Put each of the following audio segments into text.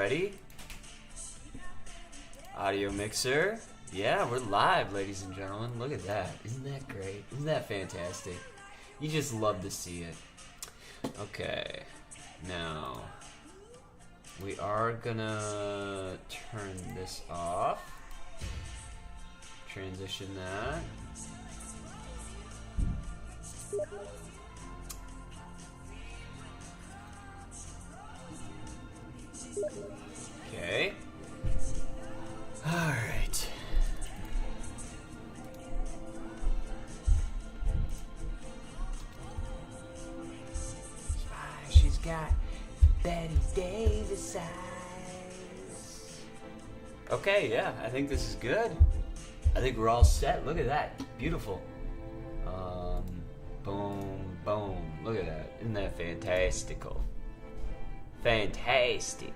ready? Audio mixer. Yeah, we're live, ladies and gentlemen. Look at that. Isn't that great? Isn't that fantastic? You just love to see it. Okay. Now, we are gonna turn this off. Transition that. Okay. All right. She's got Betty Davis eyes. Okay, yeah, I think this is good. I think we're all set. Look at that. Beautiful. Boom, boom. Look at that. Isn't that fantastical? Fantastic.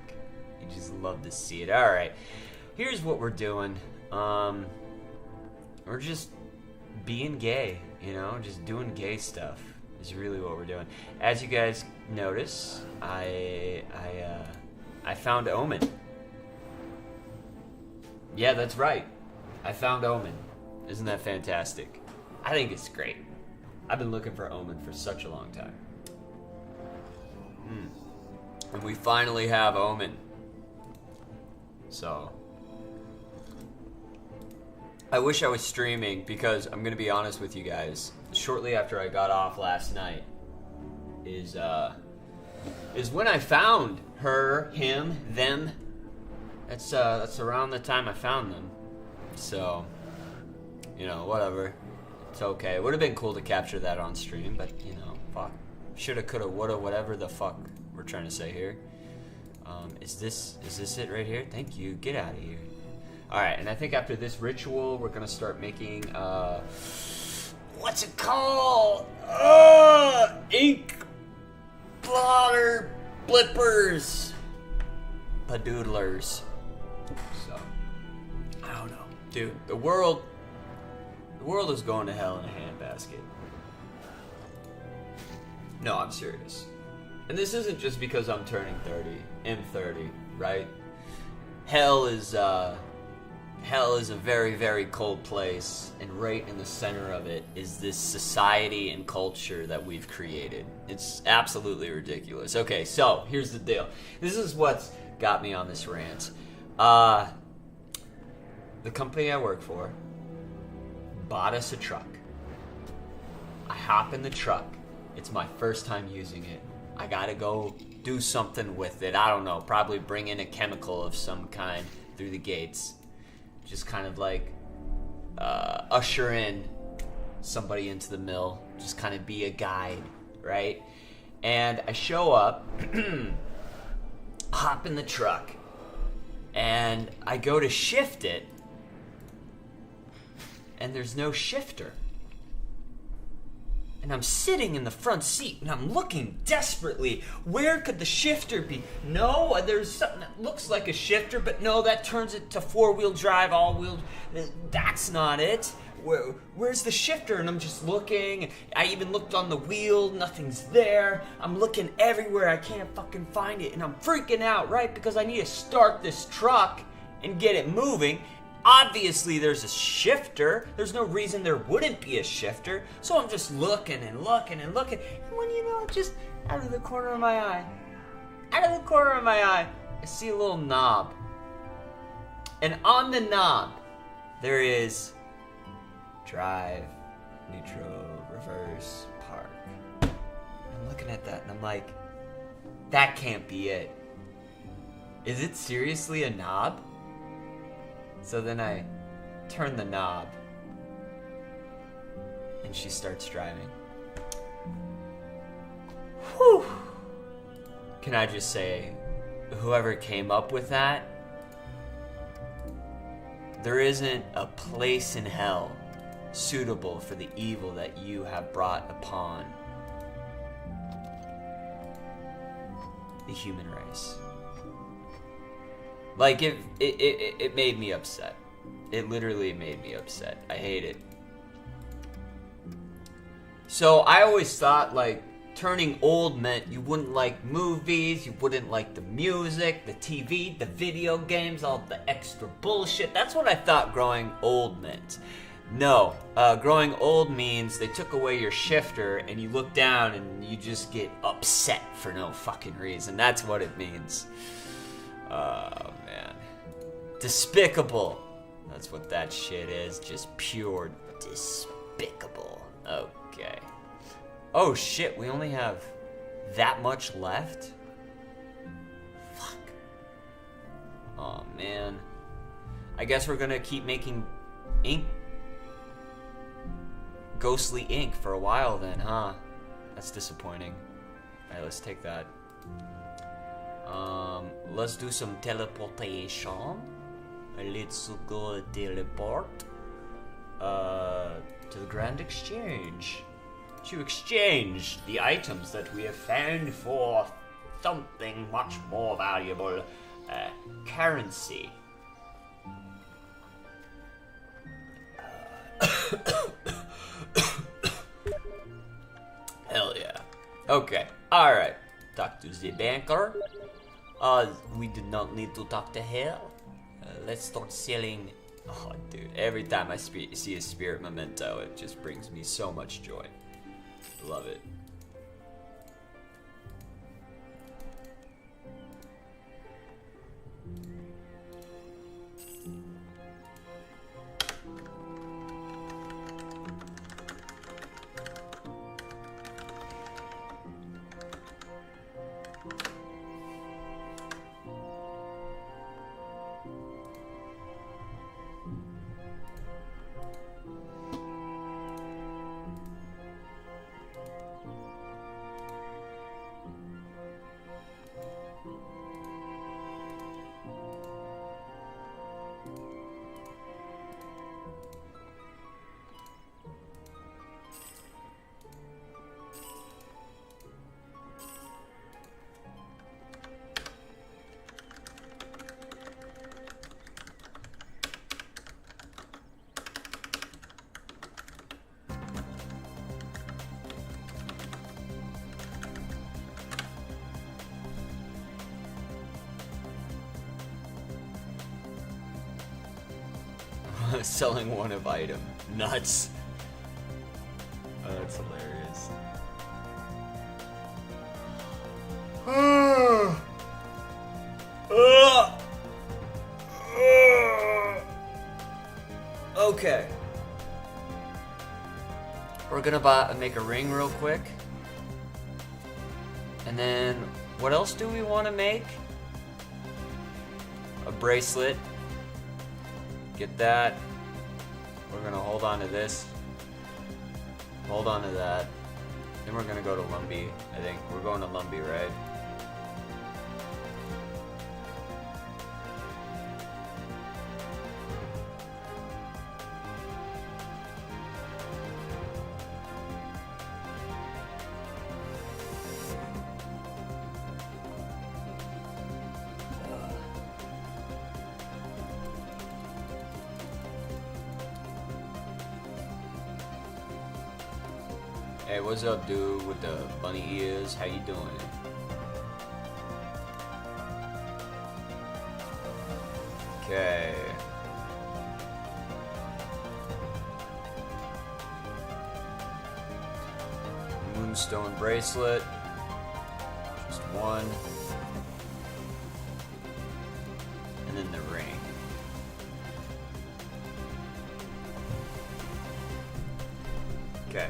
You just love to see it. All right. Here's what we're doing. We're just being gay, you know, just doing gay stuff is really what we're doing. As you guys notice, I found Omen. Yeah, that's right. I found Omen. Isn't that fantastic? I think it's great. I've been looking for Omen for such a long time. And we finally have Omen. So, I wish I was streaming because I'm gonna be honest with you guys. Shortly after I got off last night is when I found her, him, them. That's around the time I found them. So, you know, whatever. It's okay. It would have been cool to capture that on stream, but you know, fuck. Shoulda, coulda, woulda, whatever the fuck we're trying to say here. Is this it right here? Thank you. Get out of here. Alright, and I think after this ritual, we're gonna start making, what's it called? Ink blotter blippers. Padoodlers. So, I don't know. Dude, the world is going to hell in a handbasket. No, I'm serious. And this isn't just because I'm turning 30. I'm 30, right? Hell is a very, very cold place, and right in the center of it is this society and culture that we've created. It's absolutely ridiculous. Okay, so here's the deal. This is what's got me on this rant. The company I work for bought us a truck. I hop in the truck. It's my first time using it. I gotta go do something with it. I don't know, probably bring in a chemical of some kind through the gates. Just kind of like usher in somebody into the mill. Just kind of be a guide, right? And I show up, hop in the truck, and I go to shift it, and there's no shifter. And I'm sitting in the front seat, and I'm looking desperately. Where could the shifter be? No, there's something that looks like a shifter, but no, that turns it to four-wheel drive, all-wheel. That's not it. Where's the shifter? And I'm just looking. I even looked on the wheel. Nothing's there. I'm looking everywhere. I can't fucking find it. And I'm freaking out, right? Because I need to start this truck and get it moving. Obviously, there's a shifter. There's no reason there wouldn't be a shifter. So I'm just looking and looking and looking. And when you know, just out of the corner of my eye, I see a little knob. And on the knob, there is drive, neutral, reverse, park. I'm looking at that and I'm like, that can't be it. Is it seriously a knob? So then I turn the knob, and she starts driving. Whew! Can I just say, whoever came up with that, there isn't a place in hell suitable for the evil that you have brought upon the human race. Like, it made me upset. It literally made me upset. I hate it. So I always thought, like, turning old meant you wouldn't like movies, you wouldn't like the music, the TV, the video games, all the extra bullshit. That's what I thought growing old meant. No, growing old means they took away your shifter and you look down and you just get upset for no fucking reason. That's what it means. Oh, man. Despicable. That's what that shit is. Just pure despicable. Okay. Oh shit, we only have that much left? Fuck. Oh man. I guess we're gonna keep making ink. Ghostly ink for a while then, huh? That's disappointing. Alright, let's take that. Let's do some teleportation. Let's go teleport. To the Grand Exchange. To exchange the items that we have found for something much more valuable. Currency. Hell yeah. Okay, alright. Talk to the banker. We do not need to talk to hell. Let's start selling. Oh, dude, every time I see a spirit memento, it just brings me so much joy. Love it. Selling one of item. Nuts. Oh, that's hilarious. Okay. We're gonna make a ring real quick. And then, what else do we want to make? A bracelet. Get that. We're gonna hold on to this. Hold on to that. Then we're gonna go to Lumbee, I think. We're going to Lumbee, right? Hey, what's up, dude, with the bunny ears? How you doing? Okay. Moonstone bracelet. Just one. And then the ring. Okay.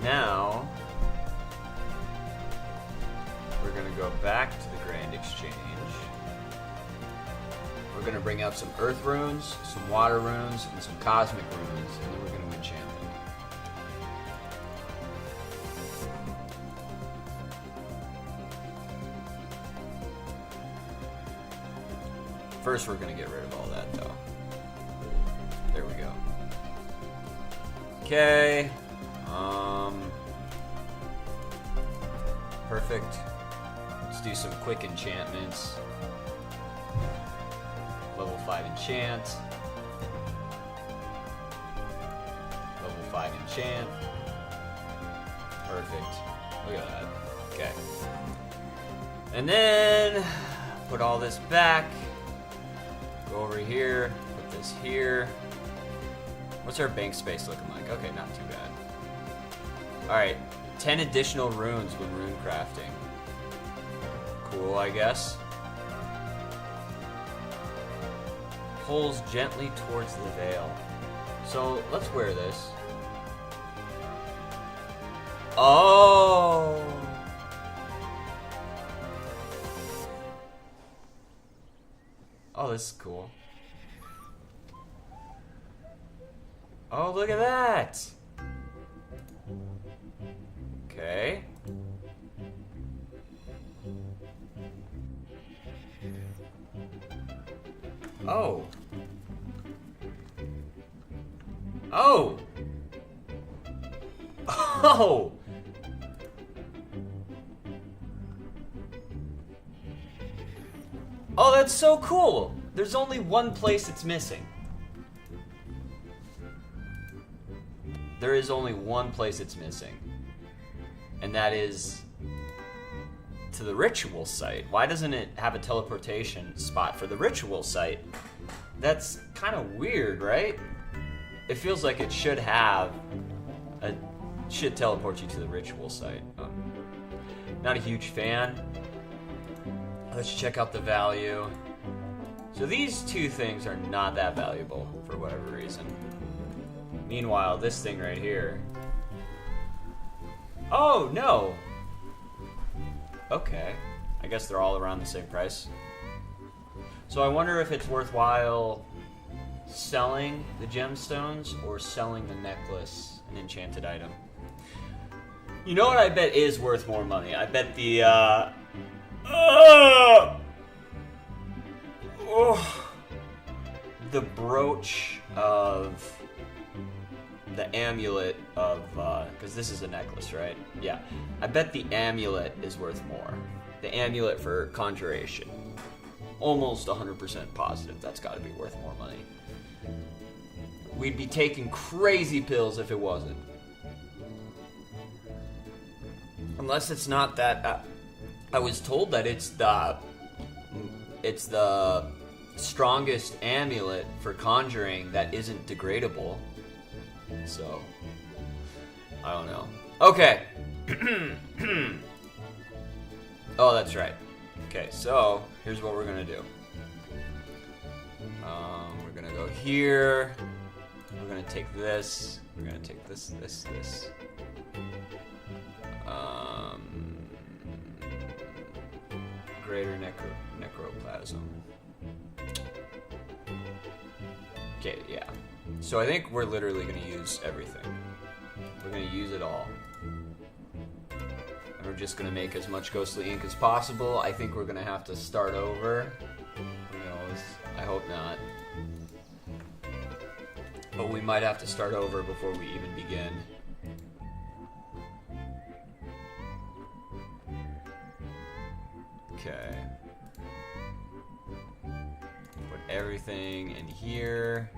Now, we're going to go back to the Grand Exchange. We're going to bring out some Earth runes, some Water runes, and some Cosmic runes, and then we're going to enchant them. First, we're going to get rid of all that, though. There we go. Okay. Perfect. Let's do some quick enchantments. Level 5 enchant. enchant. Perfect. Look at that. Okay. And then put all this back. Go over here. Put this here. What's our bank space looking like? Okay, not too bad. Alright. 10 additional runes when rune crafting. Cool, I guess. Pulls gently towards the veil. So, let's wear this. Oh! Oh, this is cool. Oh, look at that! Okay. Oh. Oh! Oh! Oh, that's so cool! There's only one place it's missing. There is only one place it's missing. And that is to the ritual site. Why doesn't it have a teleportation spot for the ritual site? That's kind of weird, right? It feels like it should have should teleport you to the ritual site. Not a huge fan. Let's check out the value. So these two things are not that valuable for whatever reason. Meanwhile, this thing right here. Oh, no. Okay. I guess they're all around the same price. So I wonder if it's worthwhile selling the gemstones or selling the necklace, an enchanted item. You know what I bet is worth more money? I bet the, the brooch of the amulet of, because this is a necklace, right? Yeah. I bet the amulet is worth more. The amulet for conjuration. Almost 100% positive that's got to be worth more money. We'd be taking crazy pills if it wasn't. Unless it's not that... I was told that it's the strongest amulet for conjuring that isn't degradable. So, I don't know. Okay. Oh, that's right. Okay, so here's what we're gonna do. We're gonna go here. We're gonna take this. We're gonna take this. Greater necroplasm. Okay, yeah. So I think we're literally going to use everything. We're going to use it all. And we're just going to make as much ghostly ink as possible. I think we're going to have to start over. Who knows? I hope not. But we might have to start over before we even begin. Okay. Put everything in here.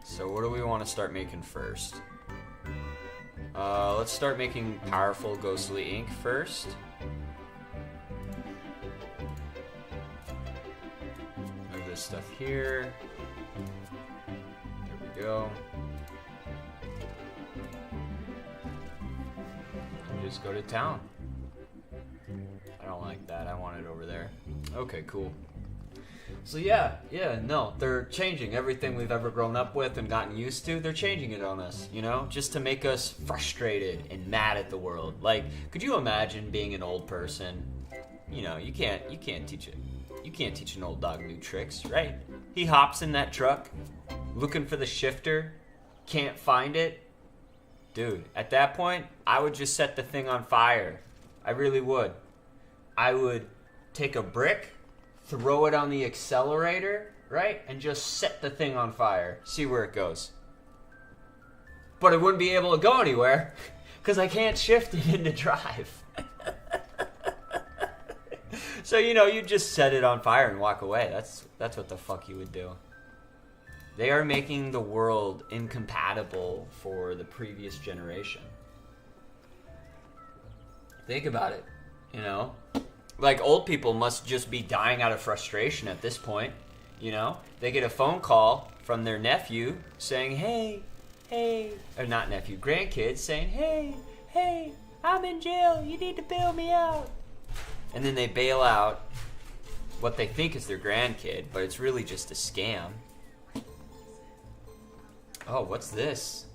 So what do we want to start making first? Let's start making powerful ghostly ink first. Move this stuff here. There we go. And just go to town. I don't like that. I want it over there. Okay, cool. So yeah, no, they're changing everything we've ever grown up with and gotten used to. They're changing it on us, you know, just to make us frustrated and mad at the world. Like, could you imagine being an old person? You know, you can't teach it. You can't teach an old dog new tricks, right? He hops in that truck, looking for the shifter, can't find it. Dude, at that point, I would just set the thing on fire. I really would. I would take a brick, throw it on the accelerator, right? And just set the thing on fire. See where it goes. But it wouldn't be able to go anywhere because I can't shift it into drive. So, you know, you just set it on fire and walk away. That's what the fuck you would do. They are making the world incompatible for the previous generation. Think about it, you know? Like, old people must just be dying out of frustration at this point, you know? They get a phone call from their nephew saying, hey, or not nephew, grandkids saying, hey, I'm in jail, you need to bail me out. And then they bail out what they think is their grandkid, but it's really just a scam. Oh, what's this?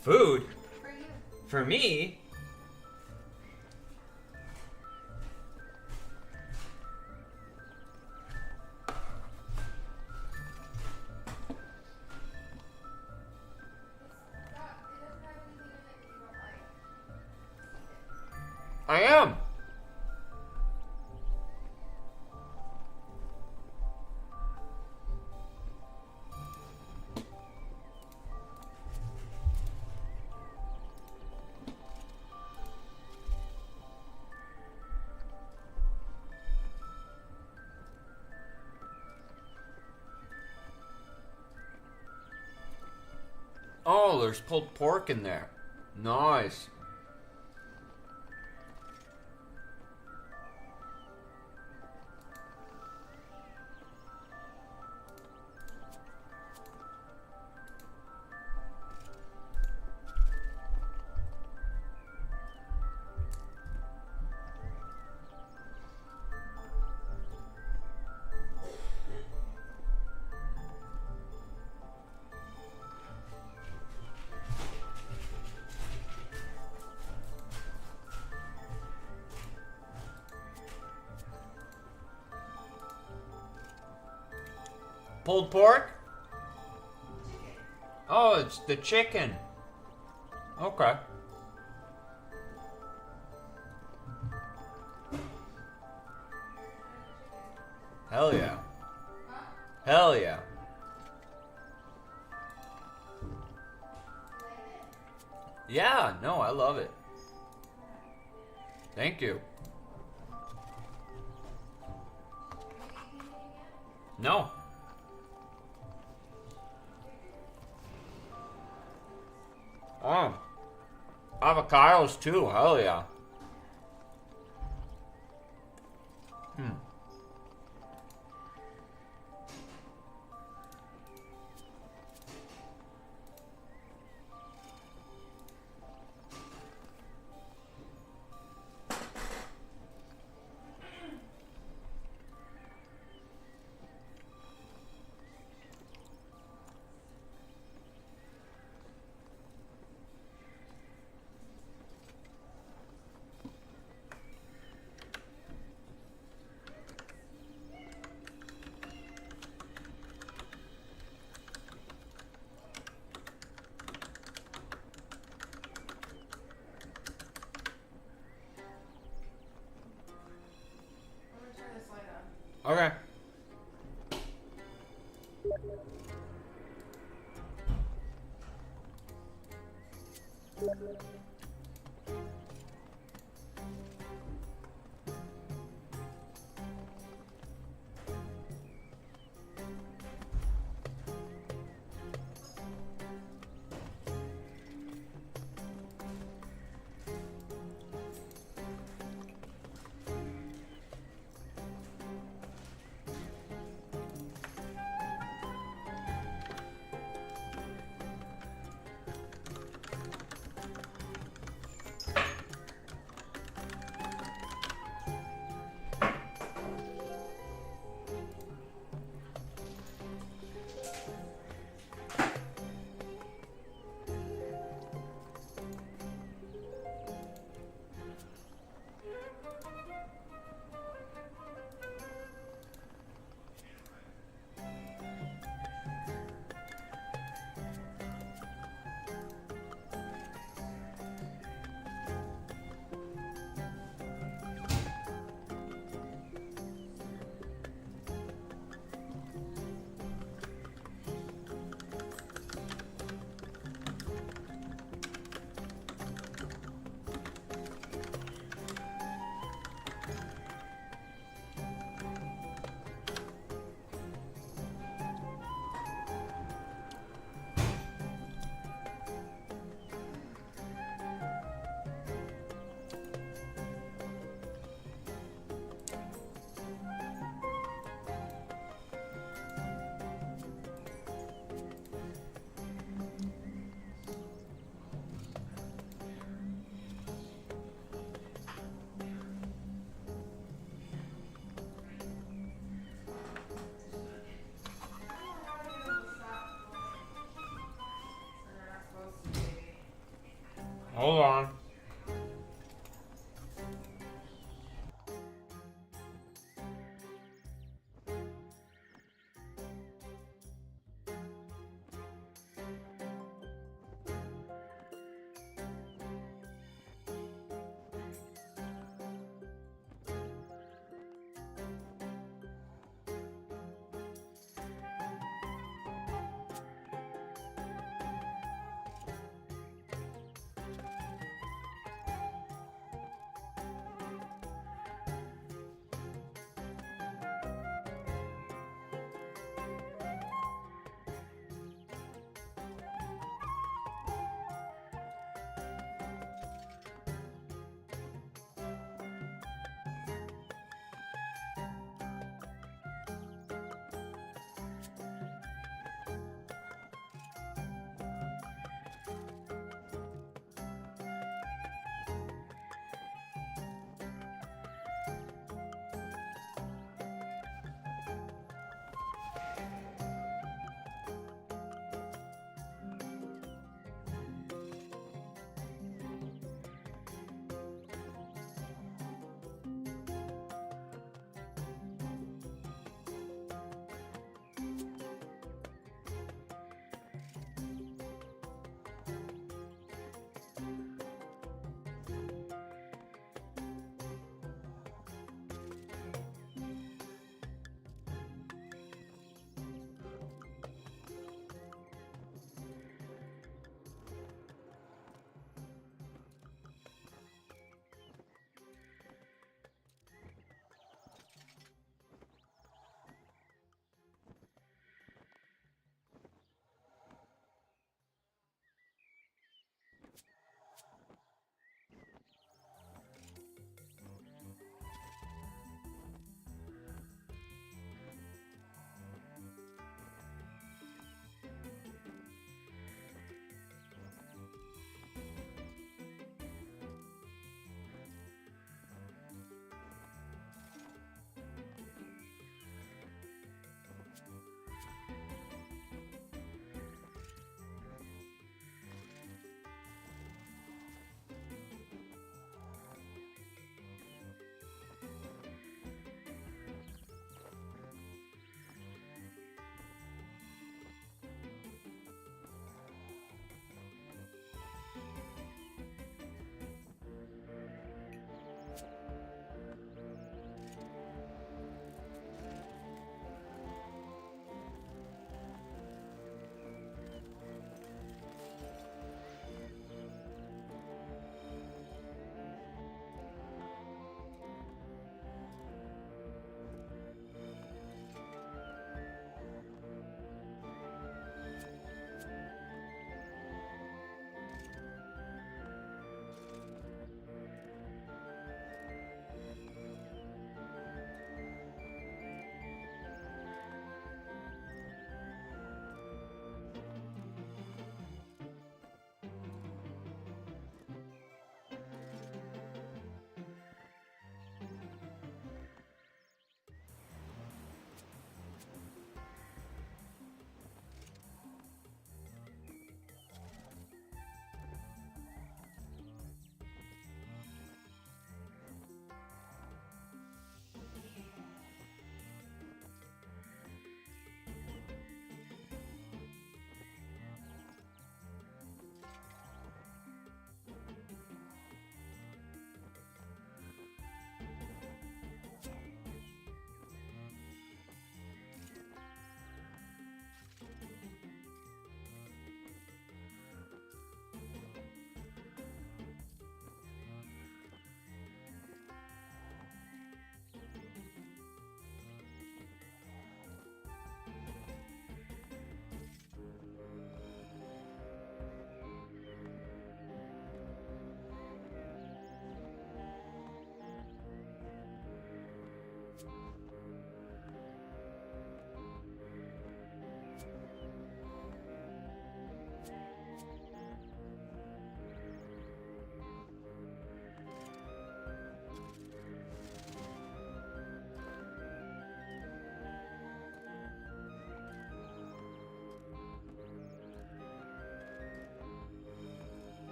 Food? For you. For me? I am. Oh, there's pulled pork in there. Nice. Pulled pork? Oh, it's the chicken. Okay. Hell yeah. Hell yeah. Yeah, no, I love it. Thank you. No. Oh. Avocados too, hell yeah. Okay. Hold on.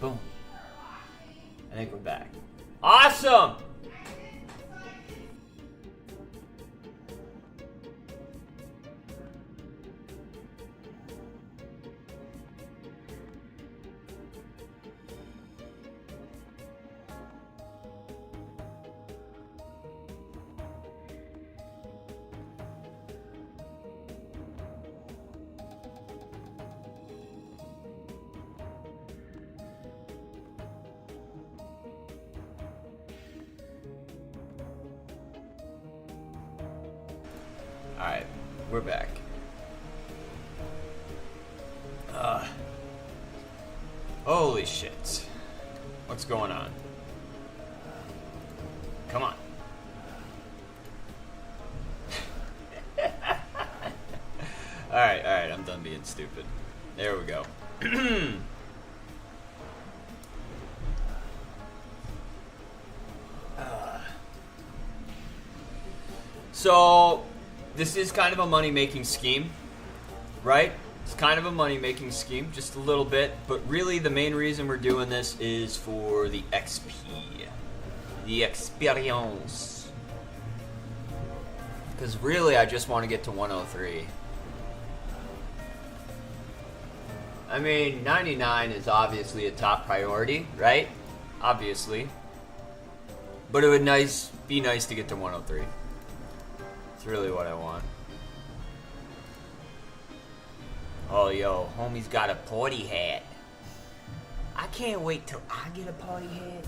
Boom. I think we're back. Awesome! Alright, we're back. Holy shit. What's going on? Come on. Alright, I'm done being stupid. There we go. So, this is kind of a money-making scheme, right? It's kind of a money-making scheme, just a little bit. But really, the main reason we're doing this is for the XP. The experience. Because really, I just want to get to 103. I mean, 99 is obviously a top priority, right? Obviously. But it would be nice to get to 103. It's really what I want. Oh, yo, homie's got a party hat. I can't wait till I get a party hat.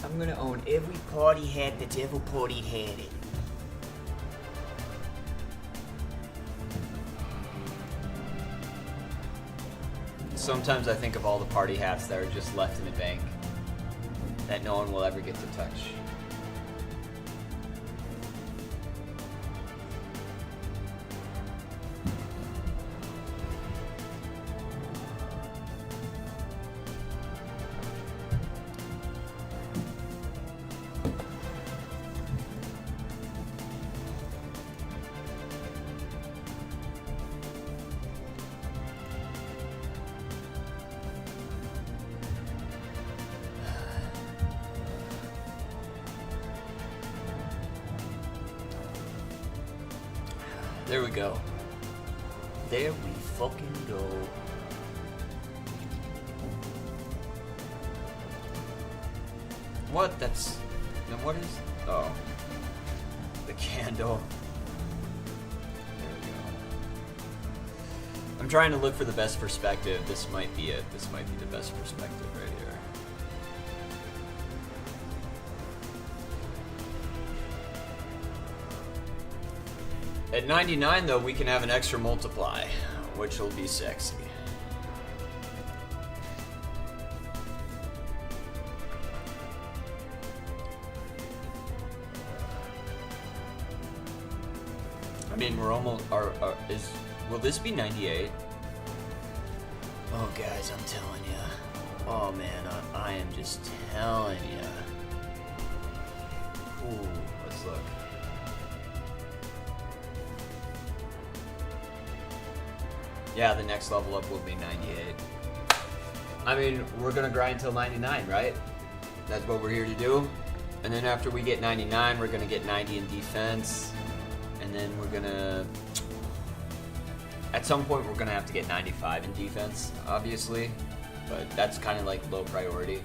I'm gonna own every party hat that's ever party hatted. Sometimes I think of all the party hats that are just left in the bank that no one will ever get to touch. There we go. There we fucking go. What? That's... Now what is... Oh. The candle. There we go. I'm trying to look for the best perspective. This might be it. This might be the best perspective right here. At 99, though, we can have an extra multiply, which will be sexy. I mean, we're almost... Will this be 98? Oh, guys, I'm telling you. Oh, man, I am just telling you. Ooh, let's look. Yeah, the next level up will be 98. I mean, we're gonna grind till 99, right? That's what we're here to do. And then after we get 99, we're gonna get 90 in defense. And then we're gonna... At some point, we're gonna have to get 95 in defense, obviously. But that's kind of like low priority.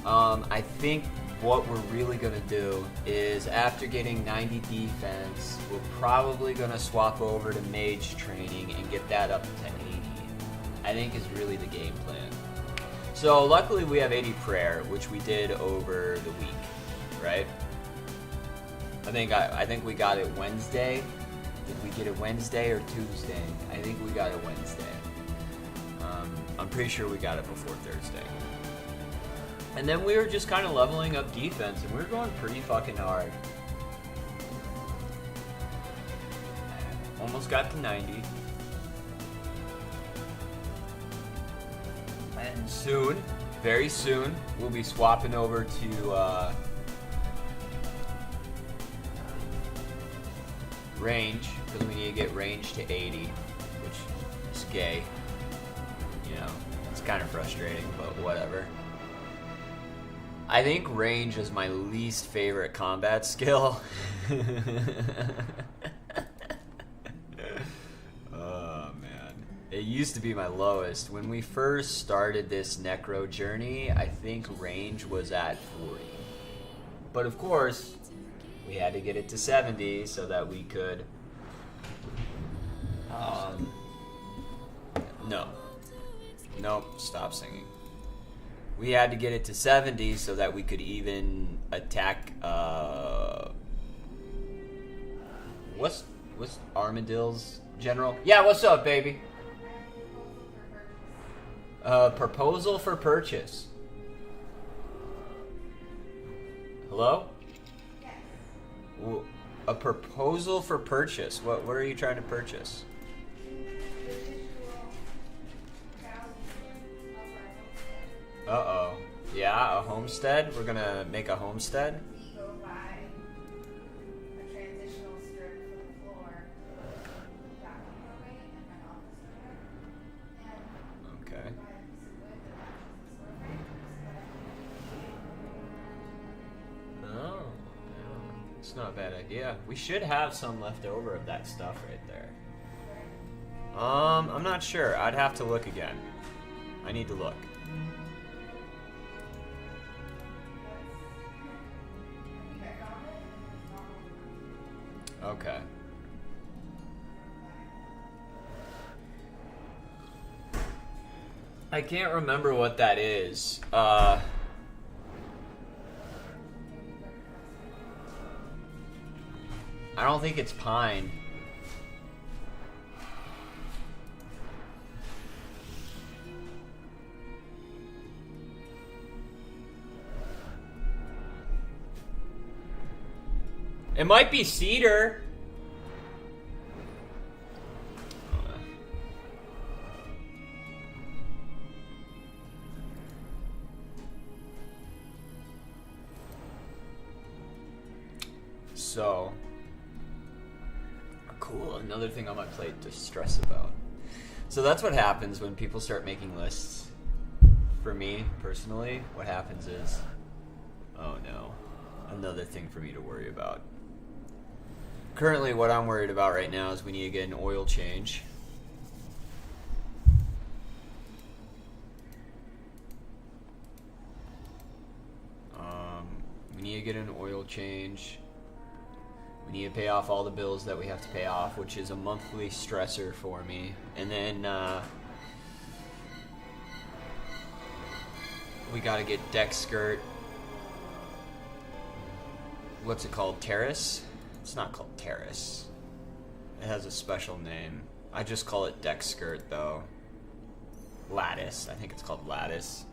I think what we're really gonna do is after getting 90 defense, we're probably gonna swap over to mage training and get that up to 80. I think is really the game plan. So luckily we have 80 prayer, which we did over the week, right? I think we got it Wednesday. Did we get it Wednesday or Tuesday? I think we got it Wednesday. I'm pretty sure we got it before Thursday. And then we were just kind of leveling up defense, and we were going pretty fucking hard. Almost got to 90. And soon, very soon, we'll be swapping over to range, because we need to get range to 80, which is gay. You know, it's kind of frustrating, but whatever. I think range is my least favorite combat skill. Oh man, it used to be my lowest. When we first started this necro journey, I think range was at 40. But of course, we had to get it to 70 so that we could Nope, stop singing. We had to get it to 70 so that we could even attack, what's Armadill's general? Yeah, what's up, baby? Proposal for purchase. Hello? Yes. A proposal for purchase. What are you trying to purchase? Uh-oh. Yeah, a homestead? We're gonna make a homestead? We go by a transitional strip for the floor, back doorway, and my office doorway. And Okay. buy a piece of wood that matches the doorway. Oh, yeah. It's not a bad idea. We should have some left over of that stuff right there. I'm not sure. I'd have to look again. I need to look. Okay. I can't remember what that is. I don't think it's pine. It might be cedar. So, cool, another thing on my plate to stress about. So that's what happens when people start making lists. For me, personally, what happens is, oh no, another thing for me to worry about. Currently, what I'm worried about right now is we need to get an oil change. We need to get an oil change. We need to pay off all the bills that we have to pay off, which is a monthly stressor for me. And then we gotta get deck skirt. What's it called? Terrace? It's not called terrace. It has a special name. I just call it deck skirt though. Lattice. I think it's called lattice.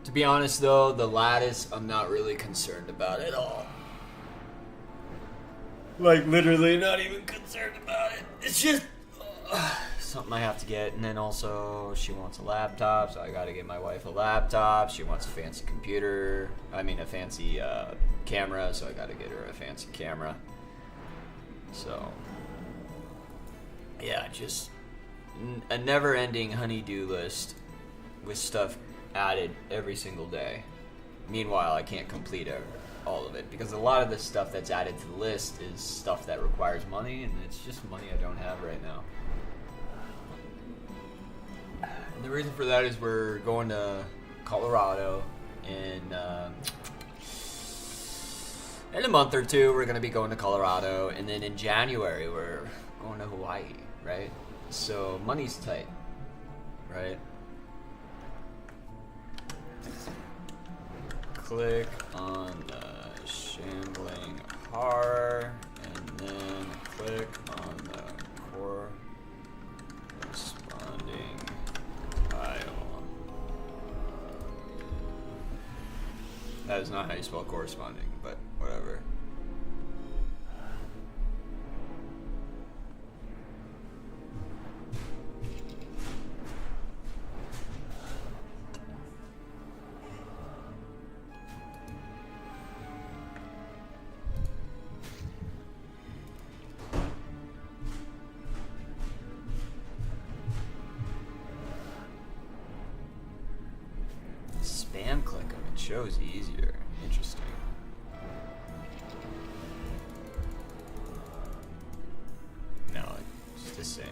To be honest though, the lattice, I'm not really concerned about at all. Like literally not even concerned about it. It's just something I have to get. And then also she wants a laptop, so I gotta get my wife a laptop. She wants a fancy computer. I mean a fancy camera, so I gotta get her a fancy camera. So yeah, just a never-ending honey-do list with stuff added every single day. Meanwhile, I can't complete all of it because a lot of the stuff that's added to the list is stuff that requires money, and it's just money I don't have right now. And the reason for that is we're going to Colorado in a month or two. We're going to be going to Colorado, and then in January we're going to Hawaii, right? So money's tight, right? Click on the shambling har, and then Click on the corresponding tile. That is not how you spell corresponding, but whatever. Spam click them, it shows easier. Interesting. No, it's the same.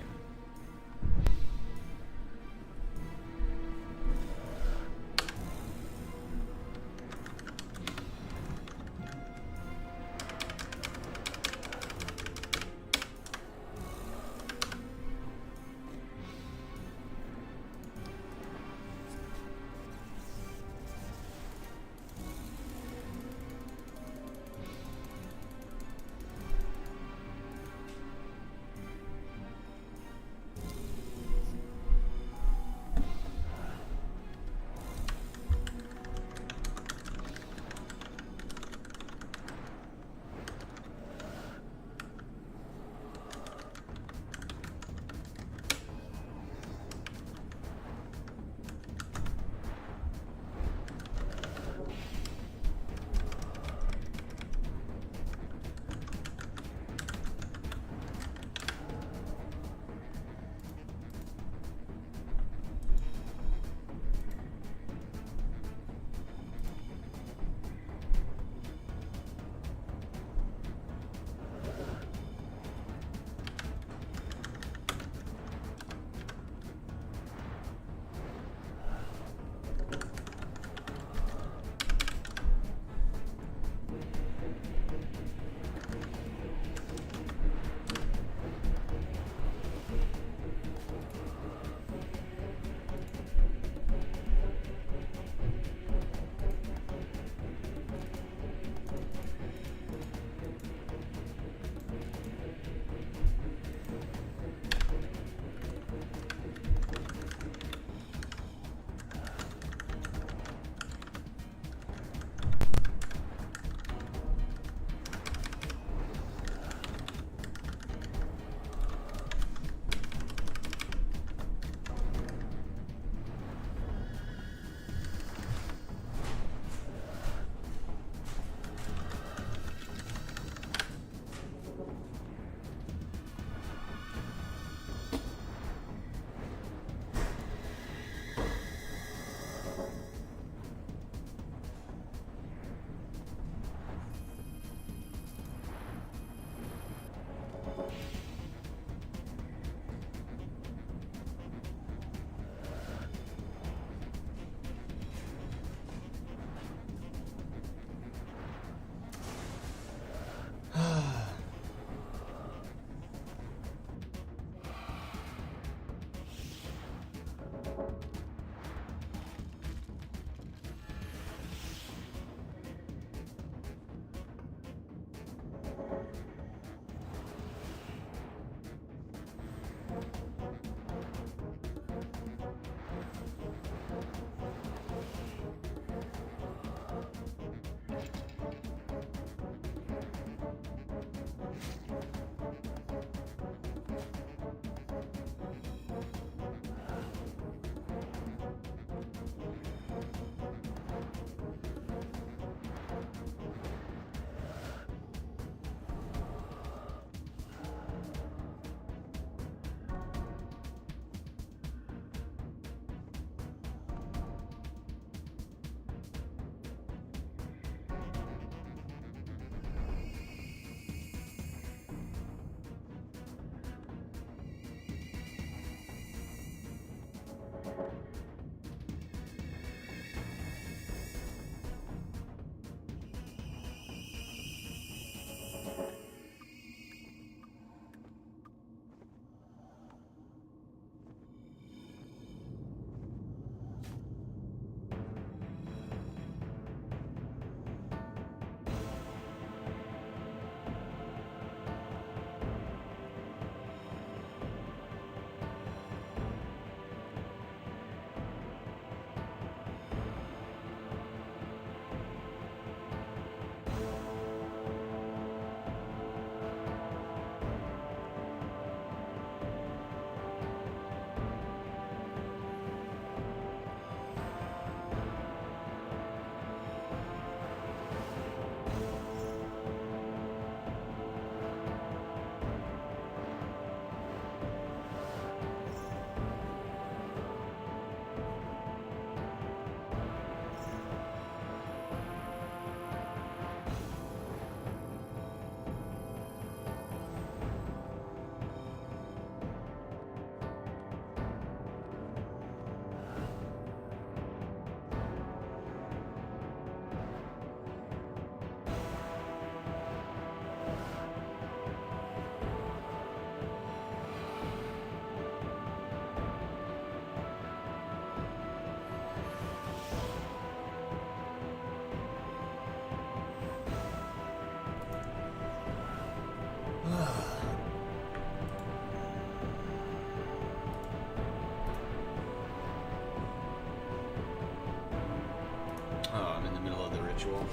usual.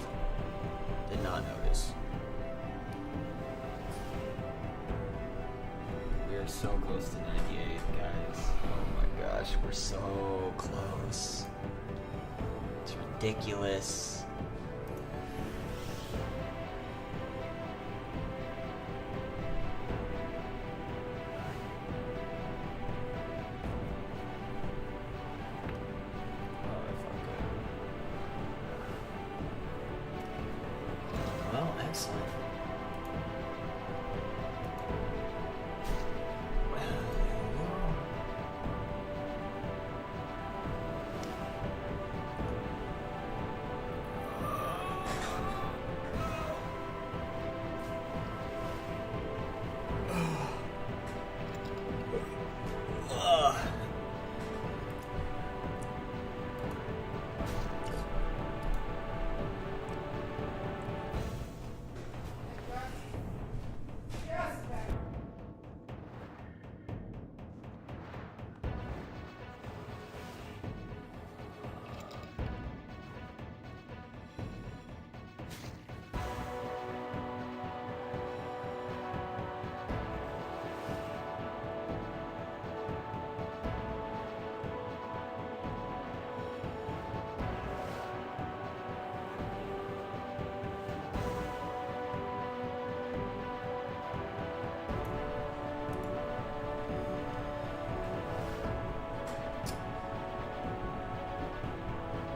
Did not notice. We are so close to 98, guys. Oh my gosh, we're so close. It's ridiculous. Excellent.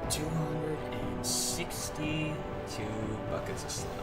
$262 buckets of slime.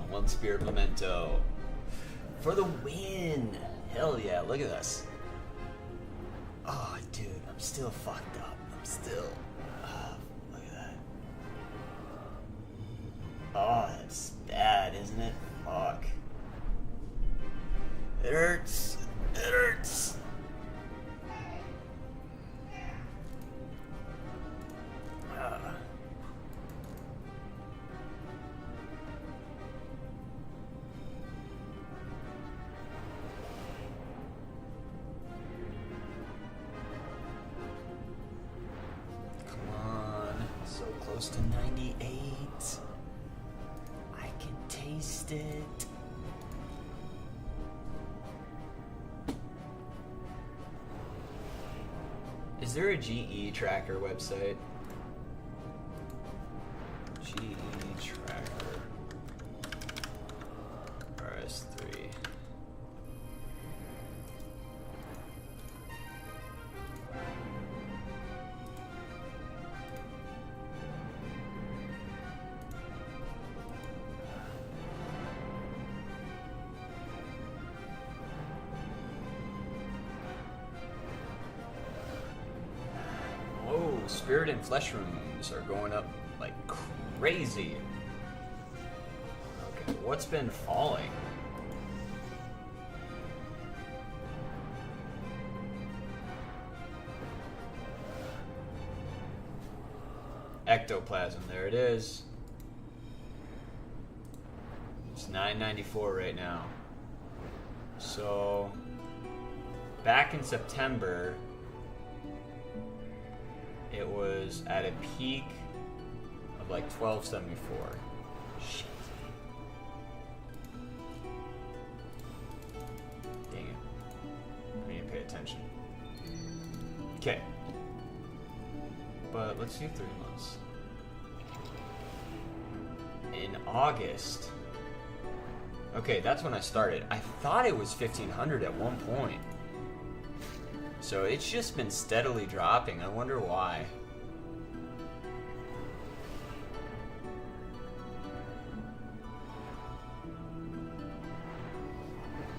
One spirit memento. For the win! Hell yeah, look at us. Oh, dude, I'm still fucked up. I'm still... look at that. Oh, that's bad, isn't it? Fuck. It hurts. It hurts. Close to 98. I can taste it. Is there a GE tracker website? GE tracker. RS3. Spirit and flesh rooms are going up like crazy. Okay, what's been falling? Ectoplasm, there it is. It's 994 right now. So, back in September, it was at a peak of like 1274. Shit. Dang it. I need to pay attention. Okay. But let's do 3 months. In August. Okay, that's when I started. I thought it was 1500 at one point. So it's just been steadily dropping. I wonder why.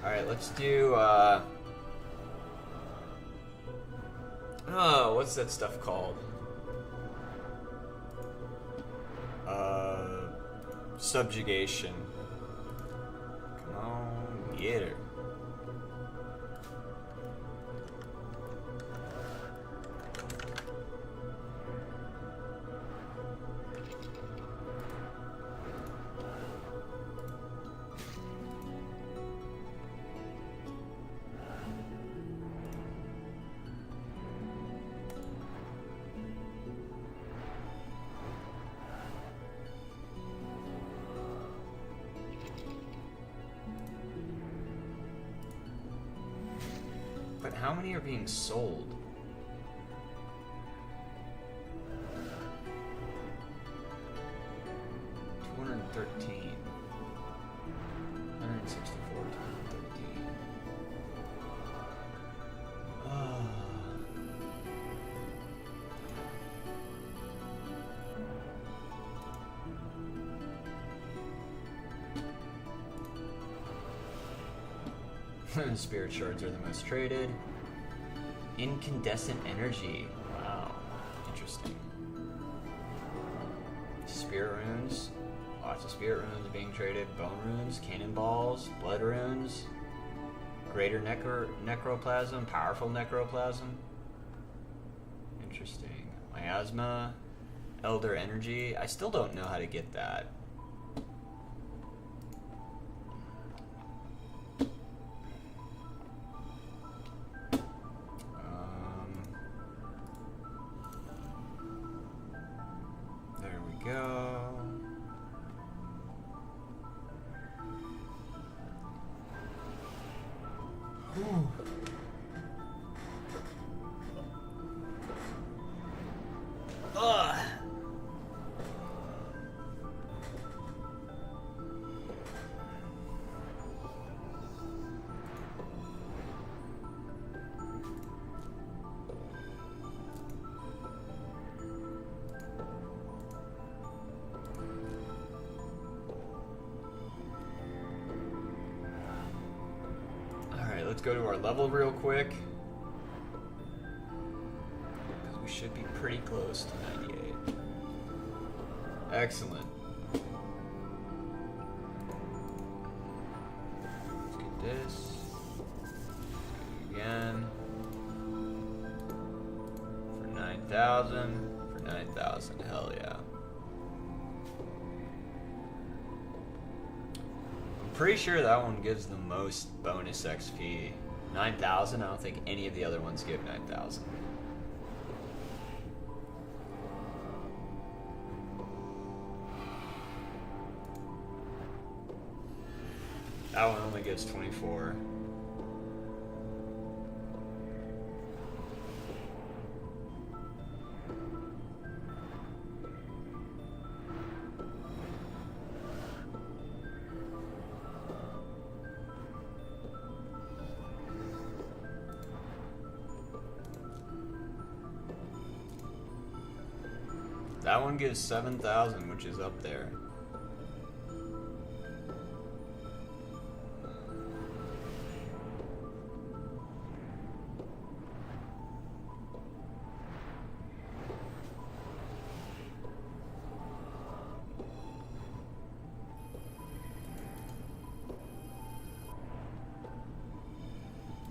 Alright, let's do, oh, what's that stuff called? Subjugation. Come on, get her. But how many are being sold? $213. 164, 213. Spirit shards are the most traded. Incandescent energy. Wow. Interesting. Spirit runes. Lots of spirit runes being traded. Bone runes, cannonballs, blood runes. Greater necroplasm, powerful necroplasm. Interesting. Miasma. Elder energy. I still don't know how to get that. Let's go to our level real quick. Because we should be pretty close to 98. Excellent. Let's get this. Let's do it again. For 9,000. For 9,000. Hell yeah. Pretty sure that one gives the most bonus XP. 9,000, I don't think any of the other ones give 9,000. That one only gives 24. That one gives 7,000, which is up there.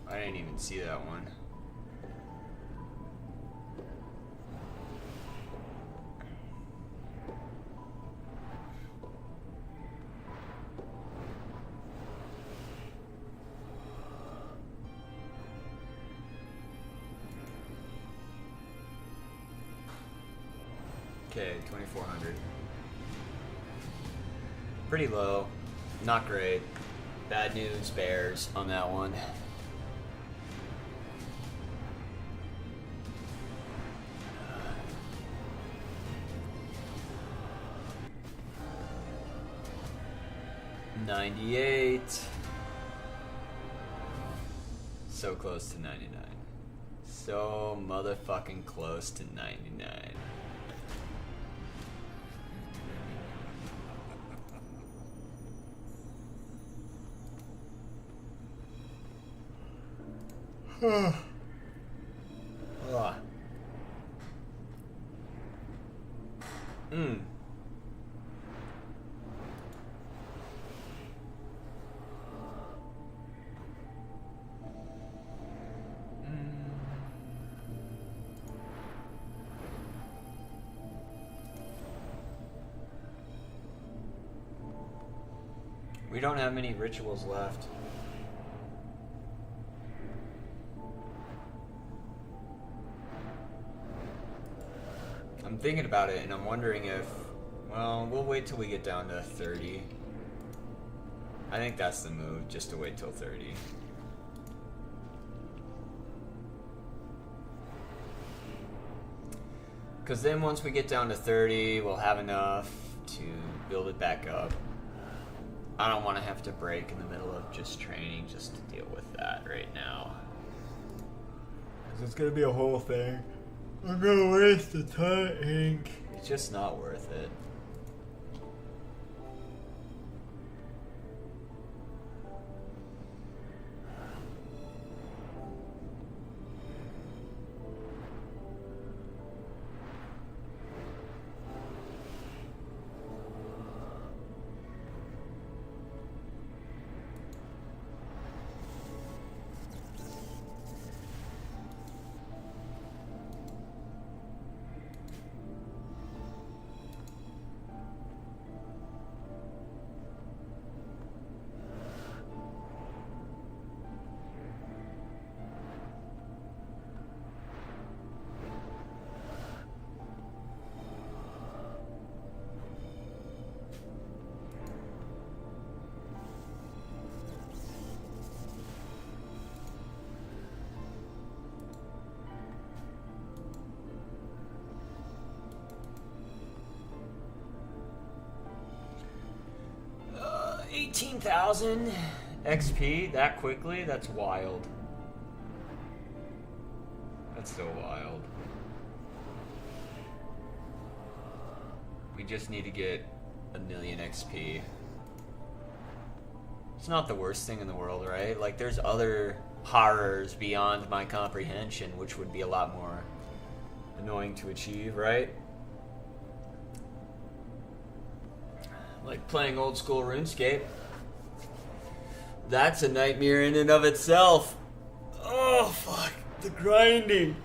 I didn't even see that one. Okay, 2,400. Pretty low. Not great. Bad news bears on that one. 98. So close to 99. So motherfucking close to 99. Ugh. We don't have many rituals left. I'm thinking about it and I'm wondering if, well, we'll wait till we get down to 30. I think that's the move, just to wait till 30. Because then once we get down to 30, we'll have enough to build it back up. I don't want to have to break in the middle of just training just to deal with that right now. Because it's going to be a whole thing. I'm going to waste the time. It's just not worth it. Uh, 18,000 XP that quickly? That's wild. That's so wild. We just need to get 1,000,000 XP. It's not the worst thing in the world, right? Like, there's other horrors beyond my comprehension, which would be a lot more annoying to achieve, right? Like playing old school RuneScape. That's a nightmare in and of itself. Oh, fuck. The grinding.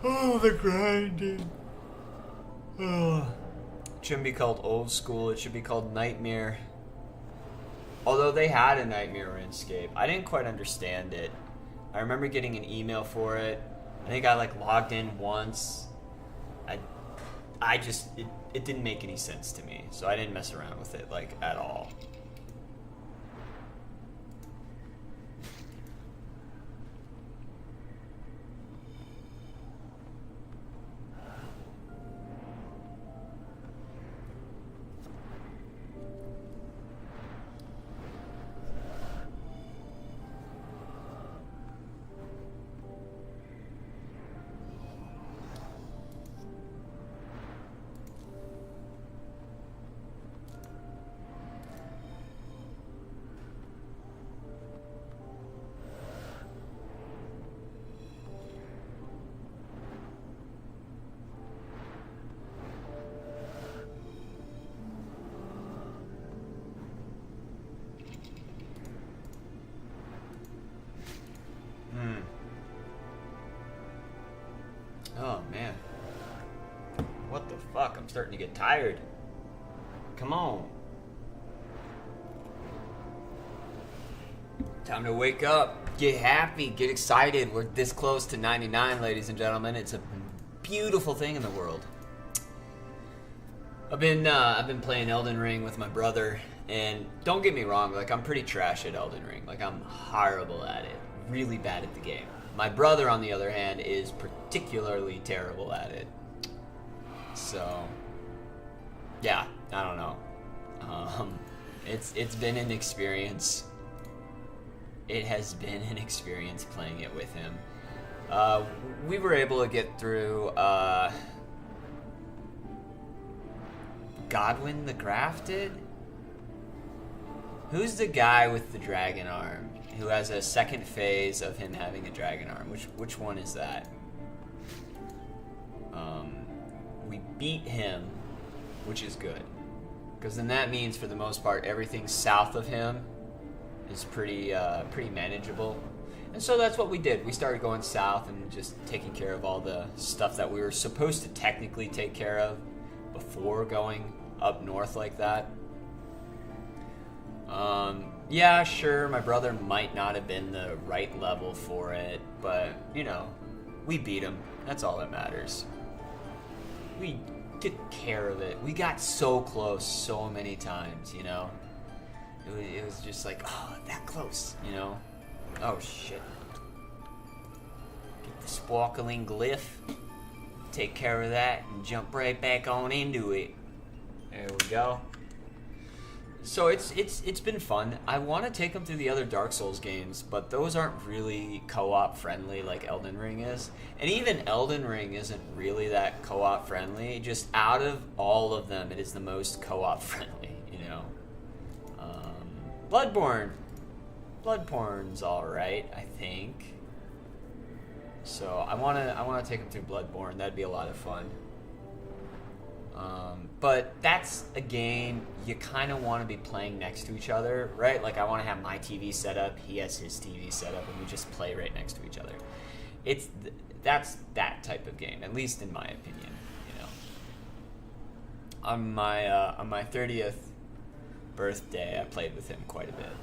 Oh, the grinding. Oh. It shouldn't be called old school. It should be called nightmare. Although they had a nightmare RuneScape. I didn't quite understand it. I remember getting an email for it. I think I like logged in once. I just, it didn't make any sense to me. So I didn't mess around with it like at all. Oh, man. What the fuck? I'm starting to get tired. Come on. Time to wake up. Get happy. Get excited. We're this close to 99, ladies and gentlemen. It's a beautiful thing in the world. I've been playing Elden Ring with my brother, and don't get me wrong, like, I'm pretty trash at Elden Ring. Like, I'm horrible at it. Really bad at the game. My brother, on the other hand, is particularly terrible at it. So, yeah, I don't know. It's been an experience. It has been an experience playing it with him. We were able to get through Godwin the Grafted? Who's the guy with the dragon arm who has a second phase of him having a dragon arm? Which one is that? We beat him, which is good. Because then that means, for the most part, everything south of him is pretty manageable. And so that's what we did. We started going south and just taking care of all the stuff that we were supposed to technically take care of before going up north like that. Yeah, sure, my brother might not have been the right level for it, but, you know, we beat him. That's all that matters. We took care of it. We got so close so many times, you know? It was just like, oh, that close, you know? Oh, shit. Get the sparkling glyph, take care of that, and jump right back on into it. There we go. So it's been fun. I want to take them through the other Dark Souls games, but those aren't really co-op friendly like Elden Ring is. And even Elden Ring isn't really that co-op friendly. Just out of all of them, it is the most co-op friendly, you know. Bloodborne's all right, I think. So I want to take them through Bloodborne. That'd be a lot of fun. But that's a game you kind of want to be playing next to each other, right? Like, I want to have my TV set up, he has his TV set up, and we just play right next to each other. That's that type of game, at least in my opinion, you know. On my 30th birthday, I played with him quite a bit.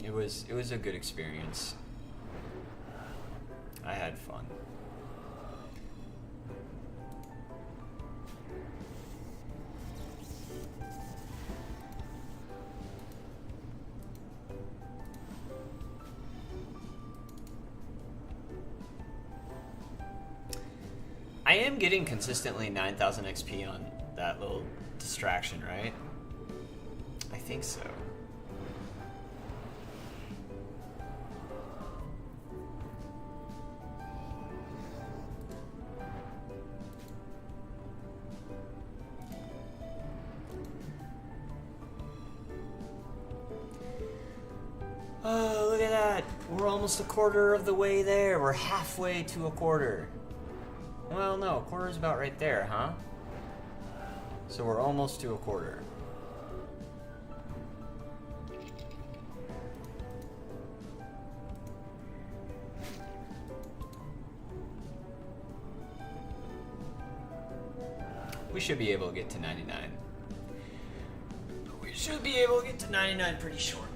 It was a good experience. I had fun. I am getting consistently 9,000 XP on that little distraction, right? I think so. Oh, look at that. We're almost a quarter of the way there. We're halfway to a quarter. Well, no, a quarter is about right there, huh? So we're almost to a quarter. We should be able to get to 99. We should be able to get to 99 pretty shortly.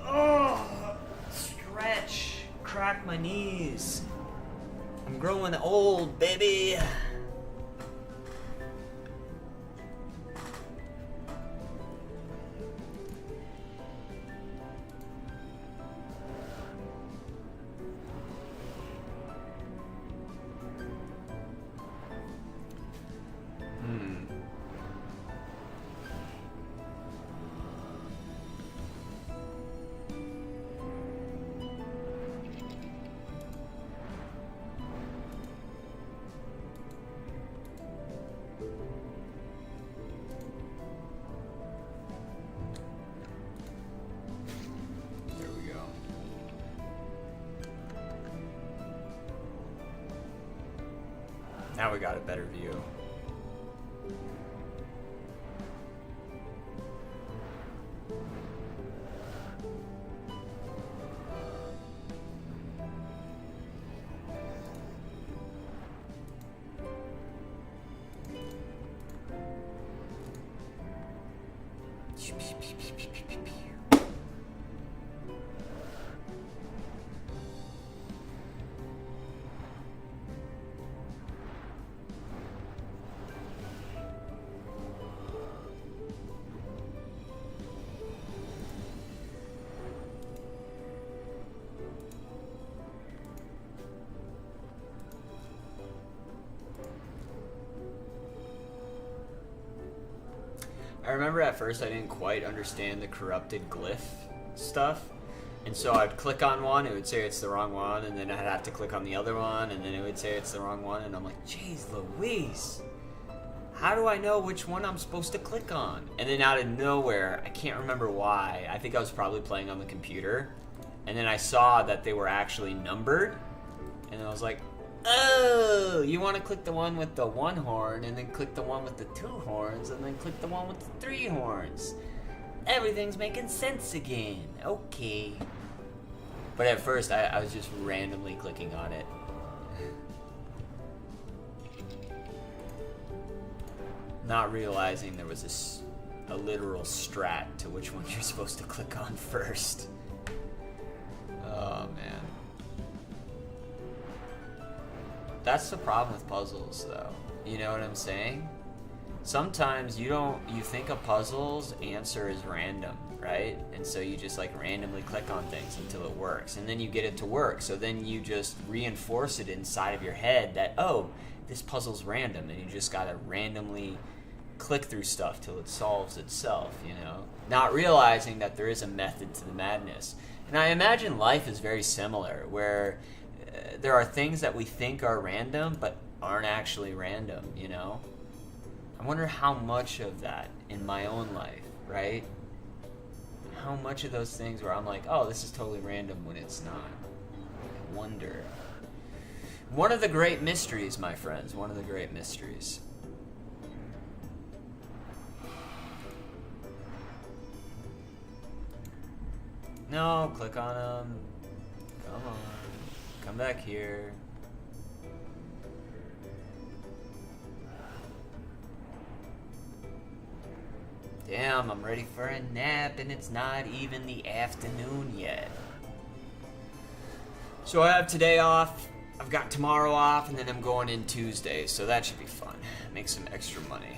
Oh, stretch, crack my knees. I'm growing old, baby. Now we got a better view. I remember at first I didn't quite understand the corrupted glyph stuff. And so I'd click on one, it would say it's the wrong one, and then I'd have to click on the other one, and then it would say it's the wrong one, and I'm like, jeez Louise, how do I know which one I'm supposed to click on? And then out of nowhere, I can't remember why, I think I was probably playing on the computer, and then I saw that they were actually numbered, and I was like, oh, you want to click the one with the 1 horn, and then click the one with the 2 horns, and then click the one with the 3 horns. Everything's making sense again. Okay. But at first, I was just randomly clicking on it. Not realizing there was a literal strat to which one you're supposed to click on first. Oh, man. That's the problem with puzzles, though. You know what I'm saying? Sometimes you think a puzzle's answer is random, right? And so you just like randomly click on things until it works. And then you get it to work. So then you just reinforce it inside of your head that, oh, this puzzle's random. And you just gotta randomly click through stuff till it solves itself, you know? Not realizing that there is a method to the madness. And I imagine life is very similar, where there are things that we think are random, but aren't actually random, you know? I wonder how much of that in my own life, right? How much of those things where I'm like, oh, this is totally random when it's not. I wonder. One of the great mysteries, my friends, one of the great mysteries. No, click on them. Come on. Come back here. Damn, I'm ready for a nap and it's not even the afternoon yet. So I have today off, I've got tomorrow off, and then I'm going in Tuesday, so that should be fun. Make some extra money.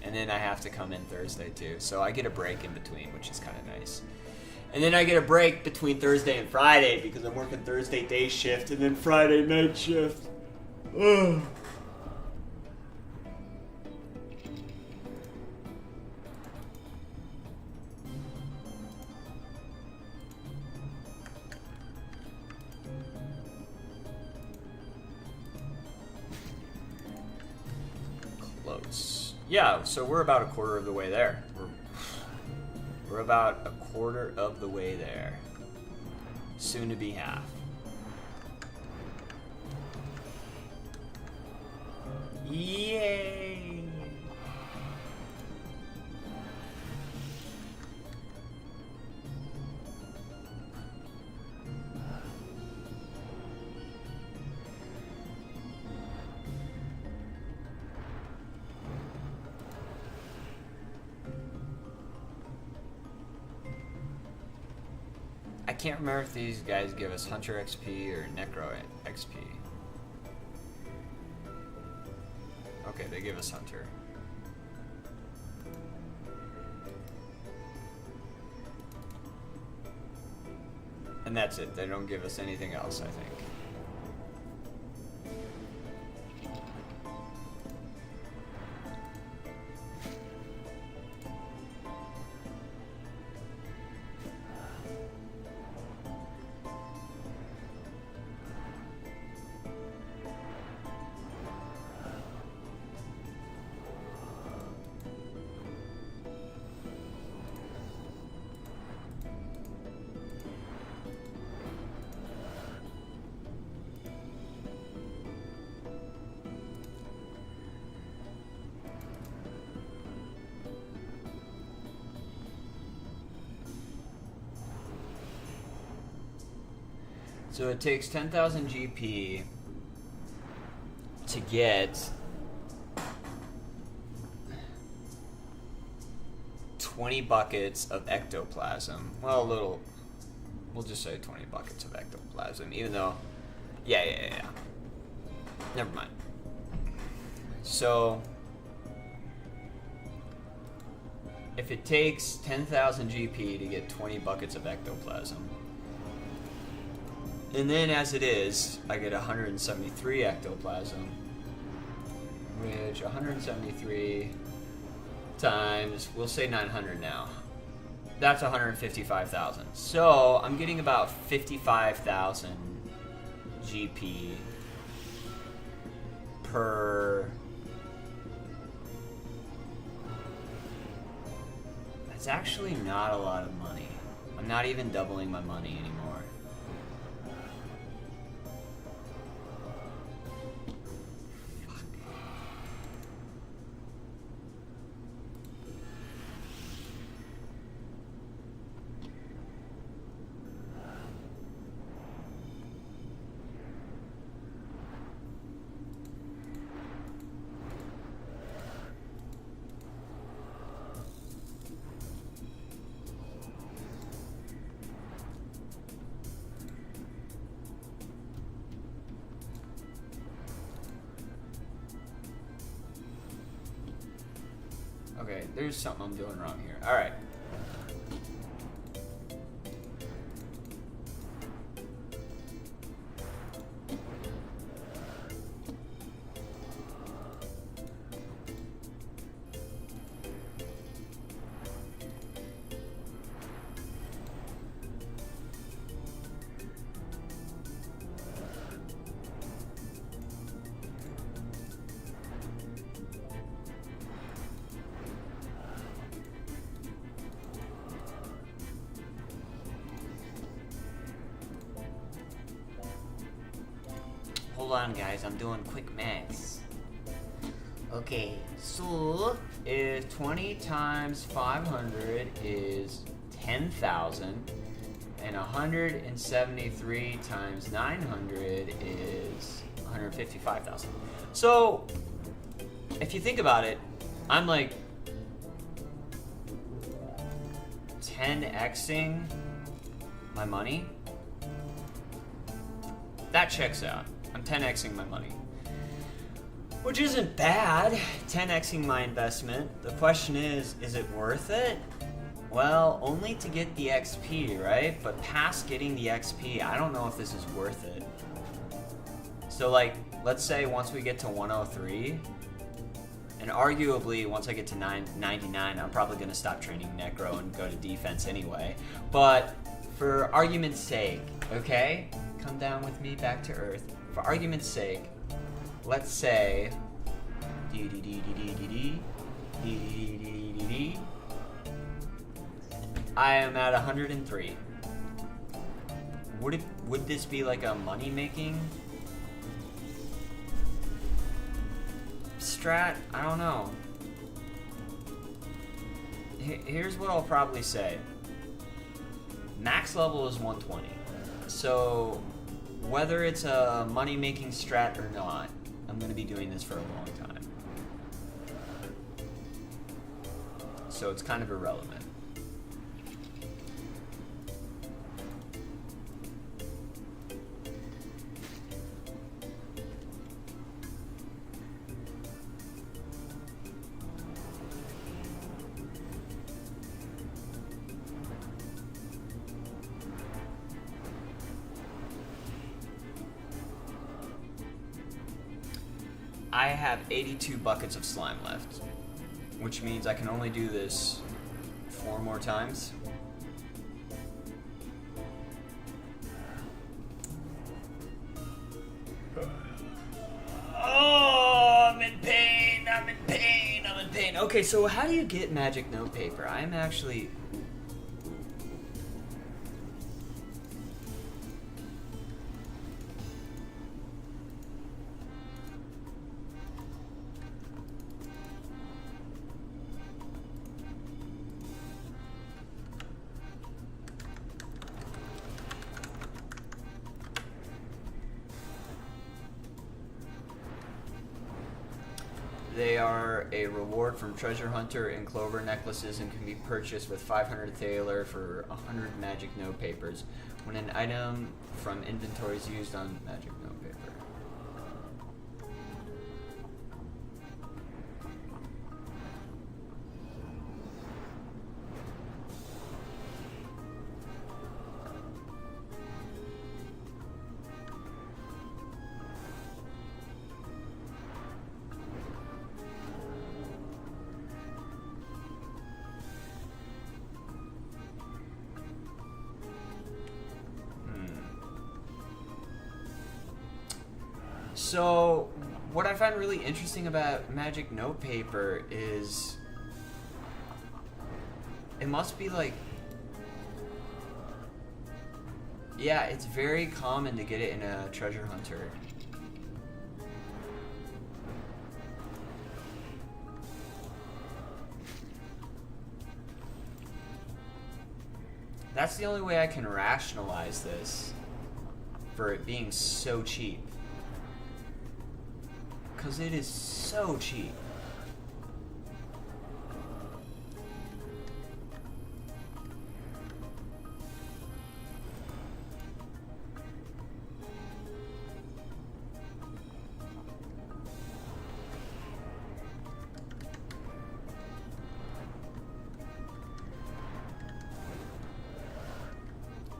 And then I have to come in Thursday too, so I get a break in between, which is kind of nice. And then I get a break between Thursday and Friday because I'm working Thursday day shift and then Friday night shift. Ugh. Close. Yeah, so we're about a quarter of the way there. We're about a quarter of the way there. Soon to be half. Yay! I can't remember if these guys give us Hunter XP or Necro XP. Okay, they give us Hunter. And that's it. They don't give us anything else, I think. So it takes 10,000 GP to get 20 buckets of ectoplasm. Well, we'll just say 20 buckets of ectoplasm, even though, yeah. Never mind. So, if it takes 10,000 GP to get 20 buckets of ectoplasm, and then as it is, I get 173 ectoplasm, which 173 times, we'll say 900 now. That's 155,000. So I'm getting about 55,000 GP per. That's actually not a lot of money. I'm not even doubling my money anymore. Okay, there's something I'm doing wrong here. All right. Hold on, guys. I'm doing quick maths. Okay, so if 20 times 500 is 10,000, and 173 times 900 is 155,000. So, if you think about it, I'm like 10xing my money. That checks out. I'm 10xing my money, which isn't bad. 10xing my investment. The question is it worth it? Well, only to get the XP, right? But past getting the XP, I don't know if this is worth it. So like, let's say once we get to 103, and arguably once I get to 99, I'm probably gonna stop training Necro and go to defense anyway. But for argument's sake, okay? Come down with me back to earth. For argument's sake, let's say I am at 103. Would this be like a money making strat? I don't know. Here's what I'll probably say. Max level is 120. So whether it's a money-making strat or not, I'm going to be doing this for a long time. So it's kind of irrelevant. I have 82 buckets of slime left, which means I can only do this 4 more times. Oh, I'm in pain, I'm in pain, I'm in pain. Okay, so how do you get magic note paper? I'm actually... They are a reward from Treasure Hunter and Clover necklaces and can be purchased with 500 Thaler for 100 magic note papers when an item from inventory is used on magic note paper. So, what I find really interesting about magic notepaper is it must be like, yeah, it's very common to get it in a treasure hunter. That's the only way I can rationalize this for it being so cheap. Because it is so cheap.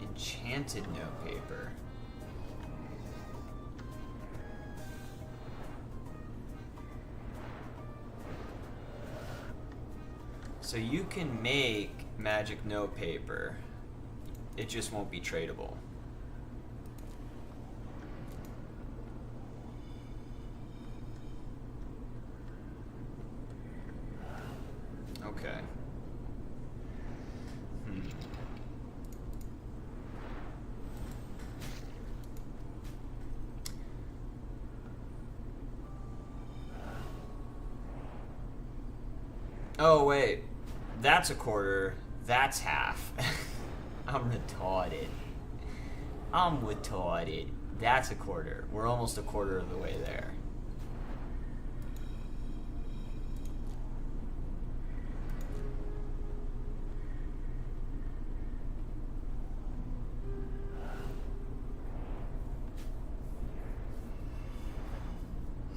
Enchanted notepaper. So you can make magic notepaper. It just won't be tradable. Okay. Oh, wait. That's a quarter. That's half. I'm retarded. That's a quarter. We're almost a quarter of the way there.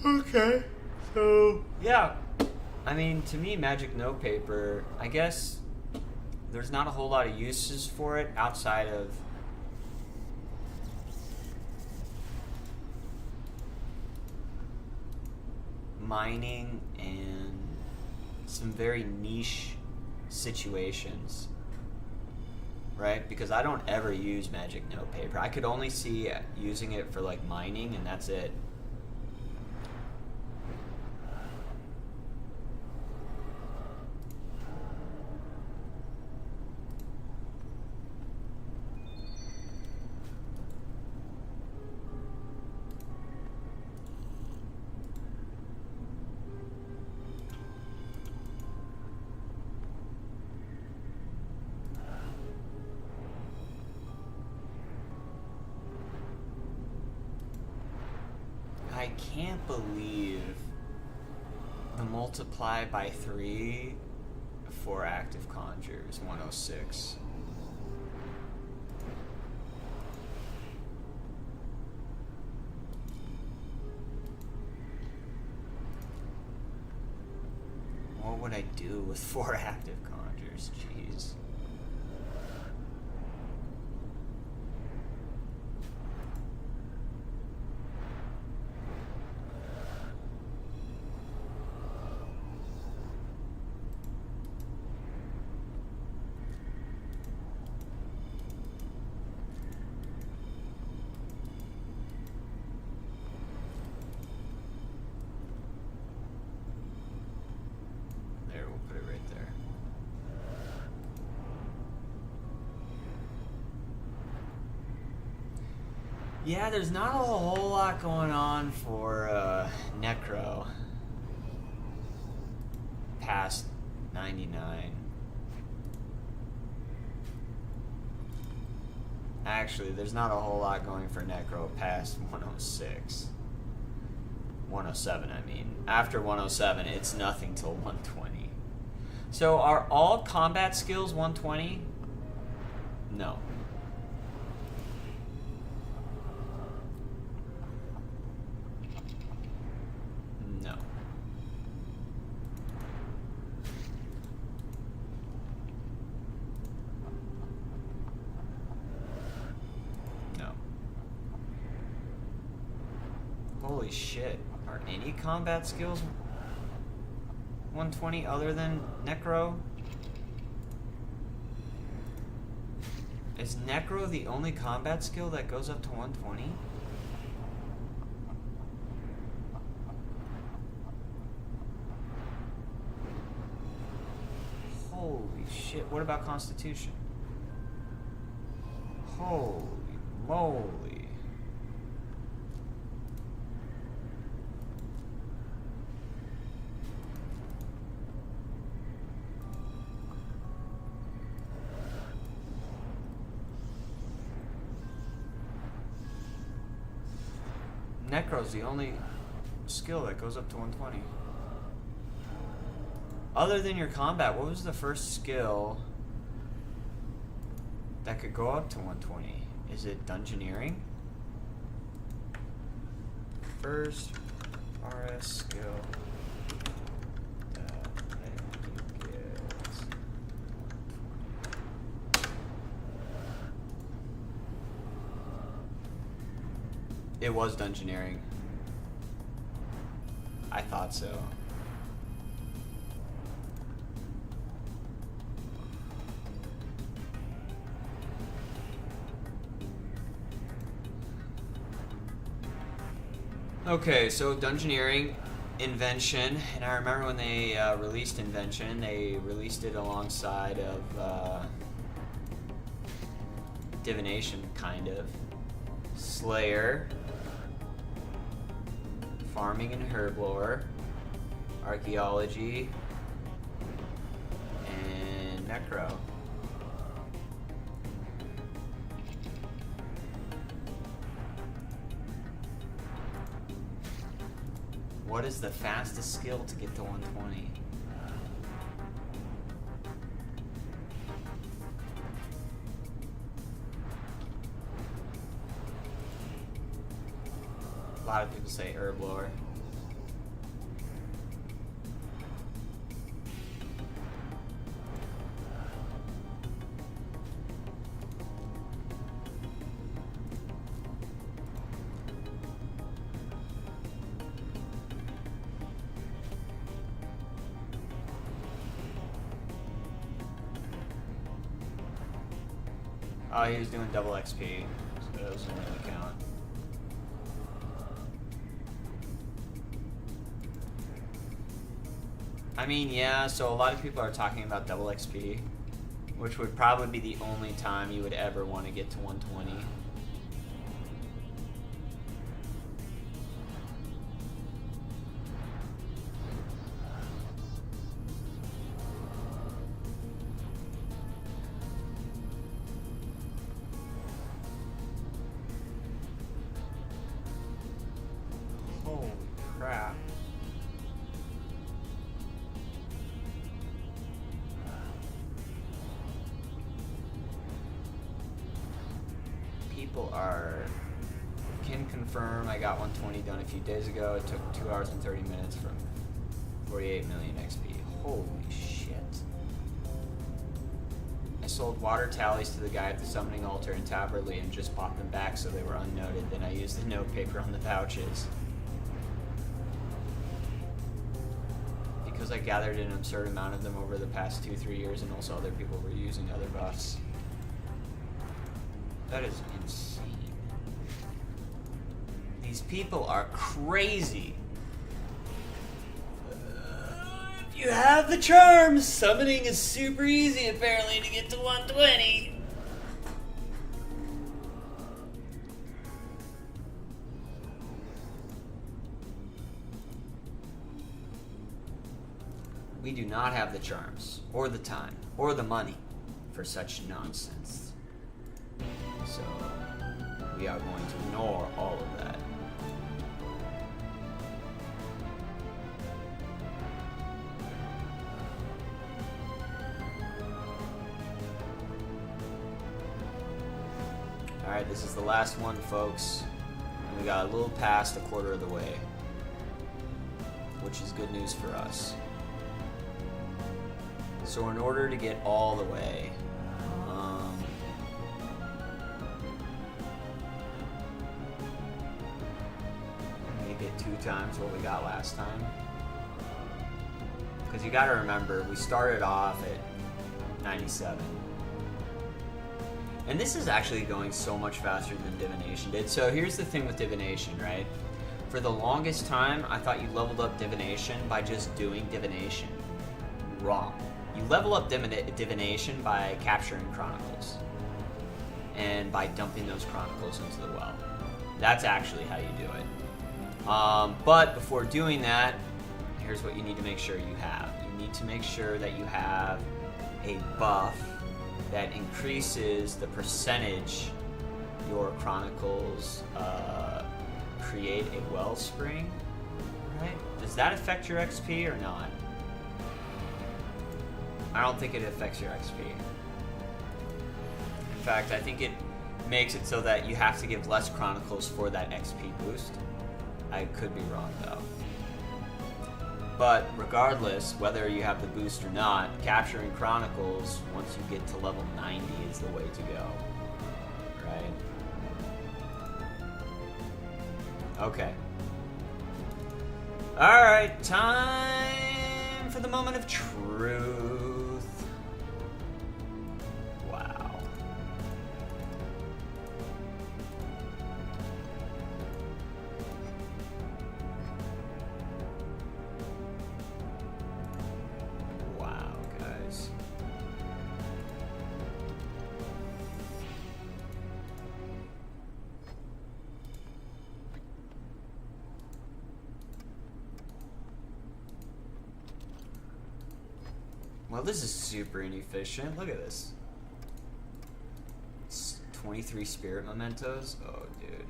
Okay. So, yeah. I mean, to me, magic notepaper, I guess there's not a whole lot of uses for it outside of mining and some very niche situations, right? Because I don't ever use magic notepaper. I could only see using it for like mining, and that's it. I can't believe the multiply by 3 for active conjures, 106. What would I do with 4 active conjures? Jeez. Yeah, there's not a whole lot going on for Necro past 99. Actually, there's not a whole lot going for Necro past 106. 107, I mean. After 107, it's nothing till 120. So are all combat skills 120? No. Holy shit. Are any combat skills 120 other than Necro? Is Necro the only combat skill that goes up to 120? Holy shit. What about Constitution? Holy moly. Necro's the only skill that goes up to 120. Other than your combat, what was the first skill that could go up to 120? Is it Dungeoneering? First RS skill that you get. It was Dungeoneering. I thought so. Okay, so Dungeoneering, Invention, and I remember when they released Invention, they released it alongside of Divination, kind of. Slayer, Farming and Herblore, Archaeology, and Necro. What is the fastest skill to get to 120? A lot of people say Herblore. Oh, he was doing double XP, so that doesn't really count. I mean, yeah, so a lot of people are talking about double XP, which would probably be the only time you would ever want to get to 120. Holy crap. People can confirm I got 120 done a few days ago. It took 2 hours and 30 minutes from 48 million XP. Holy shit. I sold water tallies to the guy at the summoning altar in Taverley and just popped them back so they were unnoted. Then I used the note paper on the pouches. Because I gathered an absurd amount of them over the past 2-3 years, and also other people were using other buffs. That is insane. These people are crazy. If you have the charms, summoning is super easy apparently to get to 120. We do not have the charms, or the time, or the money for such nonsense. So, we are going to ignore all of that. Alright, this is the last one, folks. And we got a little past a quarter of the way, which is good news for us. So in order to get all the way, we get 2 times what we got last time. Because you gotta remember, we started off at 97. And this is actually going so much faster than Divination did. So here's the thing with Divination, right? For the longest time, I thought you leveled up Divination by just doing Divination. Wrong. You level up divination by capturing chronicles. And by dumping those chronicles into the well. That's actually how you do it. But before doing that, here's what you need to make sure you have. You need to make sure that you have a buff that increases the percentage your chronicles create a wellspring, right? Does that affect your XP or not? I don't think it affects your XP. In fact, I think it makes it so that you have to give less chronicles for that XP boost. I could be wrong though. But regardless, whether you have the boost or not, capturing chronicles once you get to level 90 is the way to go. Right? Okay. Alright, time for the moment of truth. Wow. Wow, guys. Well, this is super inefficient. Look at this. It's 23 spirit mementos. Oh, dude.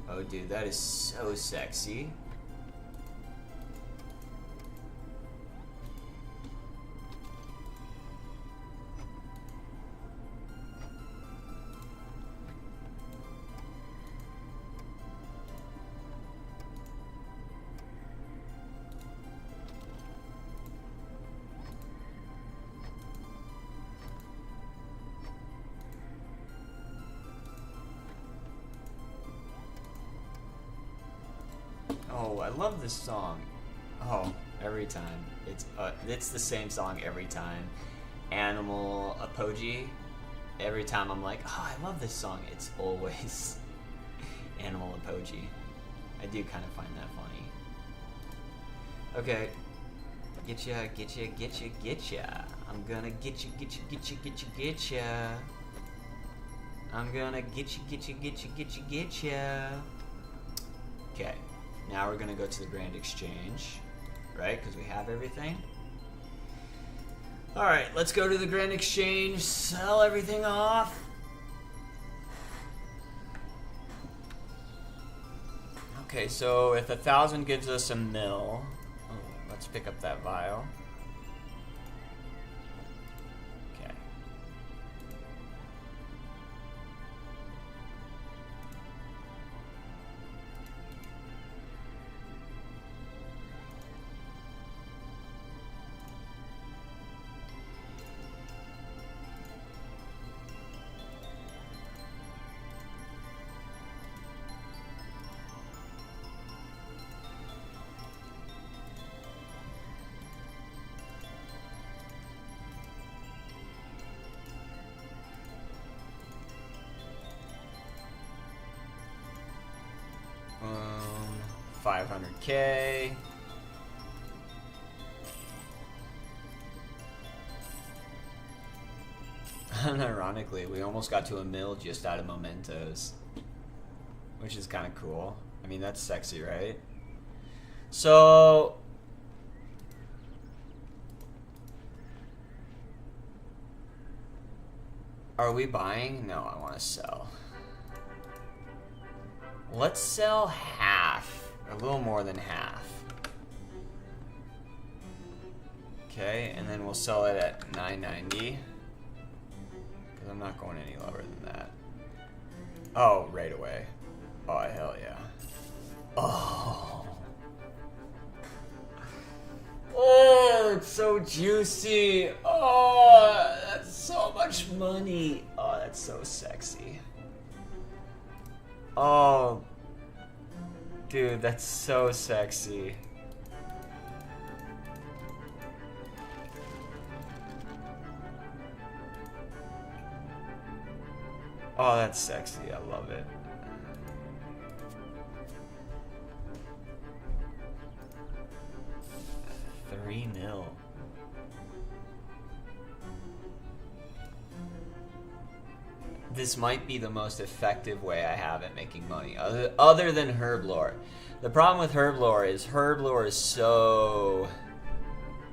Oh, dude, that is so sexy. Oh, I love this song. Oh, every time. It's the same song every time. Animal Apogee. Every time I'm like, oh, I love this song. It's always Animal Apogee. I do kind of find that funny. Okay. Getcha, getcha, getcha, getcha. I'm gonna getcha, getcha, getcha, getcha, getcha. I'm gonna getcha, getcha, getcha, getcha, getcha. Okay. Now we're gonna go to the Grand Exchange, right? Because we have everything. All right, let's go to the Grand Exchange, sell everything off. Okay, so if 1,000 gives us a mil, let's pick up that vial. Okay. Um, 500K. Unironically, we almost got to a mil just out of mementos, which is kind of cool. I mean, that's sexy, right? So, are we buying? No, I want to sell. Let's sell half, a little more than half. Okay, and then we'll sell it at 990. Because I'm not going any lower than that. Oh, right away. Oh, hell yeah. Oh. Oh, it's so juicy. Oh, that's so much money. Oh, that's so sexy. Oh, dude, that's so sexy. Oh, that's sexy. I love it. $3 mil. This might be the most effective way I have at making money, other than herb lore. The problem with herb lore is so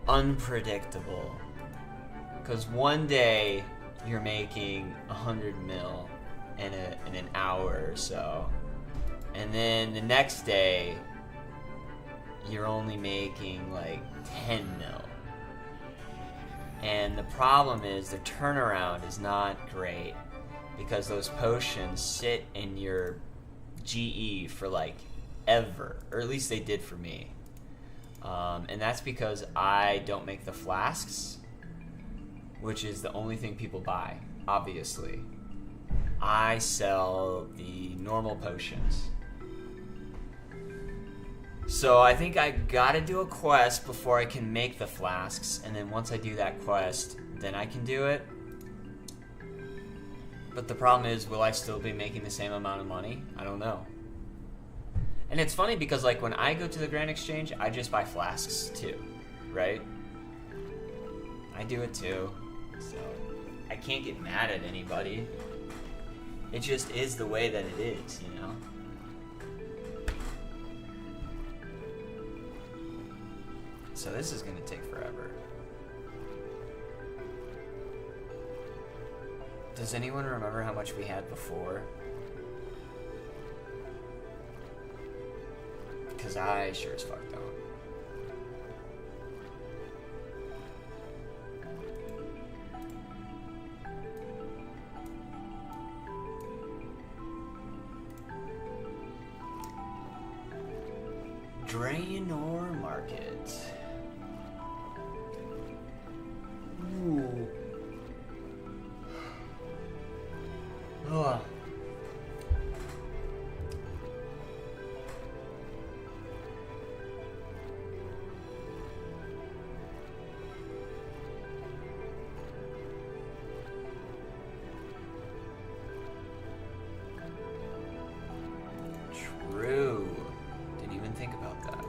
unpredictable. Because one day you're making 100 mil in an hour or so, and then the next day you're only making like 10 mil. And the problem is the turnaround is not great because those potions sit in your GE for like ever, or at least they did for me. And that's because I don't make the flasks, which is the only thing people buy, obviously. I sell the normal potions. So I think I gotta do a quest before I can make the flasks, and then once I do that quest, then I can do it. But the problem is, will I still be making the same amount of money? I don't know. And it's funny because like when I go to the Grand Exchange, I just buy flasks too, right? I do it too, so I can't get mad at anybody. It just is the way that it is, you know? So this is gonna take forever. Does anyone remember how much we had before? Because I sure as fuck don't. Draenor Market. Ooh. Oh. True. Didn't even think about that.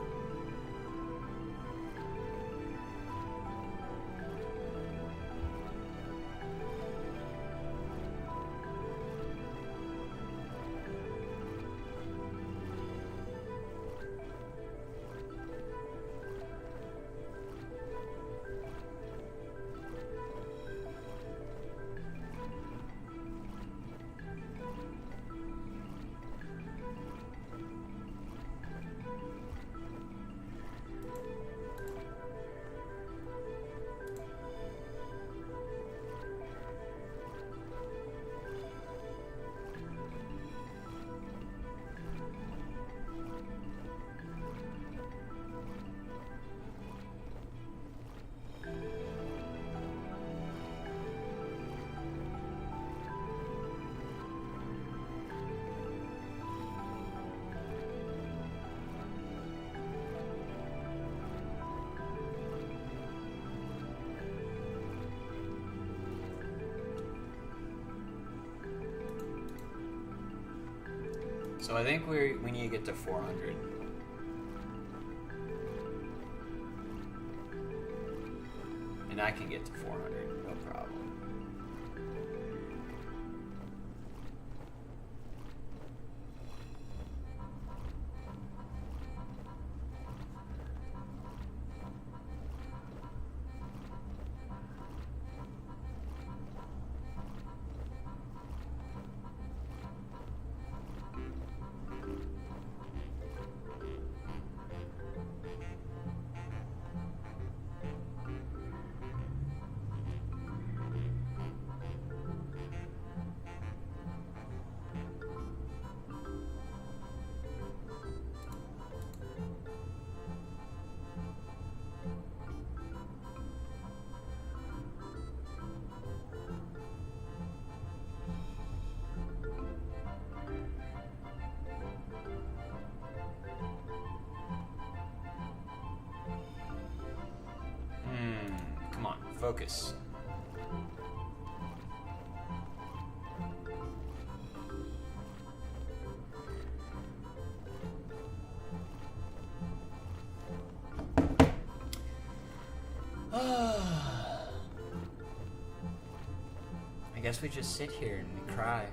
So I think we need to get to 400. And I can get to 400, no problem. Come on, focus. guess we just sit here and we cry.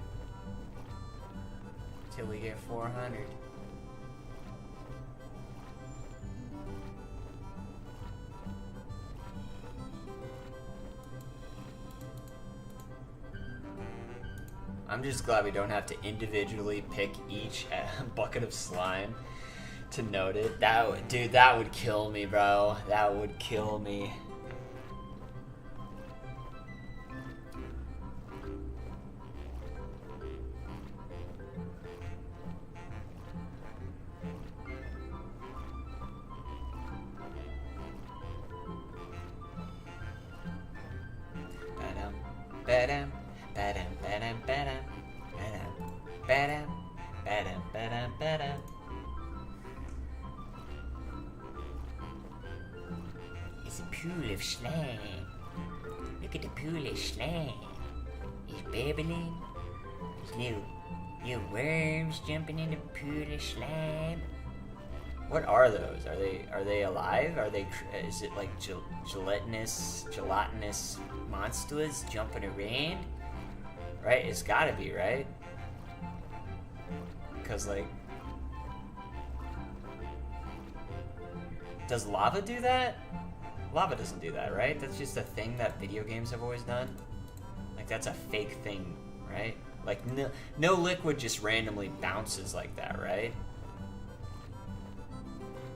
Till we get 400. I'm just glad we don't have to individually pick each bucket of slime to note it. Dude, that would kill me, bro. That would kill me. Ba-dum, ba-dum, ba-dum, ba-dum, ba-dum, ba-dum, ba-dum, ba-dum. It's a pool of slime. Look at the pool of slime. It's bubbling. There's little worms jumping in the pool of slime. What are those? Are they alive? Is it like gelatinous monsters jumping around? Right? It's gotta be, right? Because like, does lava do that? Lava doesn't do that, right? That's just a thing that video games have always done. Like that's a fake thing, right? Like no liquid just randomly bounces like that, right?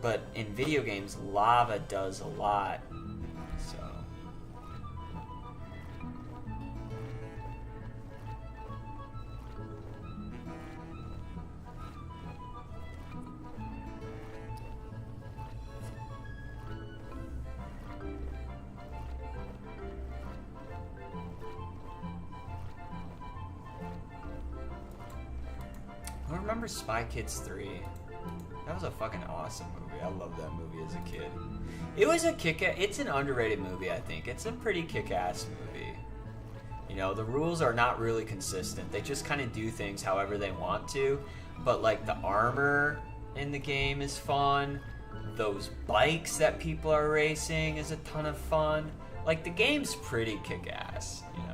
But in video games, lava does a lot. So. I remember Spy Kids 3. That was a fucking awesome movie. I loved that movie as a kid. It was it's an underrated movie, I think. It's a pretty kick-ass movie. You know, the rules are not really consistent. They just kind of do things however they want to. But, like, the armor in the game is fun. Those bikes that people are racing is a ton of fun. Like, the game's pretty kick-ass, you know.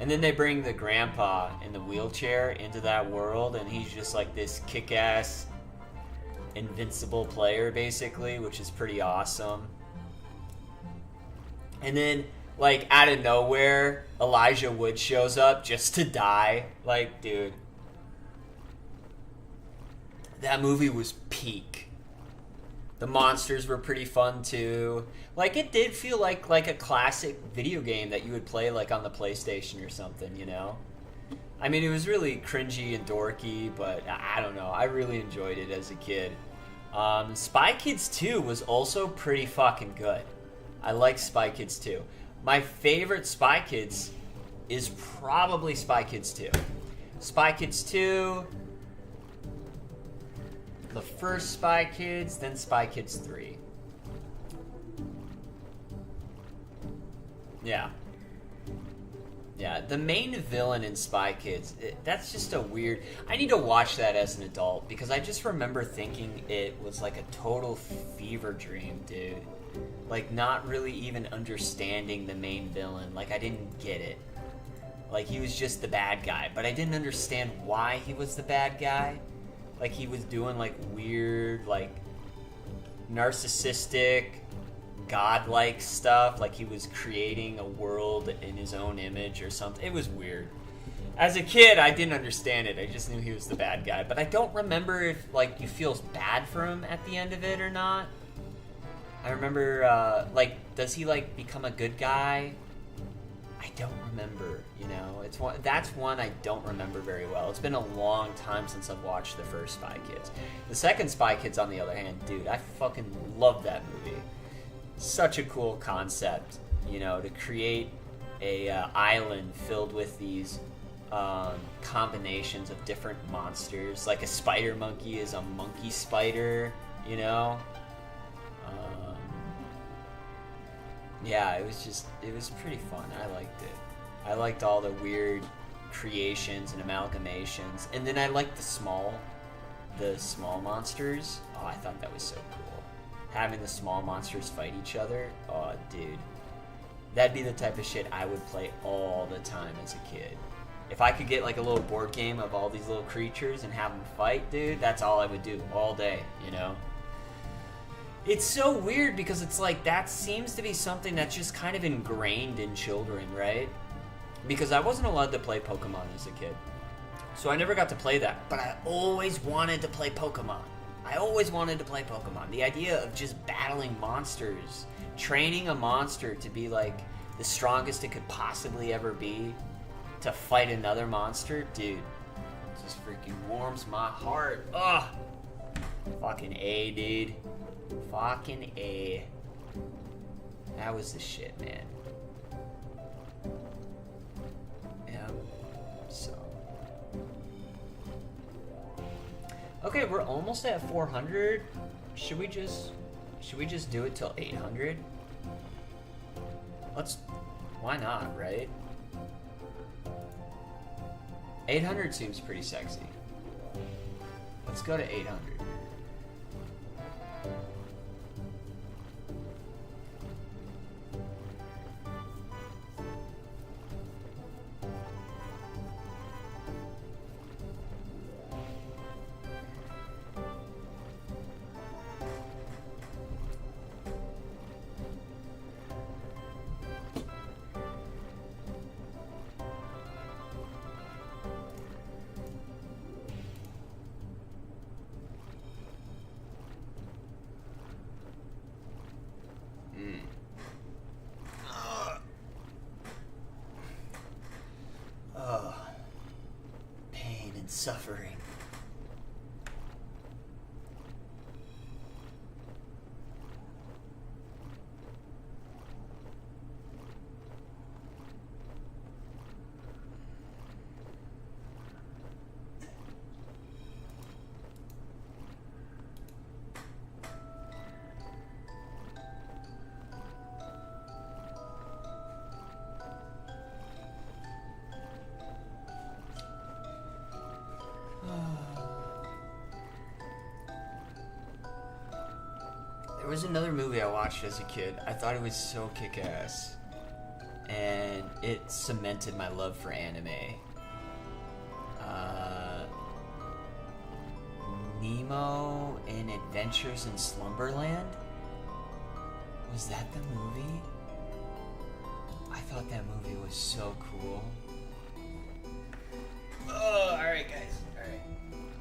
And then they bring the grandpa in the wheelchair into that world, and he's just like this kick-ass, invincible player, basically, which is pretty awesome. And then, like, out of nowhere, Elijah Wood shows up just to die. Like, dude. That movie was peak. The monsters were pretty fun, too. Like, it did feel like a classic video game that you would play, like, on the PlayStation or something, you know? I mean, it was really cringy and dorky, but I don't know. I really enjoyed it as a kid. Spy Kids 2 was also pretty fucking good. I like Spy Kids 2. My favorite Spy Kids is probably Spy Kids 2. Spy Kids 2... the first Spy Kids, then Spy Kids 3. Yeah. Yeah, the main villain in Spy Kids, that's just a weird... I need to watch that as an adult, because I just remember thinking it was like a total fever dream, dude. Like, not really even understanding the main villain. Like, I didn't get it. Like, he was just the bad guy, but I didn't understand why he was the bad guy. Like, he was doing, like, weird, like, narcissistic, godlike stuff. Like, he was creating a world in his own image or something. It was weird. As a kid, I didn't understand it. I just knew he was the bad guy. But I don't remember if, like, you feel bad for him at the end of it or not. I remember, like, does he, like, become a good guy? I don't remember, you know. That's one I don't remember very well. It's been a long time since I've watched the first Spy Kids. The second Spy Kids, on the other hand, dude, I fucking love that movie. Such a cool concept, you know, to create a island filled with these combinations of different monsters. Like a spider monkey is a monkey spider, you know. Yeah, it was pretty fun. I liked it. I liked all the weird creations and amalgamations. And then I liked the small monsters. Oh, I thought that was so cool. Having the small monsters fight each other. Oh, dude. That'd be the type of shit I would play all the time as a kid. If I could get like a little board game of all these little creatures and have them fight, dude, that's all I would do all day, you know? It's so weird because it's like that seems to be something that's just kind of ingrained in children, right? Because I wasn't allowed to play Pokemon as a kid. So I never got to play that. But I always wanted to play Pokemon. The idea of just battling monsters, training a monster to be like the strongest it could possibly ever be, to fight another monster, dude, it just freaking warms my heart. Ugh. Fucking A, dude. Fucking A. That was the shit, man. Yeah. So. Okay, we're almost at 400. Should we just do it till 800? Why not, right? 800 seems pretty sexy. Let's go to 800. Pain and suffering. There was another movie I watched as a kid. I thought it was so kick-ass. And it cemented my love for anime. Nemo in Adventures in Slumberland? Was that the movie? I thought that movie was so cool. Oh, alright guys. Alright.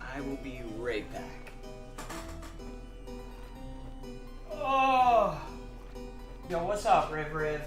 I will be right back. Oh! Yo, what's up, Riv?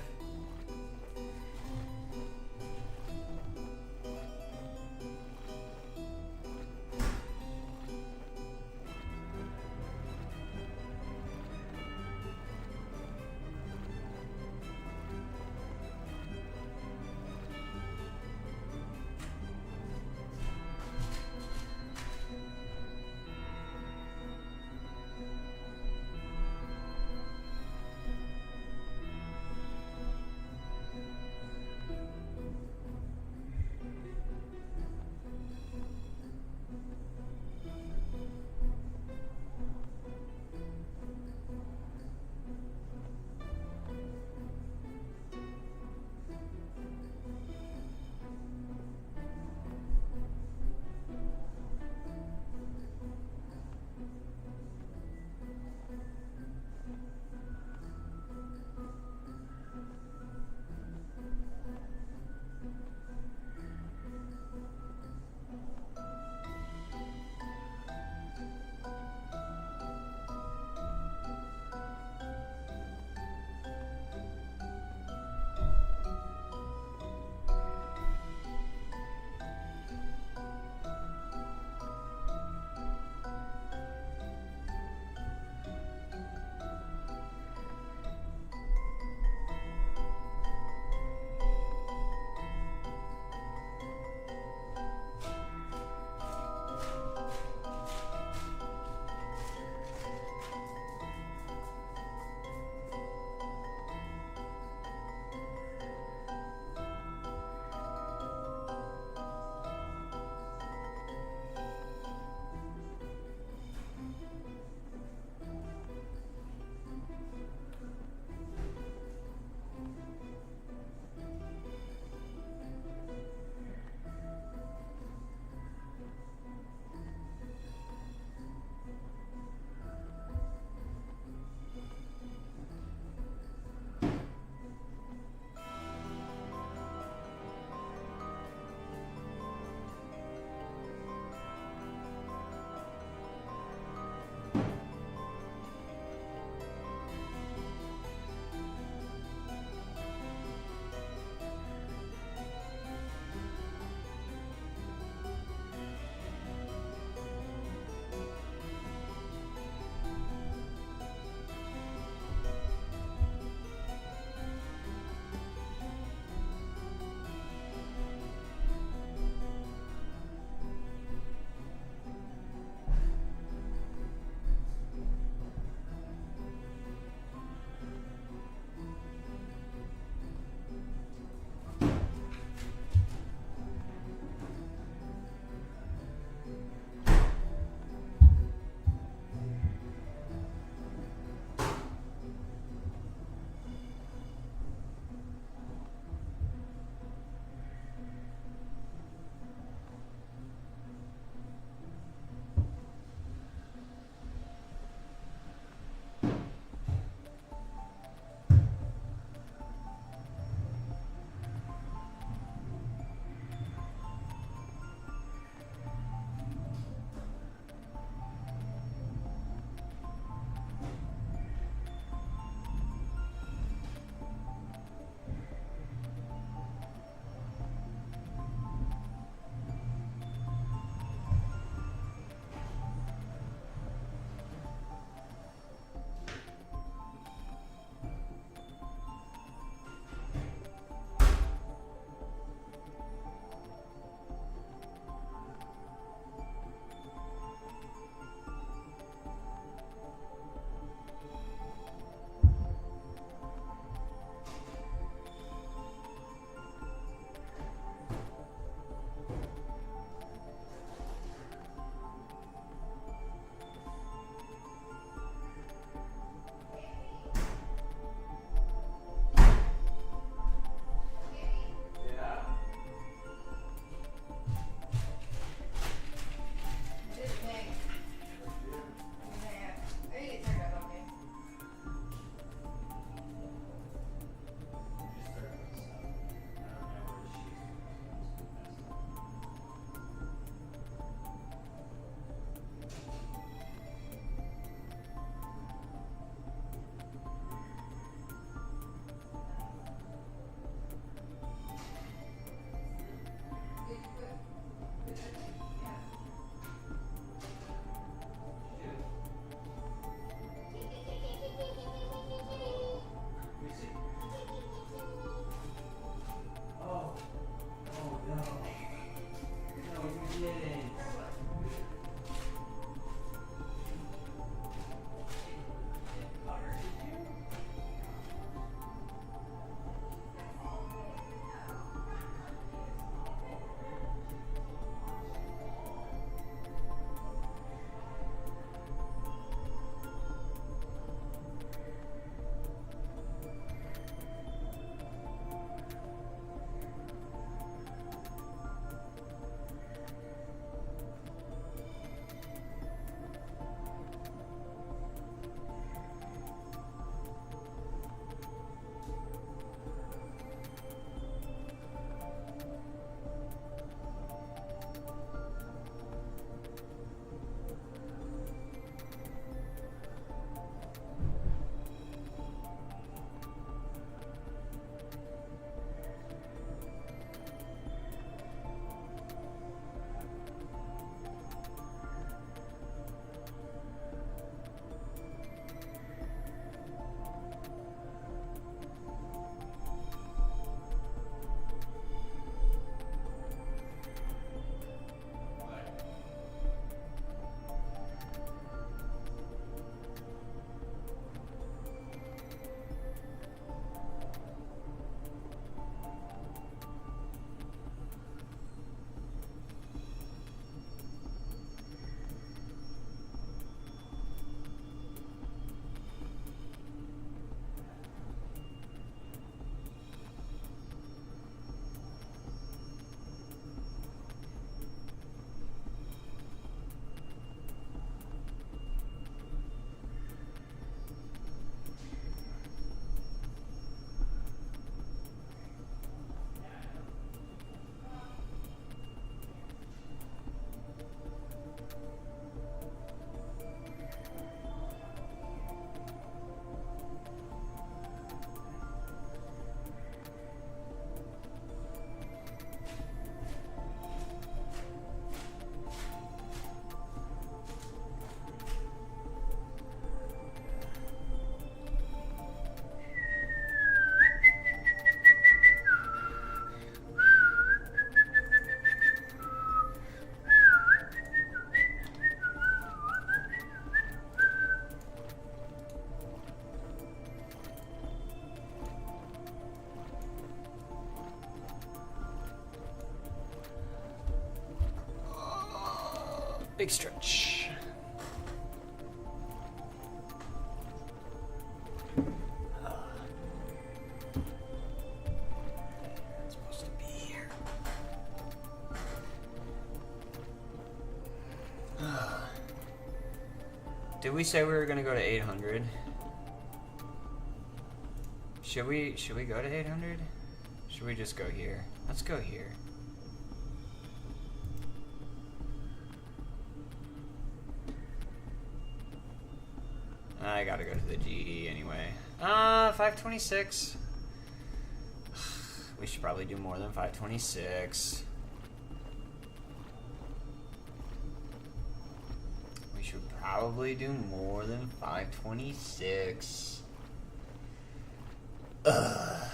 Big stretch. It's supposed to be here. Did we say we were gonna go to 800? Should we go to 800? Should we just go here? Let's go here. I gotta go to the GE anyway. 526. We should probably do more than 526. We should probably do more than 526. Ugh.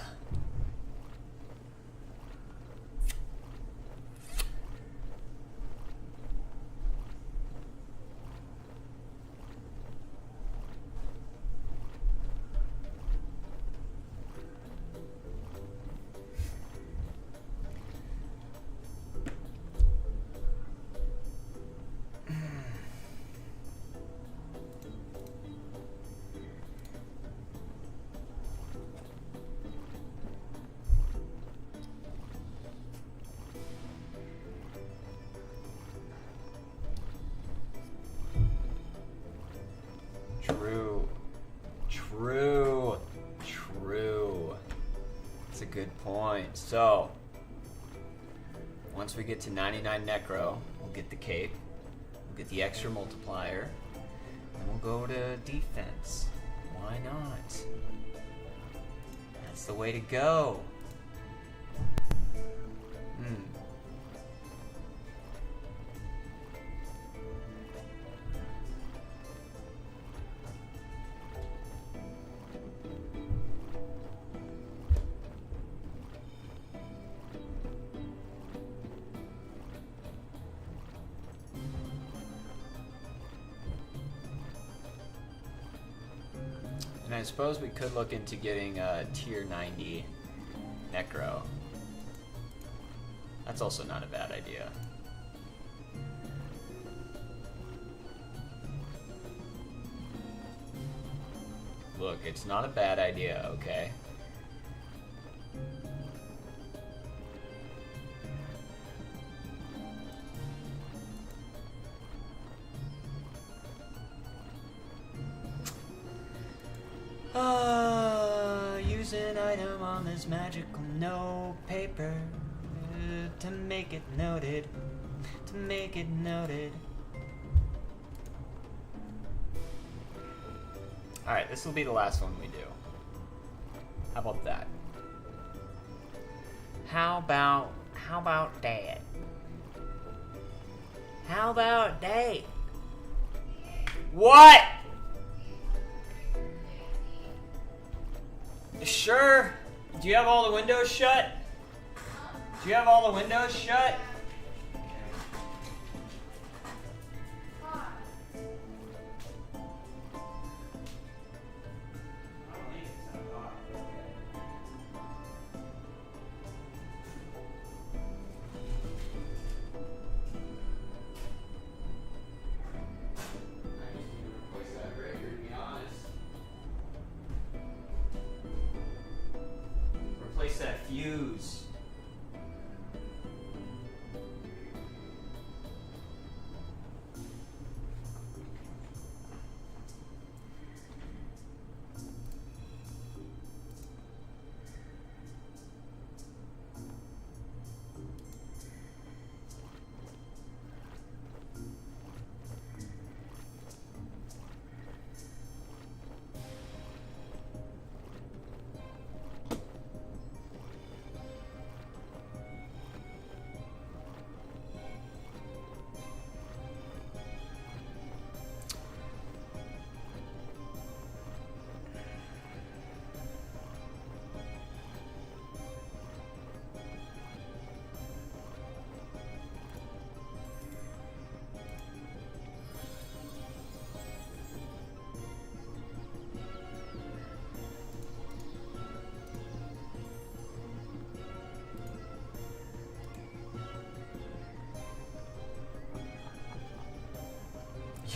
True. That's a good point. So, once we get to 99 Necro, we'll get the cape, we'll get the extra multiplier, and we'll go to defense. Why not? That's the way to go. And I suppose we could look into getting a tier 90 Necro. That's also not a bad idea. Look, it's not a bad idea, okay? Use an item on this magical note paper to make it noted. To make it noted. Alright, this will be the last one we do. How about that? How about that? How about that? What? Sure. Do you have all the windows shut? Do you have all the windows shut? Replace that fuse.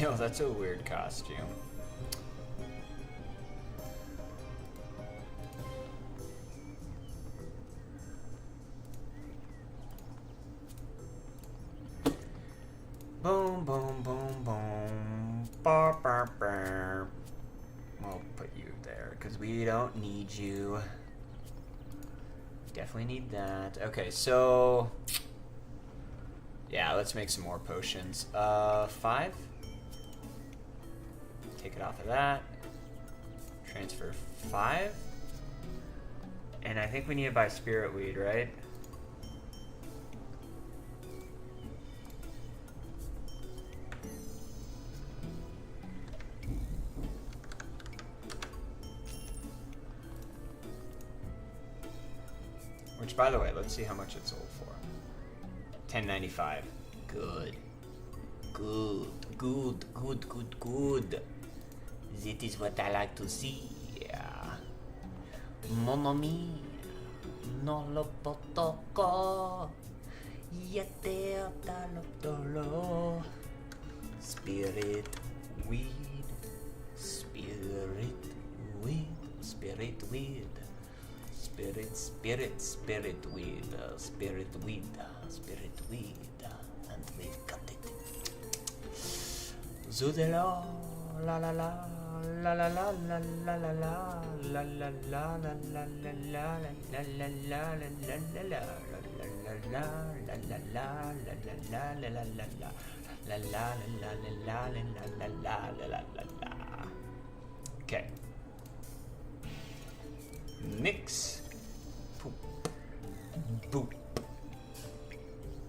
Yo, that's a weird costume. Boom, boom, boom, boom. Bar, bar, bar. We'll put you there because we don't need you. Definitely need that. Okay, so yeah, let's make some more potions. 5. Take it off of that. Transfer 5. And I think we need to buy spirit weed, right? Which, by the way, let's see how much it sold for. $10.95. Good. Good. Good. Good. Good. Good. That is what I like to see. Mon ami. Non lo potoco. Yete dalo. Spirit weed. Spirit weed. Spirit weed. Spirit weed, spirit weed, and we got it. Zudelo, la la la, la la la la la la la la la la la la la la la. Okay. Mix. Poop. Boop.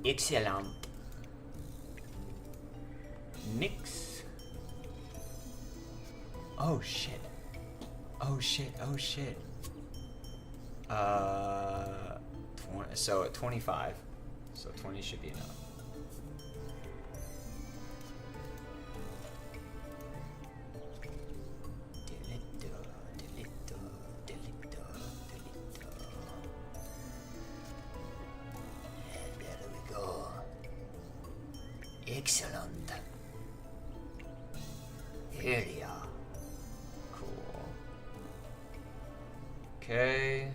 Excellent. Mix. Oh shit. Oh shit. Oh shit. So at 25. So 20 should be enough. Excellent. Here we are. Cool. Okay.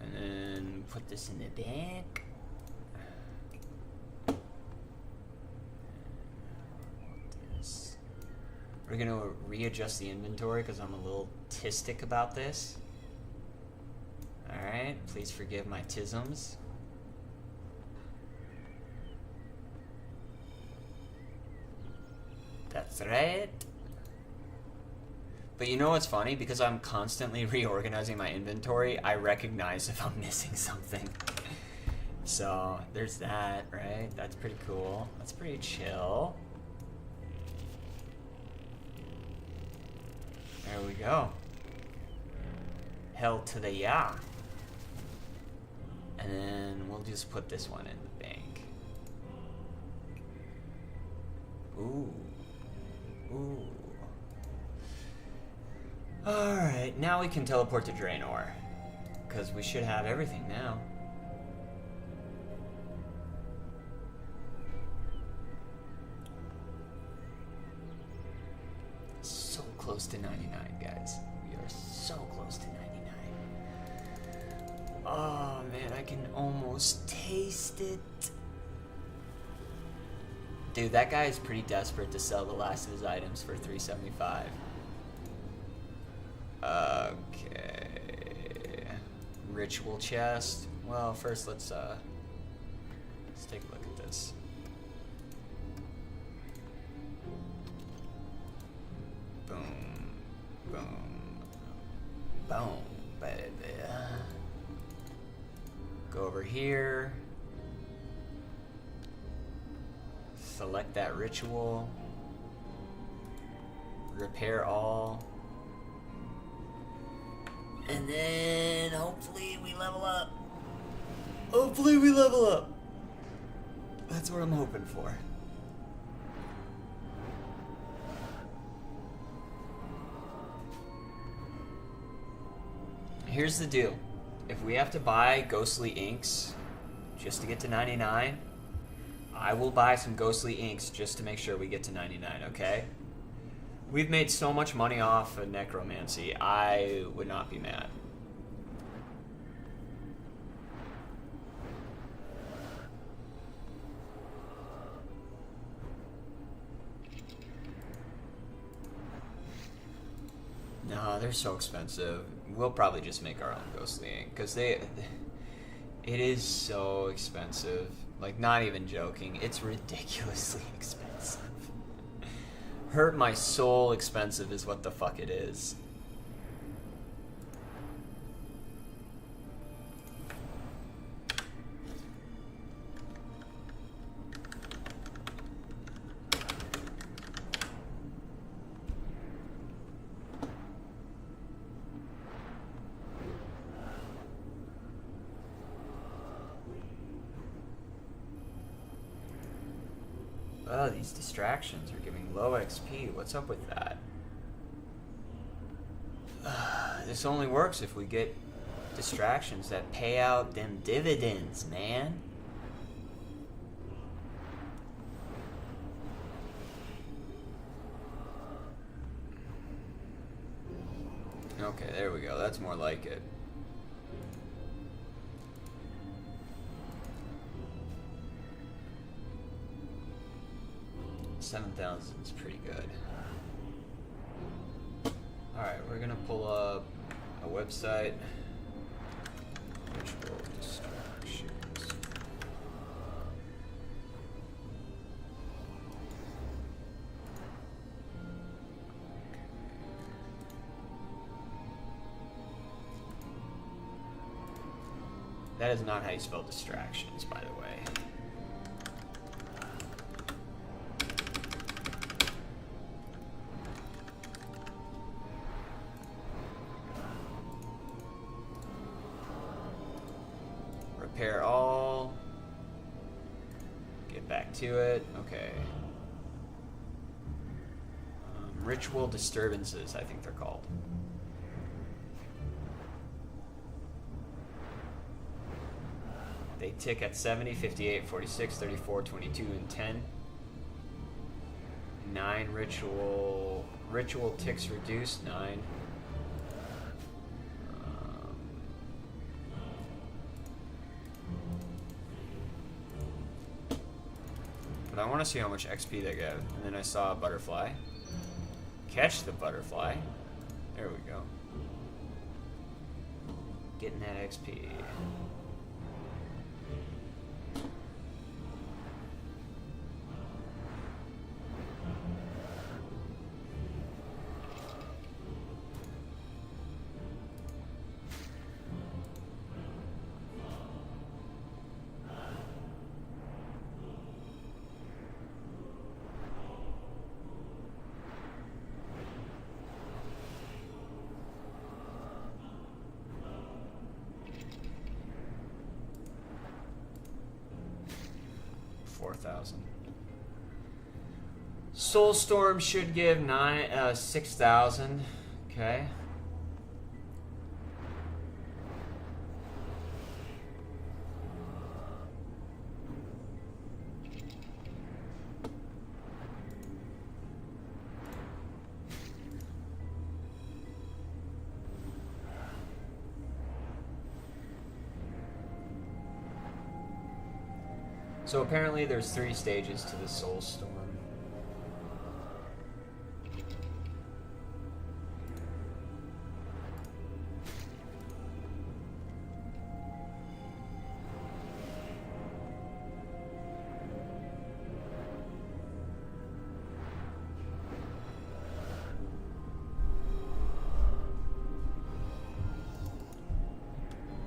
And then put this in the back. We're gonna readjust the inventory because I'm a little tistic about this. Alright, please forgive my tisms. That's right. But you know what's funny? Because I'm constantly reorganizing my inventory, I recognize if I'm missing something. So, there's that, right? That's pretty cool. That's pretty chill. There we go. Hell to the yeah. And then we'll just put this one in the bank. Ooh. Ooh. Alright, now we can teleport to Draenor. Because we should have everything now. So close to 99, guys. We are so close to 99. Oh man, I can almost taste it. Dude, that guy is pretty desperate to sell the last of his items for $375. Okay. Ritual chest. Well, first let's take a look at this. Boom. Boom. Boom, baby. Go over here. Select that ritual. Repair all. And then hopefully we level up. Hopefully we level up. That's what I'm hoping for. here's the deal. If we have to buy ghostly inks just to get to 99, I will buy some ghostly inks just to make sure we get to 99, okay? We've made so much money off of necromancy, I would not be mad. No, they're so expensive. We'll probably just make our own ghostly ink, because it is so expensive. Like, not even joking, it's ridiculously expensive. Hurt my soul expensive is what the fuck it is. Oh, these distractions are giving low XP. What's up with that? This only works if we get distractions that pay out them dividends, man. Okay, there we go. That's more like it. $7,000 is pretty good. Alright, we're gonna pull up a website. Ritual distractions. That is not how you spell distractions, by the way. Repair all. Get back to it. Okay. Ritual disturbances, I think they're called. They tick at 70, 58, 46, 34, 22, and 10. 9 ritual ticks reduced, 9. But I want to see how much XP they get. And then I saw a butterfly. Catch the butterfly. There we go. Getting that XP. Soulstorm should give 6,000. Okay. So apparently there's 3 stages to the Soulstorm.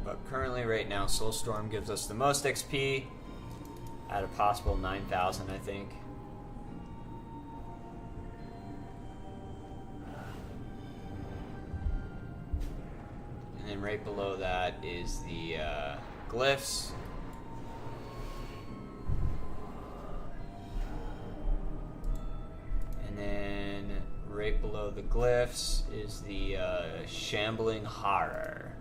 But currently right now Soulstorm gives us the most XP. At a possible 9,000, I think. And then right below that is the glyphs. And then right below the glyphs is the shambling horror.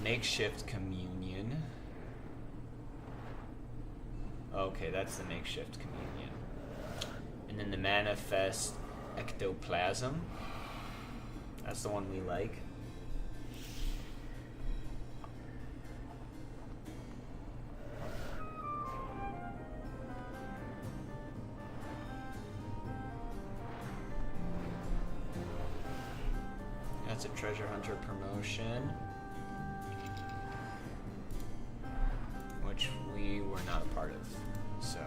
makeshift communion. Okay, that's the makeshift communion. And then the manifest ectoplasm. That's the one we like. That's a treasure hunter promotion, which we were not a part of, so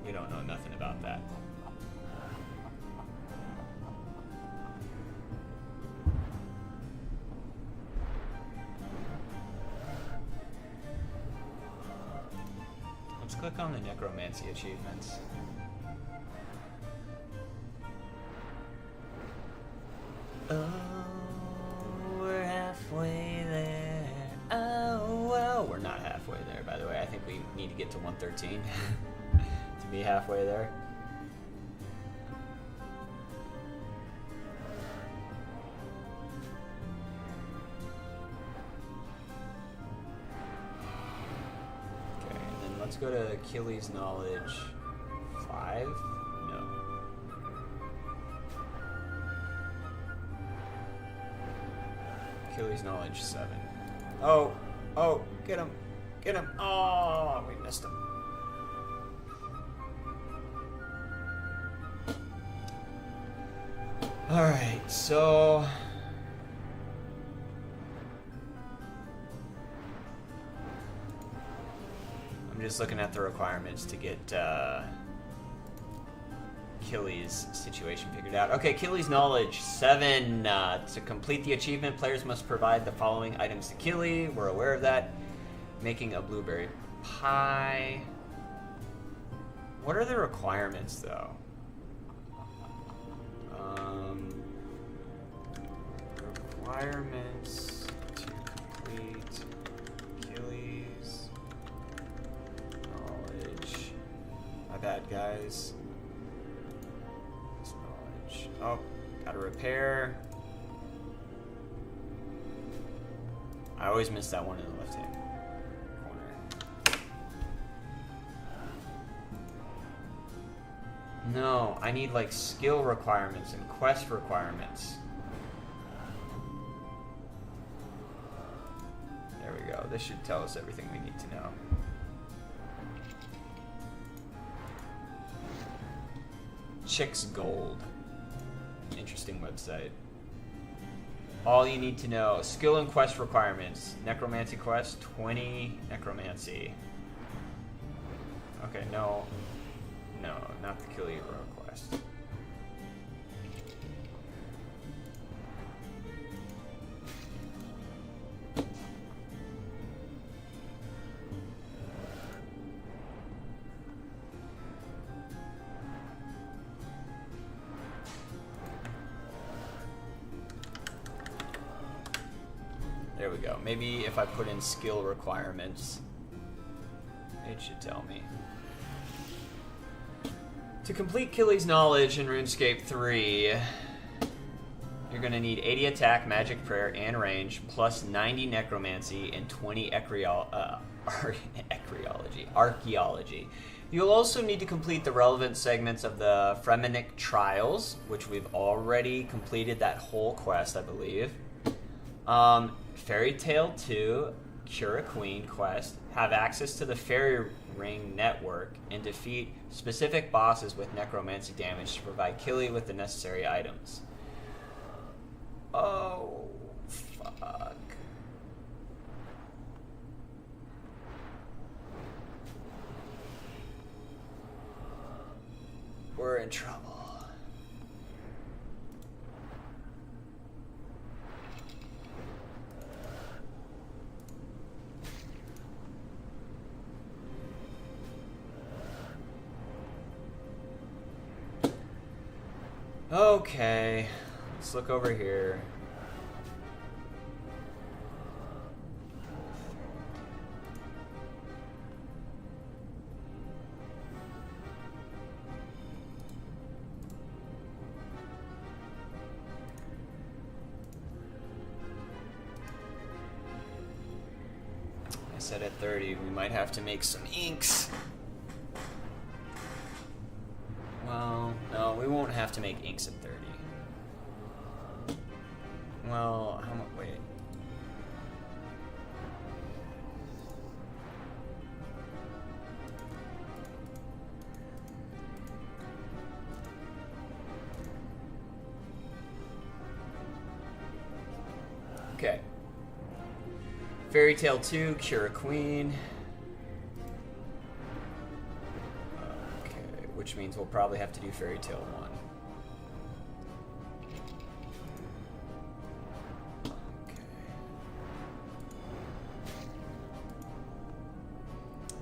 we don't know nothing about that. Let's click on the necromancy achievements. Oh, we're halfway there. Oh, well, we're not halfway there, by the way. I think we need to get to 113 to be halfway there. Okay, and then let's go to Achilles' Knowledge 5. No. Achilles' Knowledge 7. Oh, oh, get him, get him. Oh, we missed him. All right, so I'm just looking at the requirements to get Achilles' situation figured out. Okay, Achilles' Knowledge 7. To complete the achievement, players must provide the following items to Achilles. We're aware of that. Making a blueberry pie. What are the requirements, though? Requirements to complete Achilles' Knowledge. My bad, guys. Oh, gotta repair. I always miss that one in the left-hand corner. No, I need like skill requirements and quest requirements. There we go. This should tell us everything we need to know. Chicks Gold. Interesting website. All you need to know. Skill and quest requirements. Necromancy quest, 20 necromancy. Okay, no. No, not the Kill Hero quest. There we go. Maybe if I put in skill requirements, it should tell me. To complete Achilles' Knowledge in RuneScape 3, you're going to need 80 attack, magic prayer, and range, plus 90 necromancy and 20 archaeology. You'll also need to complete the relevant segments of the Fremenic Trials, which we've already completed that whole quest, I believe. Fairy Tale 2, Cure a Queen quest, have access to the Fairy Ring network, and defeat specific bosses with necromancy damage to provide Killy with the necessary items. Oh, fuck. We're in trouble. Okay, let's look over here. said at 30, we might have to make some inks. Well, no, we won't have to make inks at 30. Well, how much? Wait. Okay. Fairy Tale 2, Cure a Queen. Okay, which means we'll probably have to do Fairy Tale 1. Okay.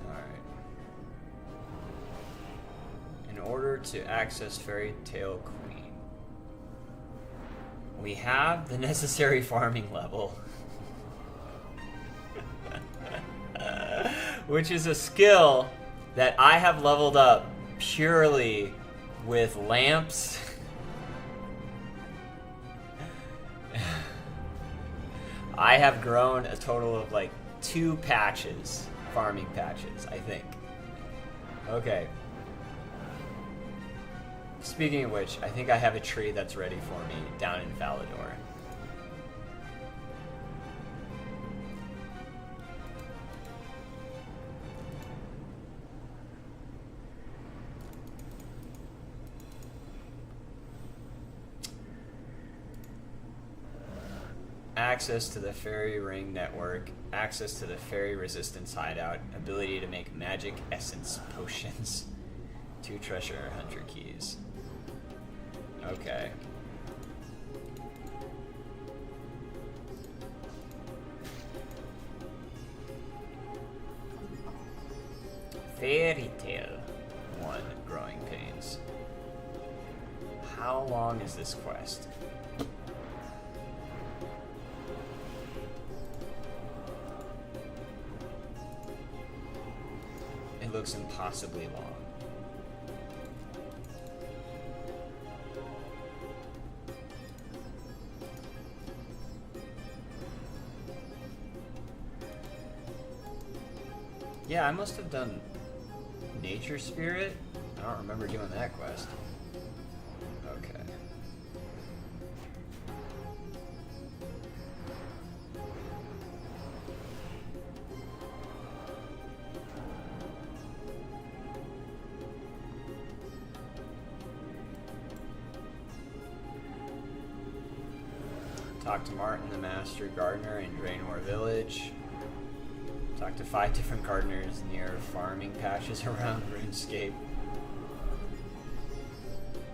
Alright. In order to access Fairy Tale Queen, we have the necessary farming level. Which is a skill that I have leveled up purely with lamps. I have grown a total of like 2 patches, farming patches, I think. Okay. Speaking of which, I think I have a tree that's ready for me down in Valador. Access to the Fairy Ring Network, access to the Fairy Resistance Hideout, ability to make magic essence potions, 2 treasure hunter keys. Okay. Fairy Tale 1, Growing Pains. How long is this quest? It looks impossibly long. Yeah, I must have done Nature Spirit. I don't remember doing that quest. Okay. Talk to Martin, the Master Gardener in Draenor Village. Talk to 5 different gardeners near farming patches around RuneScape.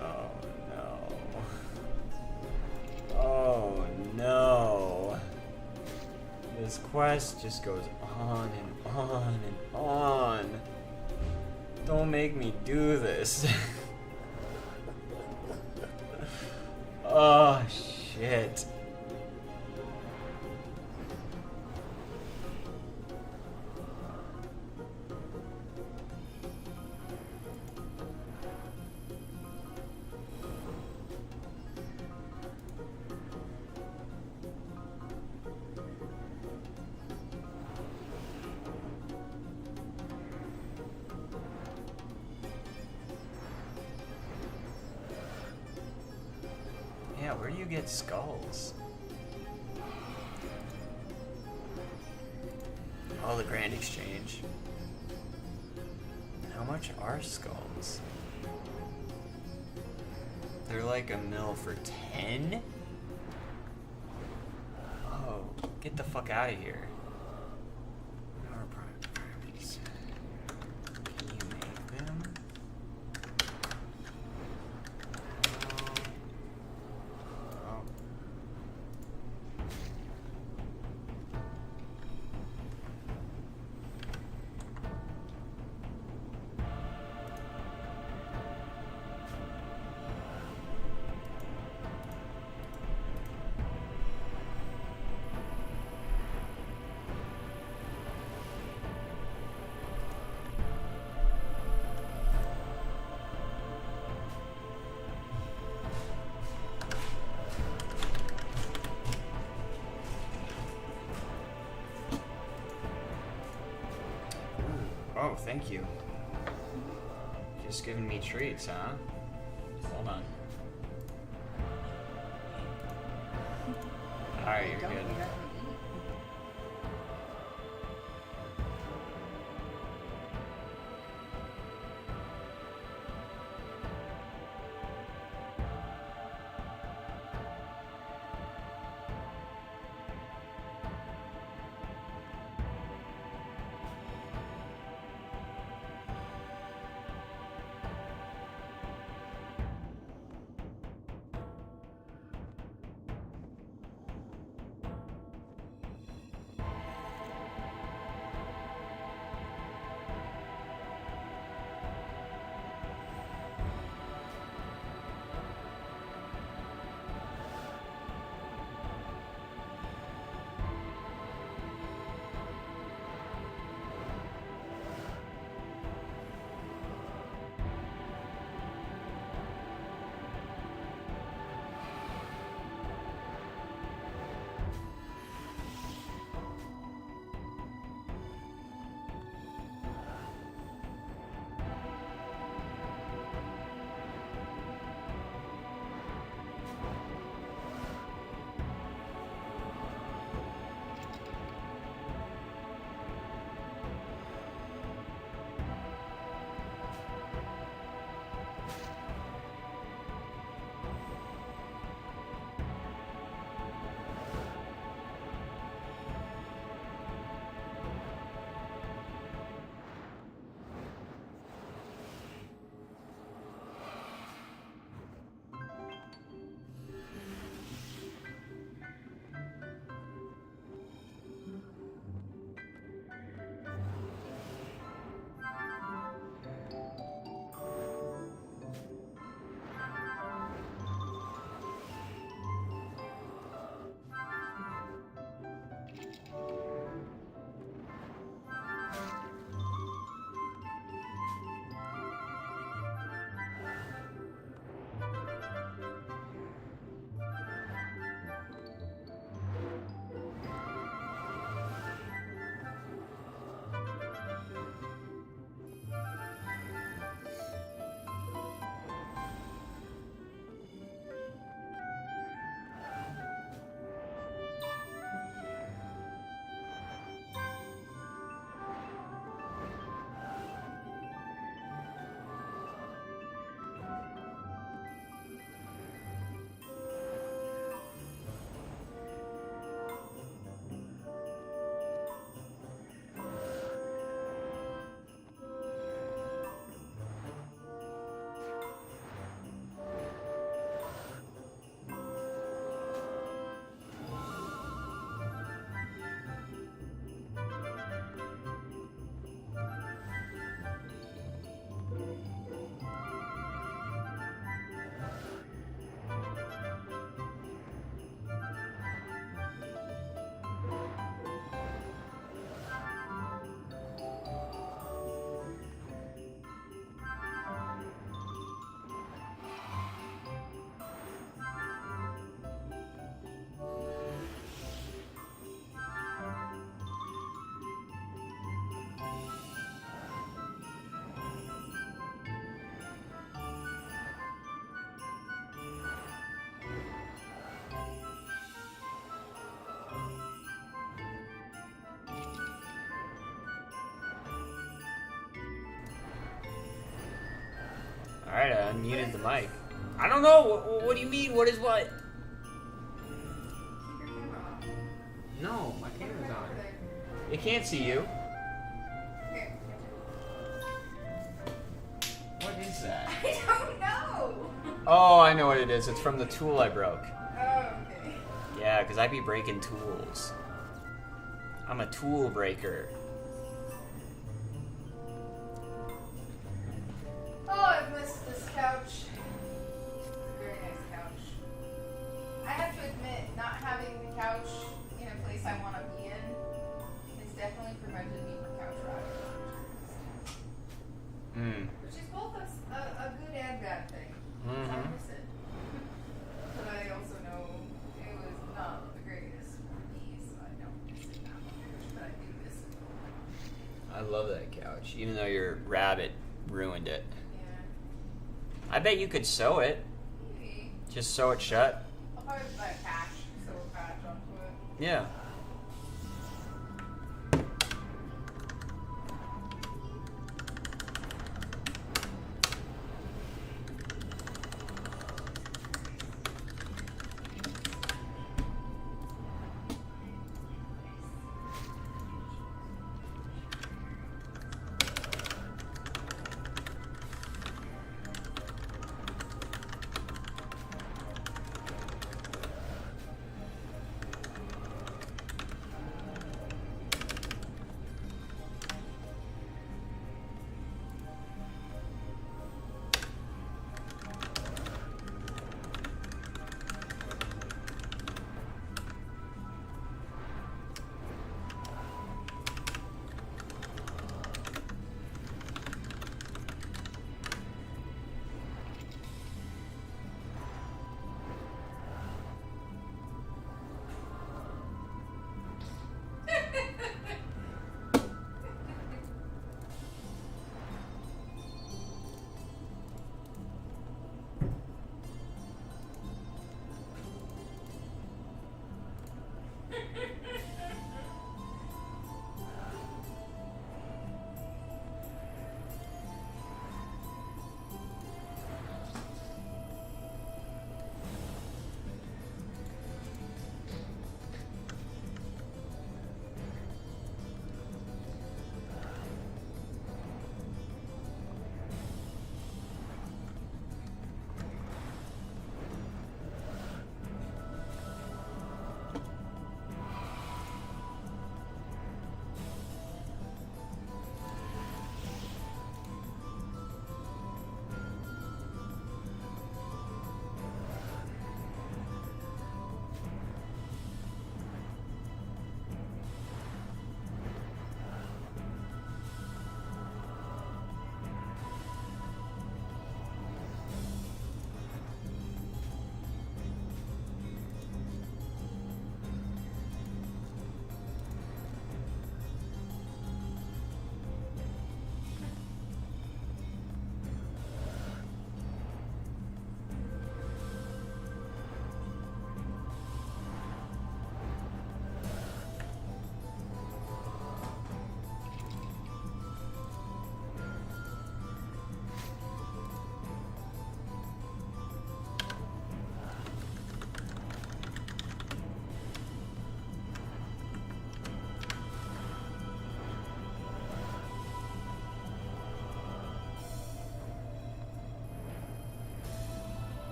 Oh no. Oh no. This quest just goes on and on and on. Don't make me do this. Oh shit. Yeah, where do you get skulls? Oh, the Grand Exchange. How much are skulls? They're like a mil for 10? Oh, get the fuck out of here. More primaries. Can you make them? Oh, thank you. Just giving me treats, huh? Hold on. Alright, you're good. Alright, I unmuted the mic. I don't know. What do you mean? What is what? Keep your camera on. No, my camera's Over on. there. They can't see you. Here, What is that? I don't know. Oh, I know what it is. It's from the tool I broke. Oh, okay. Yeah, because I be breaking tools. I'm a tool breaker. Oh, I've missed this couch. Very nice couch. I have to admit, not having the couch in a place I want to be in has definitely prevented me from couch riding. Which is both a good and bad thing. I miss it. But I also know it was not the greatest for me, so I don't miss it that much. But I do miss it. I I love that couch, even though your rabbit ruined it. Yeah. I bet you could sew it. Maybe. Just sew it shut. I'll probably buy a patch, sew a patch onto it. Yeah.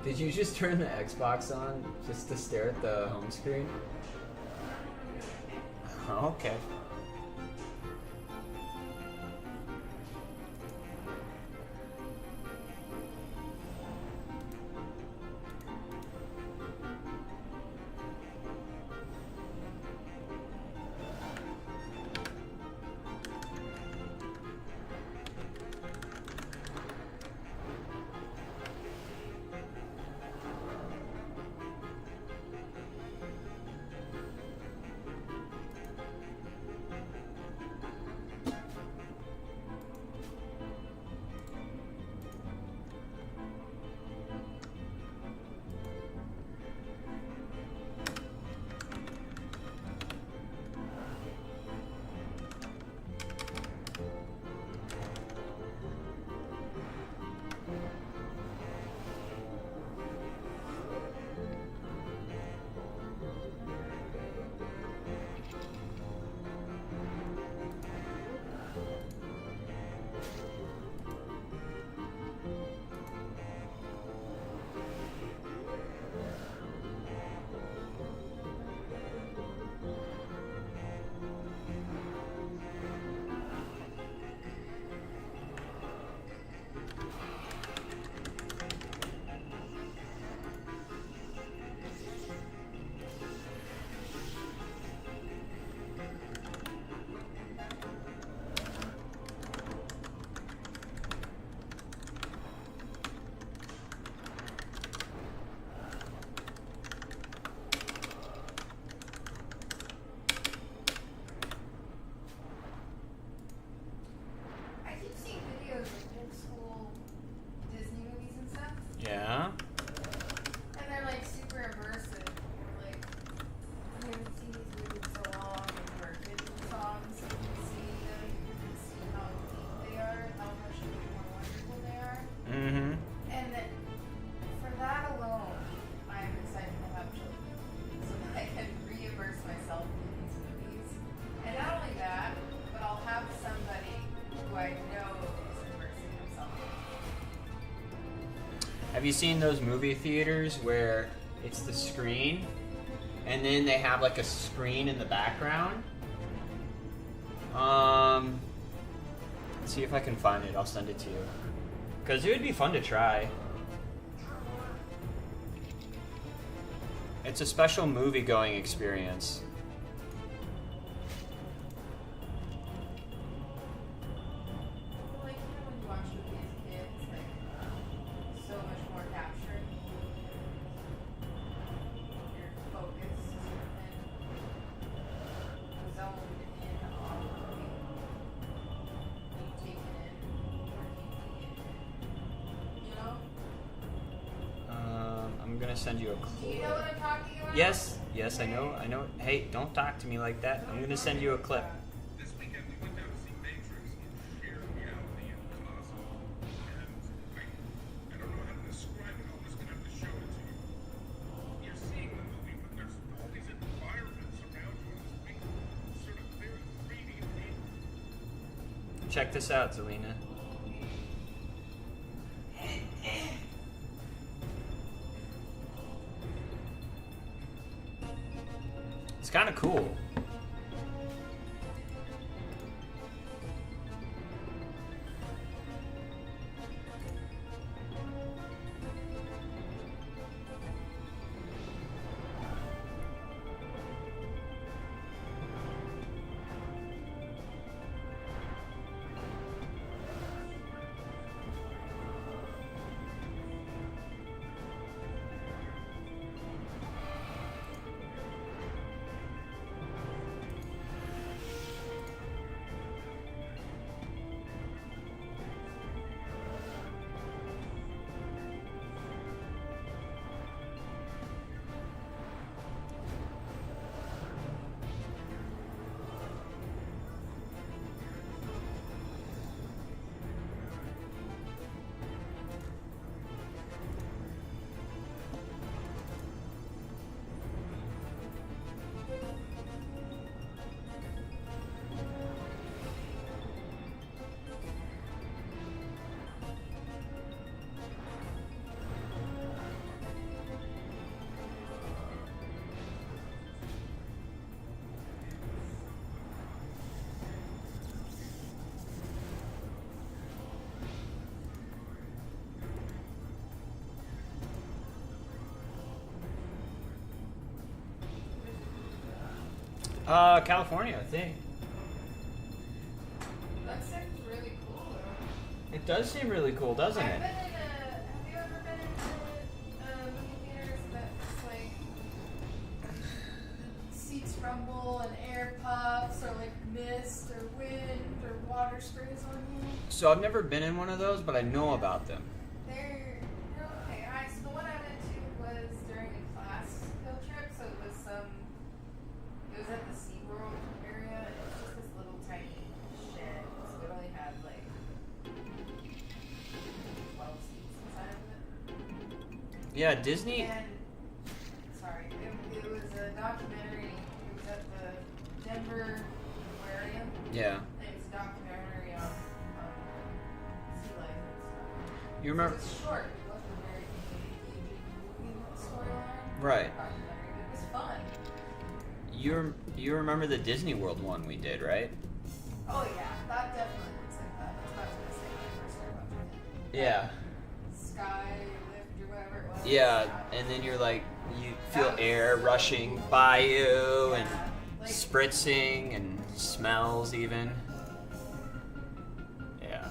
Did you just turn the Xbox on just to stare at the home screen? Okay. Yeah. And they're like super immersive. Like, you haven't seen these movies in so long, and they're Disney songs. You can see them, you can see how deep they are, how much more wonderful they are. Mm-hmm. And that, for that alone, I am excited to have children, so that I can re-immerse myself in these movies. And not only that, but I'll have somebody who I know is immersing himself in. Have you seen those movie theaters where it's the screen and then they have like a screen in the background? Let's see if I can find it. I'll send it to you. Because it would be fun to try. It's a special movie going experience. Like, you know, when you watch movies as a kid, it's like so much more captured. You're focused and zoned in on the movie. You take it in more deeply, you know? I'm gonna send you a Do clip. you know what I'm talking about? Yes, I know. Hey, don't talk to me like that. I'm gonna send you a clip. This weekend we went down to see Matrix in shared reality in Plaza. And I don't know how to describe it. I'm just gonna have to show it to you. You're seeing the movie, but there's all these environments around you. And this big, sort of very 3D thing. Check this out, Zelina. It's kind of cool. California, I think. That seems really cool, though. It does seem really cool, doesn't Have it? you ever been in movie theaters that just like seats rumble and air puffs or like mist or wind or water sprays on you? So I've never been in one of those, but I know about them. They're okay. So the one I went to was during a class field trip, so it was at the SeaWorld area. It was just this little tiny shed, so it only had like 12 seats inside of it. Yeah, Disney. And sorry, it was a documentary. It was at the Denver Aquarium. Yeah. And it was a documentary on sea life and stuff. You remember? It was short. It wasn't a very engaging movie storyline. Right. Documentary, but it was fun. You remember the Disney World one we did, right? Oh yeah, that definitely looks like that. That's what I was gonna say when I first heard about it. Yeah. Sky lift or whatever it was. Yeah, and then you're like, you feel air rushing by you and like, spritzing and smells even. Yeah.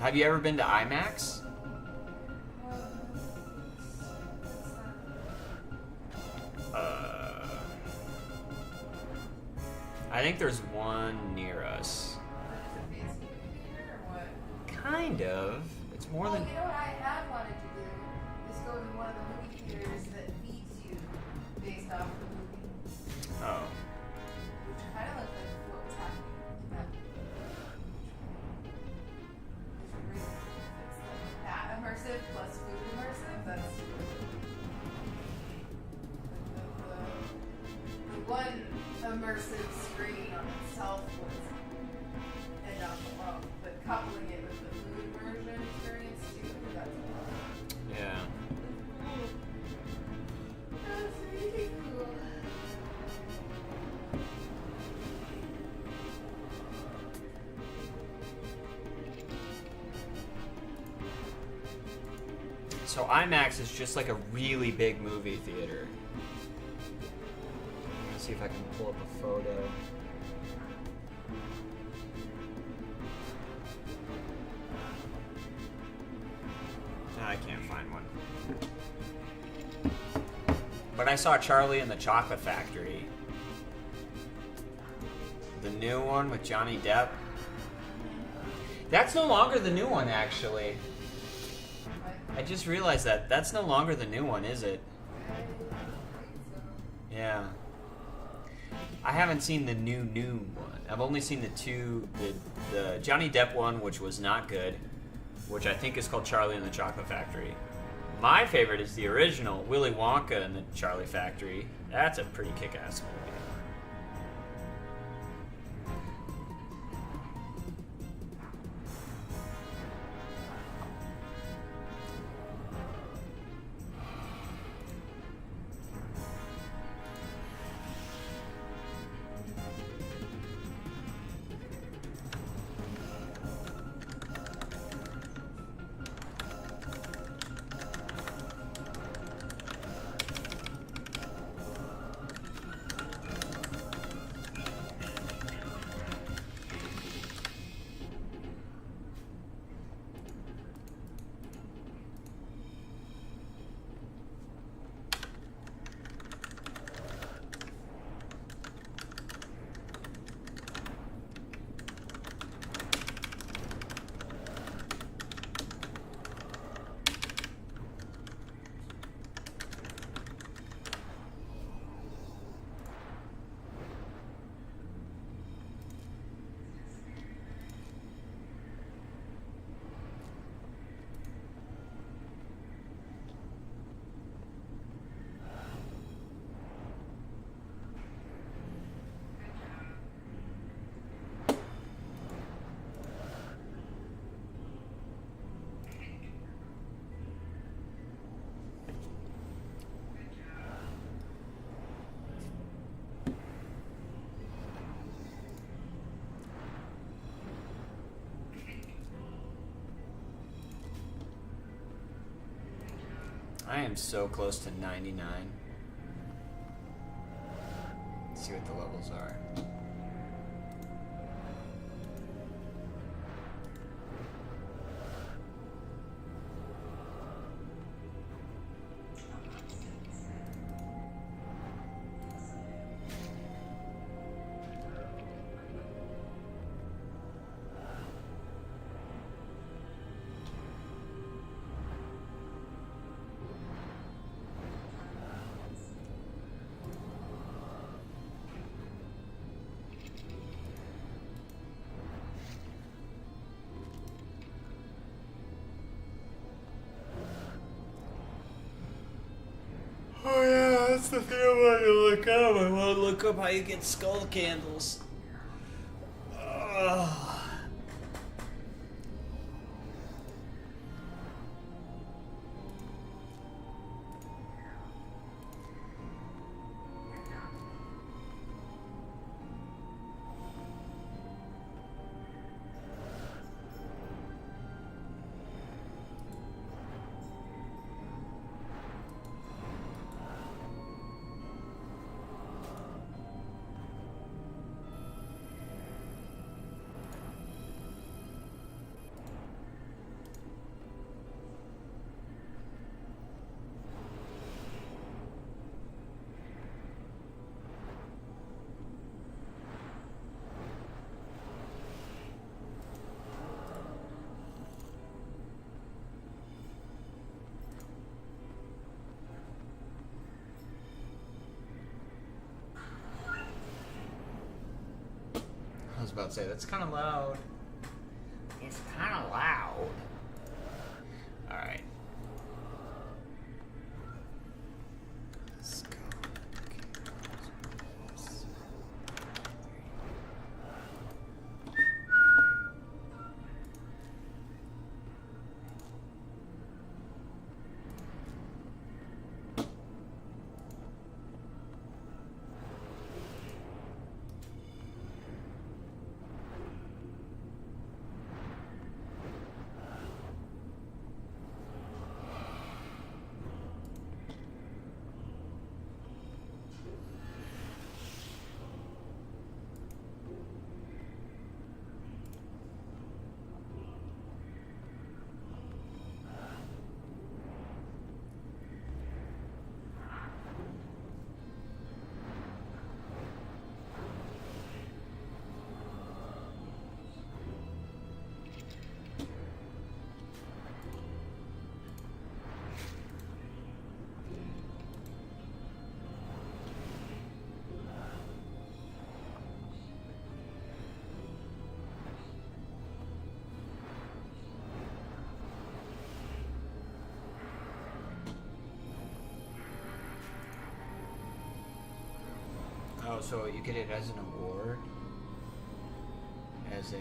Have you ever been to IMAX? I think there's one near us. Kind of. It's more than. You know what I have wanted to do is go to one of the movie theaters that feeds you based off the movie, Oh. which kind of looks like what was happening in that movie. It's really, it's like that immersive plus food immersive. That's the one immersive screen on itself was enough alone, but coupling it with the food immersion experience too, that's a lot. Yeah. That's really cool. So IMAX is just like a really big movie theater. Let's see if I can pull up a photo. No, I can't find one. But I saw Charlie and the Chocolate Factory. The new one with Johnny Depp. That's no longer the new one, actually. I just realized that. That's no longer the new one, is it? Yeah. I haven't seen the new one. I've only seen the Johnny Depp one, which was not good, which I think is called Charlie and the Chocolate Factory. My favorite is the original, Willy Wonka and the Charlie Factory. That's a pretty kick-ass movie. I am so close to 99. Let's see see what the levels are. Oh yeah, that's the thing I want to look up. I want to look up how you get skull candles. Ugh. I was about to say, that's kind of loud. It's kind of loud. Alright. Let's go. Oh, so you get it as an award? As a,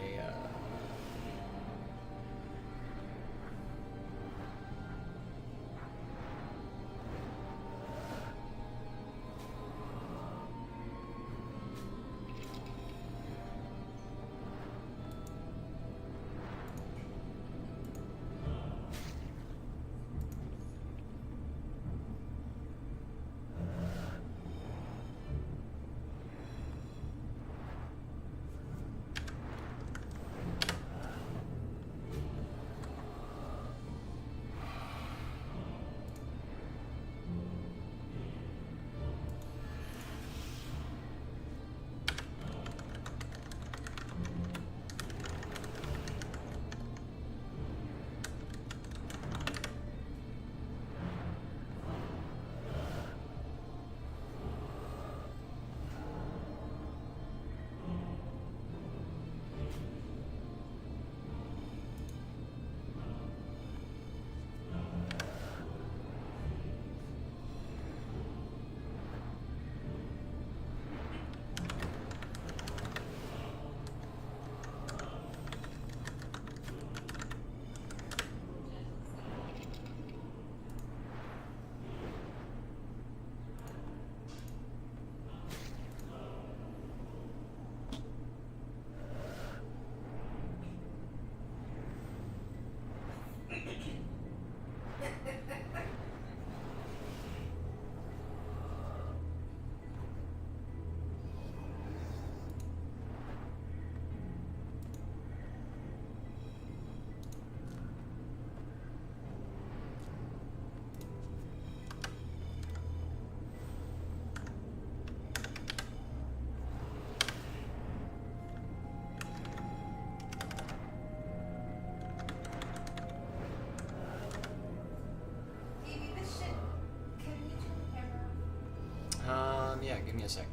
sec.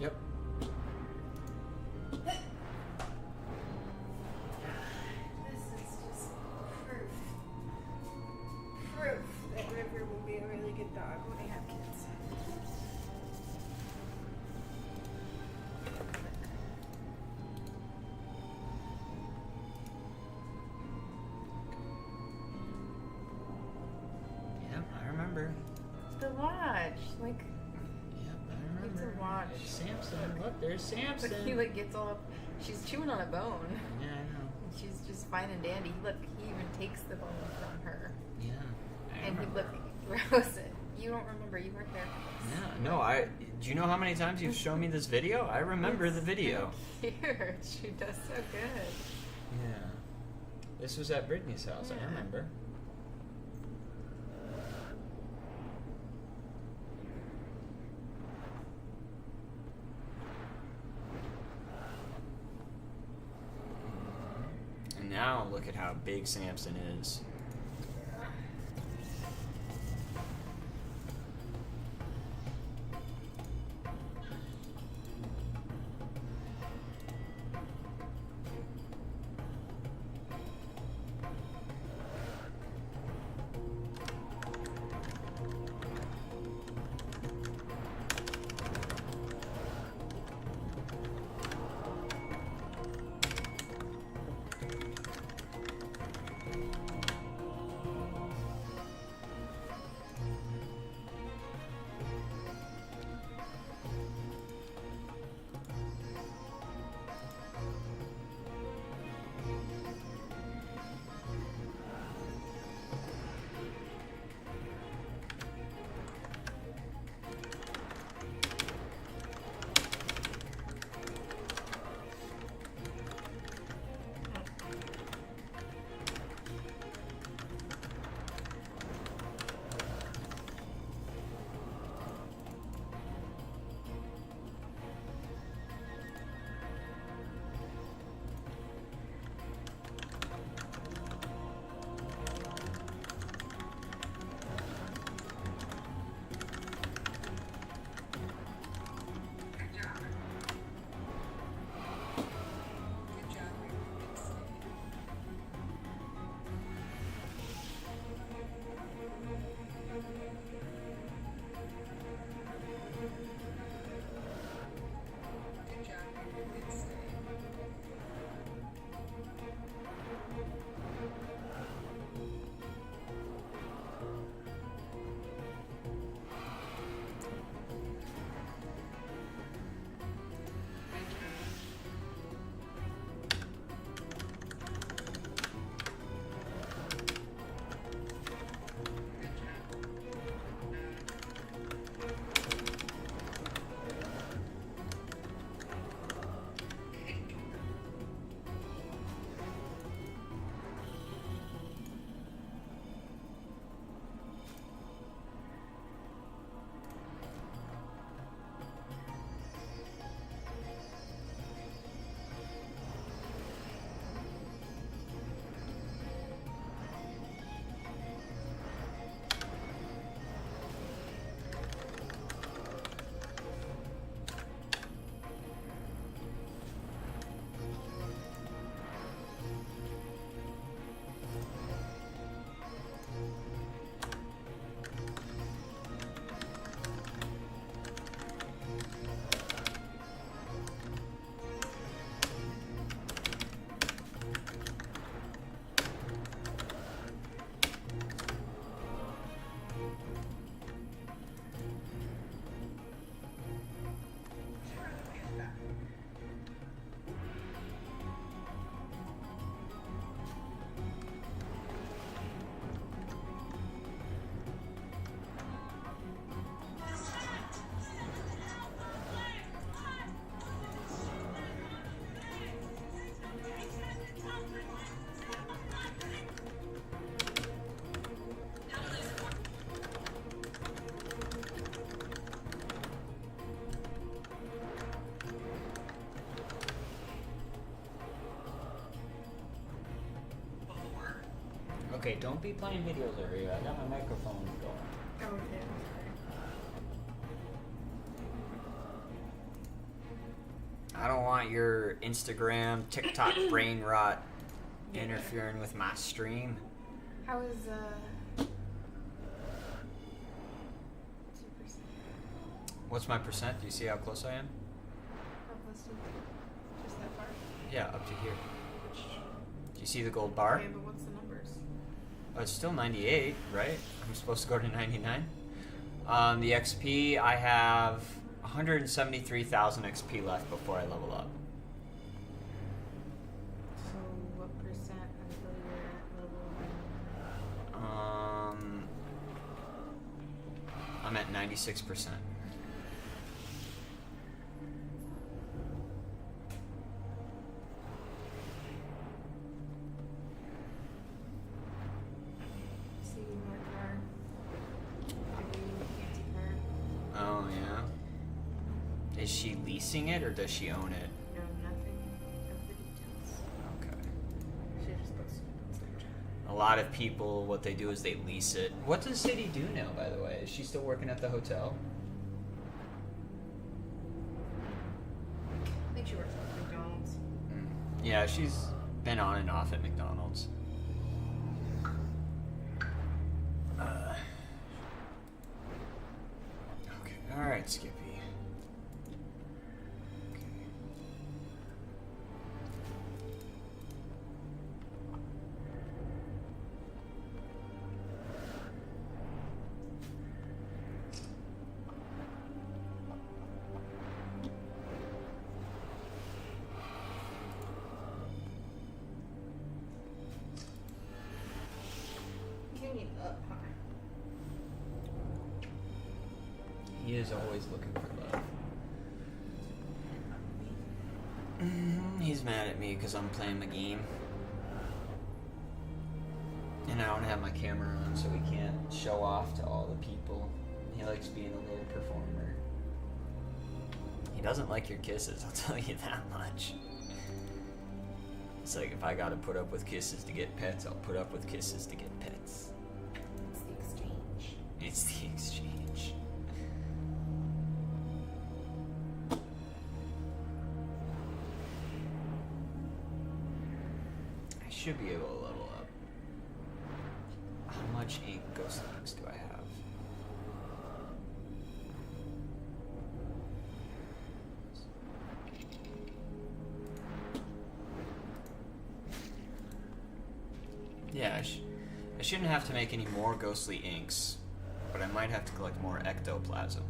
Yep. This is just proof. Proof that River will be a really good dog when we have kids. Yep, I remember. The watch, like, Yep, I it's remember. a watch. Samson, look, there's Samson. Look, he like gets all. She's chewing on a bone. Yeah, I know. And she's just fine and dandy. Look, he even takes the bone from her. Yeah, I And he remember. look, gross it. You don't remember? You weren't there. Yeah, no, do you know how many times you've shown me this video? I remember the video. Cute. She does so good. Yeah. This was at Brittany's house, I Yeah. remember. And now look at how big Samson is. Okay, don't be playing videos over here. I got my microphone going. Oh, okay. I don't want your Instagram, TikTok brain rot interfering with my stream. How is 2%? What's my percent? Do you see how close I am? How close to just that far? Yeah, up to here. Do you see the gold bar? Okay, but what's the numbers? Oh, it's still 98, right? I'm supposed to go to 99. The XP, I have 173,000 XP left before I level up. So what percent until you're at level? I'm at 96%. See more car. Fancy car. Oh, yeah? Is she leasing it or does she own it? No, nothing of the details. Okay. She just posted it on Snapchat. A lot of people, what they do is they lease it. What does Sadie do now, by the way? Is she still working at the hotel? I think she works at McDonald's. Yeah, she's been on and off at McDonald's. Okay, alright, Skippy. Okay. Getting up high. He is always looking for love. He's mad at me because I'm playing my game. And I don't have my camera on, so he can't show off to all the people. He likes being a little performer. He doesn't like your kisses, I'll tell you that much. It's like if I gotta put up with kisses to get pets, I'll put up with kisses to get pets. It's the exchange. It's the exchange. I should be able to level up. How much ink ghost inks do I have? Yeah, I shouldn't have to make any more ghostly inks, but I might have to collect more ectoplasm.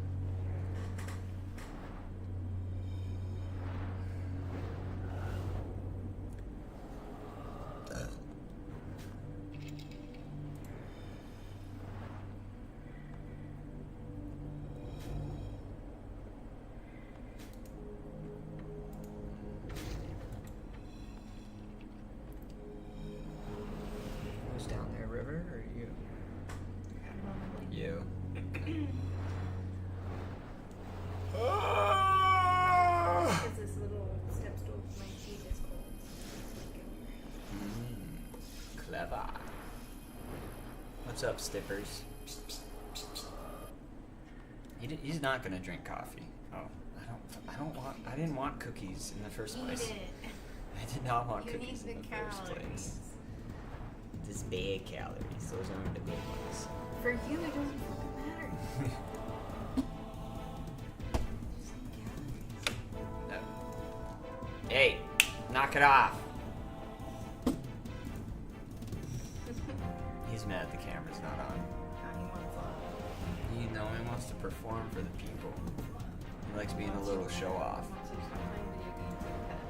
Who's down there, River, or you? You. Because this little step stool with my feet is cold. Clever. What's up, Stippers? He's not gonna drink coffee. Oh, I didn't want cookies in the first place. Eat it. I did not want You cookies need in the the first calories. place. This bad calories. Those aren't the big ones. For you, it doesn't fucking matter. No. Hey, knock it off. He's mad the camera's not on. Now he wants love. You know he wants to perform for the people. He likes being a little show off. He wants you to stop playing video games like that.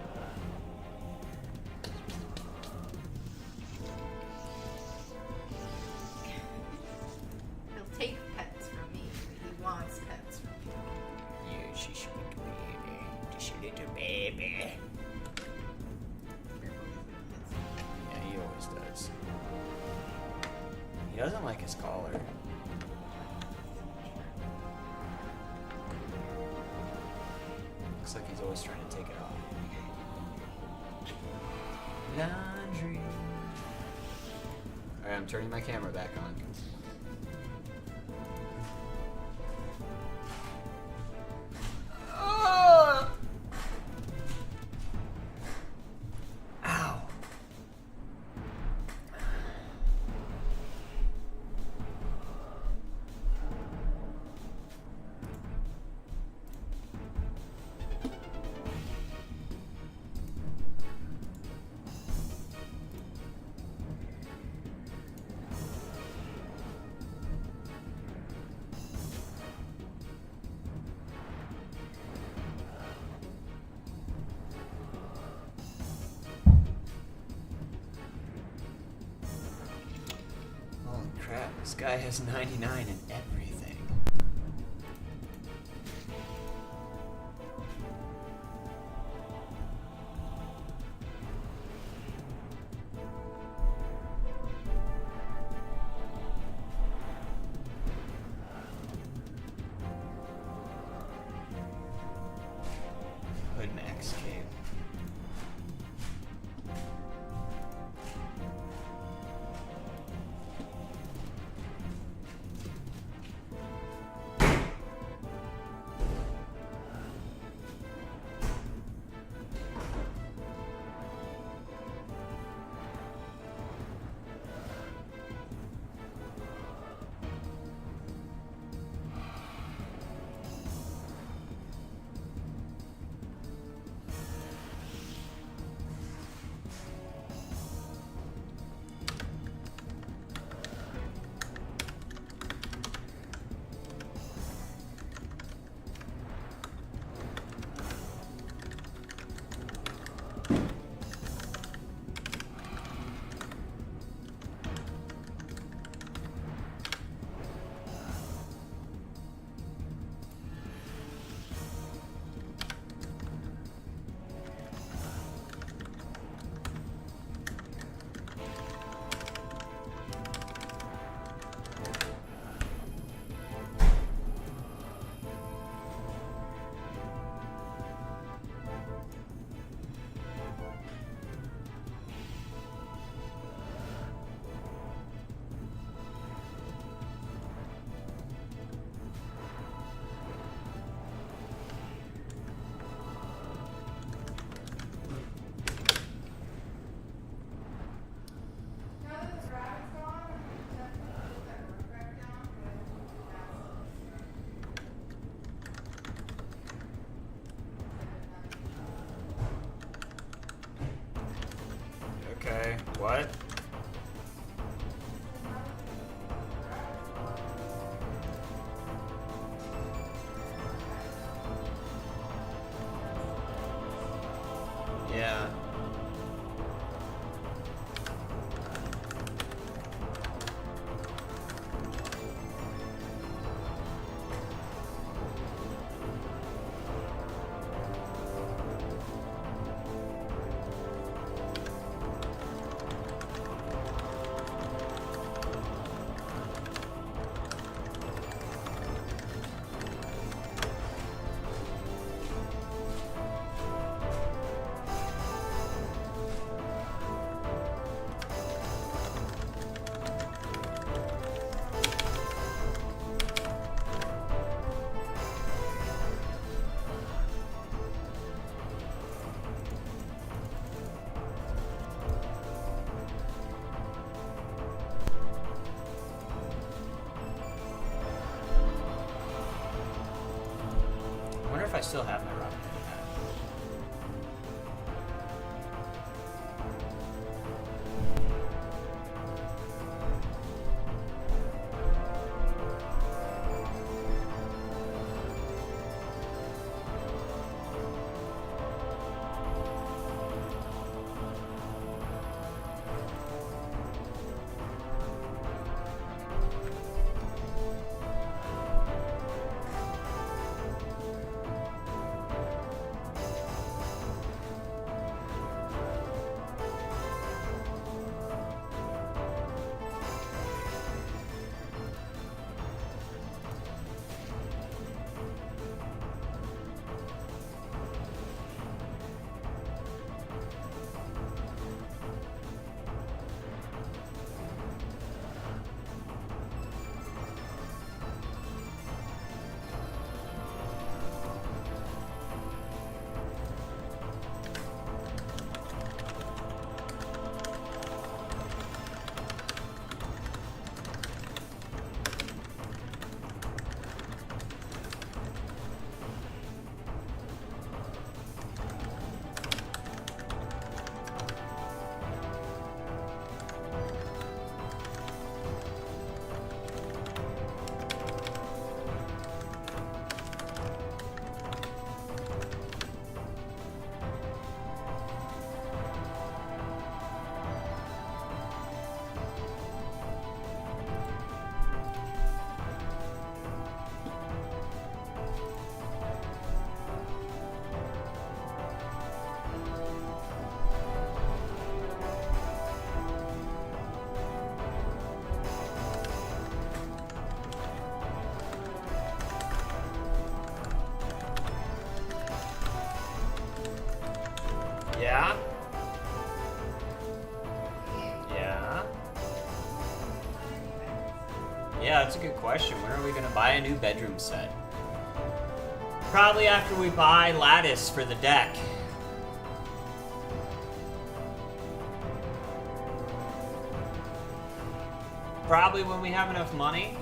He'll take pets from me. He wants pets from me. Yeah, she's a little baby. Just a little baby. Yeah, he always does. He doesn't like his collar. Looks like he's always trying to take it off. Laundry. Alright, I'm turning my camera back on. Oh! Ow. Holy crap, this guy has 99 in everything. Hood max cape. Now that the rabbit's gone, I'm definitely put that room back down, Okay, what? Yeah. I wonder if I still have my rocket pad. Yeah, that's a good question. When are we gonna buy a new bedroom set? Probably after we buy lattice for the deck. Probably when we have enough money.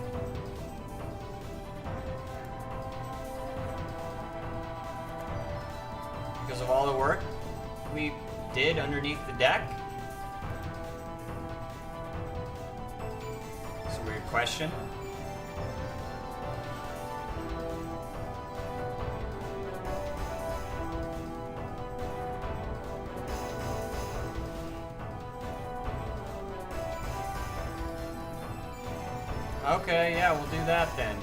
Because of all the work we did underneath the deck. It's a weird question. Okay, yeah, we'll do that then.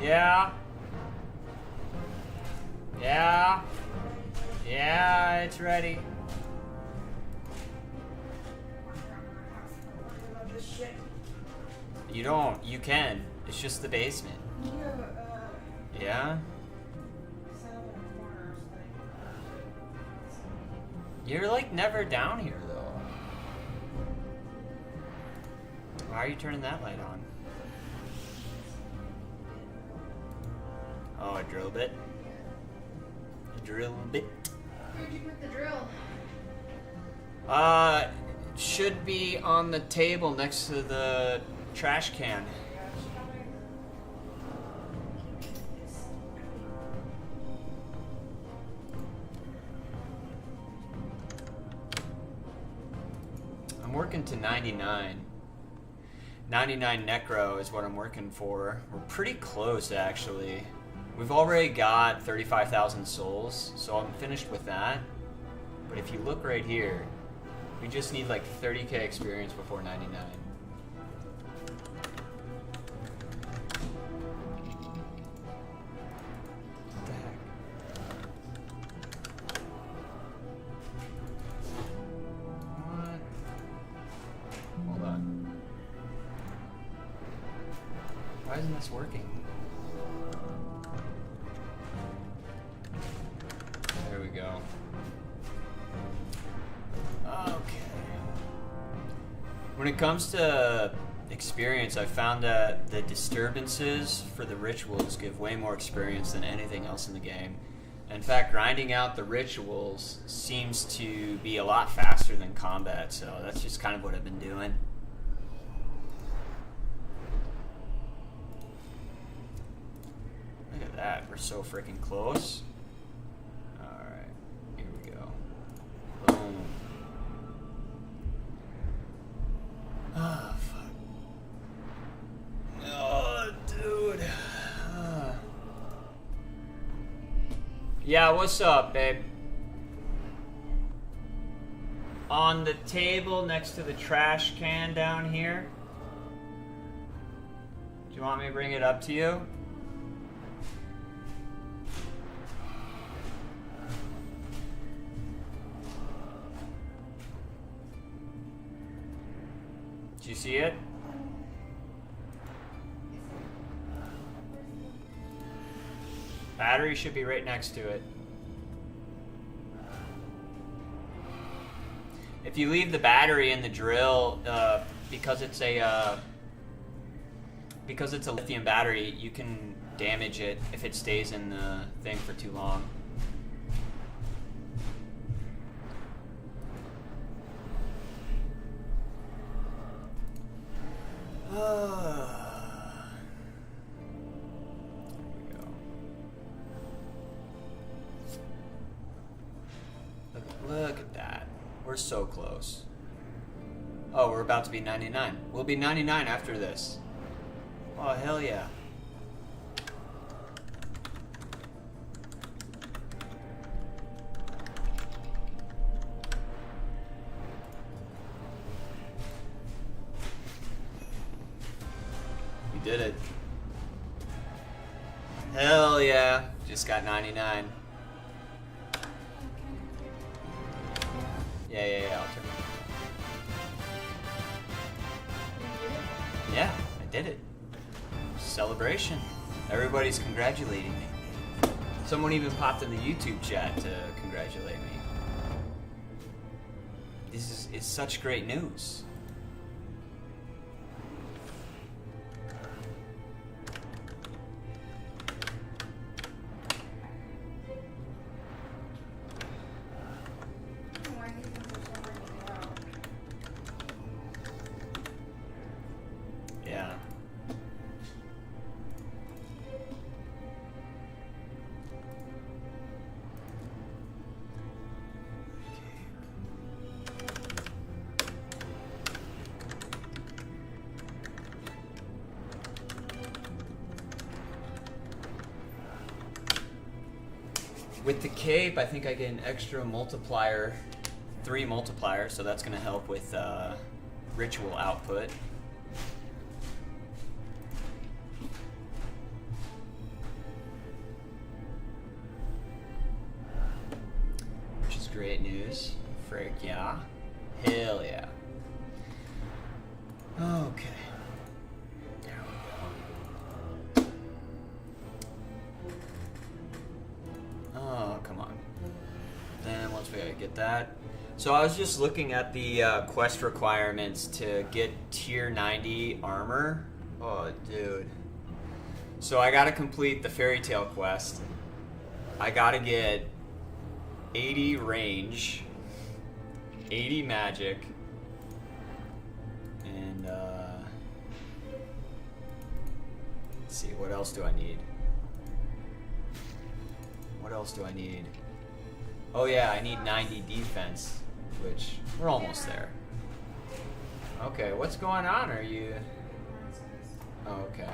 Yeah. Yeah. Yeah, it's ready. You don't. You can. It's just the basement. Yeah? You're like never down here though. Why are you turning that light on? Oh, a drill bit? A drill bit? Where'd you put the drill? Should be on the table next to the trash can. I'm working to 99. 99 necro is what I'm working for. We're pretty close, actually. We've already got 35,000 souls, so I'm finished with that. But if you look right here, we just need like 30k experience before 99. What the heck? What? Hold on. Why isn't this working? There we go. Okay. When it comes to experience, I found that the disturbances for the rituals give way more experience than anything else in the game. In fact, grinding out the rituals seems to be a lot faster than combat, so that's just kind of what I've been doing. Look at that, we're so freaking close. Alright, here we go. Boom. Oh, fuck. Oh, dude. Yeah, what's up, babe? On the table next to the trash can down here. Do you want me to bring it up to you? Do you see it? Battery should be right next to it. If you leave the battery in the drill, because it's a lithium battery, you can damage it if it stays in the thing for too long. Look at that. We're so close. Oh, we're about to be 99. We'll be 99 after this. Oh, hell yeah. We did it. Hell yeah. Just got 99. Yeah, I'll turn it. Yeah, I did it. Celebration. Everybody's congratulating me. Someone even popped in the YouTube chat to congratulate me. It's such great news. Why do you think there's nobody to go? Yeah. With the cape, I think I get an extra multiplier, 3 multipliers, so that's going to help with ritual output. Which is great news. Frick yeah. Hell yeah. Okay. There we go. Oh, come on. Then once we get that. So I was just looking at the quest requirements to get tier 90 armor. Oh, dude. So I gotta complete the fairy tale quest. I gotta get 80 range, 80 magic, and let's see, what else do I need? What else do I need? Oh yeah, I need 90 defense, which we're almost there. Okay, what's going on? Are you... Oh, okay.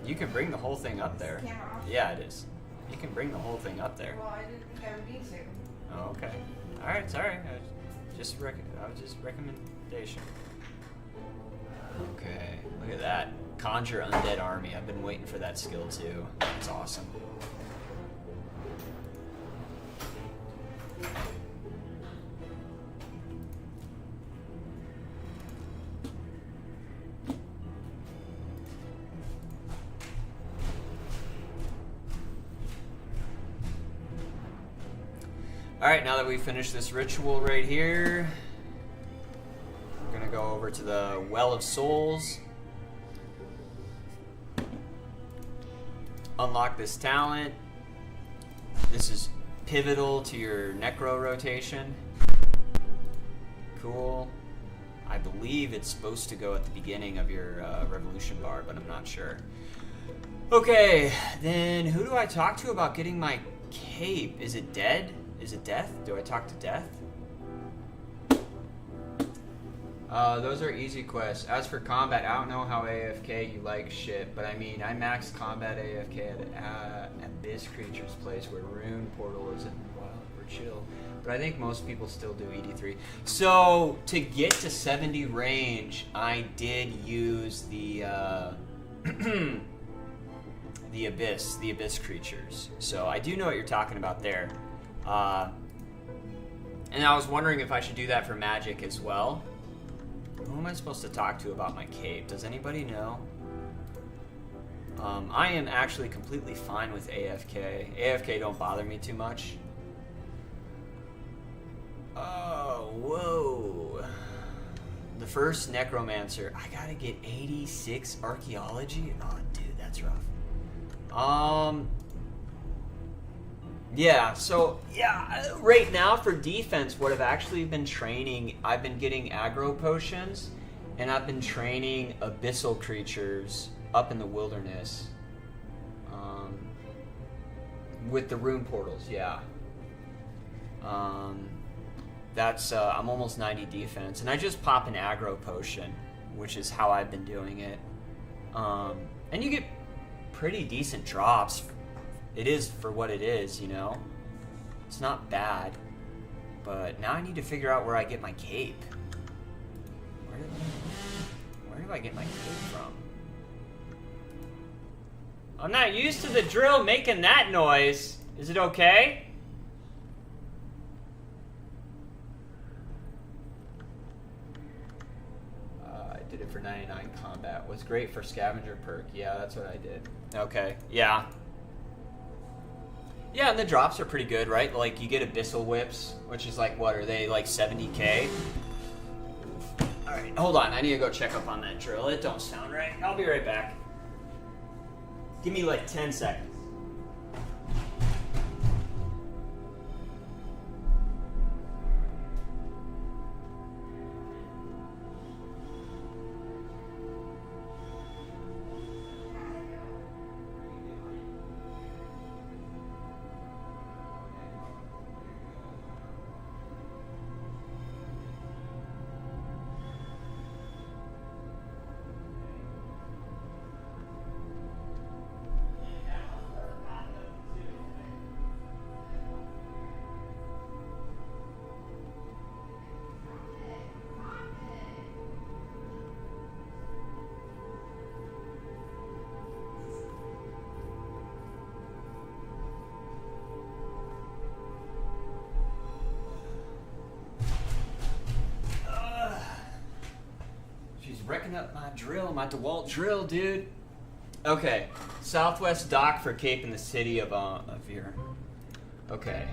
You can bring the whole thing up there. Camera off? Yeah, it is. You can bring the whole thing up there. Well, I didn't think I would need to. Oh, okay. All right, sorry. I was just recommendation. Okay, look at that. Conjure Undead Army. I've been waiting for that skill too. It's awesome. Alright, now that we finished this ritual right here, we're going to go over to the Well of Souls. Unlock this talent. This is pivotal to your Necro rotation. Cool. I believe it's supposed to go at the beginning of your Revolution bar, but I'm not sure. Okay, then who do I talk to about getting my cape? Is it dead? Is it Death? Do I talk to Death? Those are easy quests. As for combat, I don't know how AFK you like shit, but I mean, I maxed combat AFK at Abyss Creature's place where Rune Portal is in Wild or Chill. But I think most people still do ED3. So, to get to 70 range, I did use the the Abyss Creatures. So, I do know what you're talking about there. And I was wondering if I should do that for magic as well. Who am I supposed to talk to about my cape? Does anybody know? I am actually completely fine with AFK. AFK don't bother me too much. Oh, whoa. The first Necromancer. I gotta get 86 Archaeology? Oh, dude, that's rough. Yeah, so, yeah, right now for defense, what I've actually been training, I've been getting aggro potions, and I've been training abyssal creatures up in the wilderness. With the rune portals, yeah. That's, I'm almost 90 defense, and I just pop an aggro potion which is how I've been doing it. And you get pretty decent drops. It is for what it is, you know? It's not bad. But now I need to figure out where I get my cape. Where do I get my cape from? I'm not used to the drill making that noise. Is it okay? I did it for 99 combat. Was great for scavenger perk. Yeah, that's what I did. Okay, yeah. Yeah, and the drops are pretty good, right? Like, you get Abyssal Whips, which is like, what, are they like 70k? Alright, hold on. I need to go check up on that drill. It don't sound right. I'll be right back. Give me like 10 seconds. Wrecking up my drill, my DeWalt drill, dude. Okay, Southwest Dock for Cape in the city of Veer. Okay,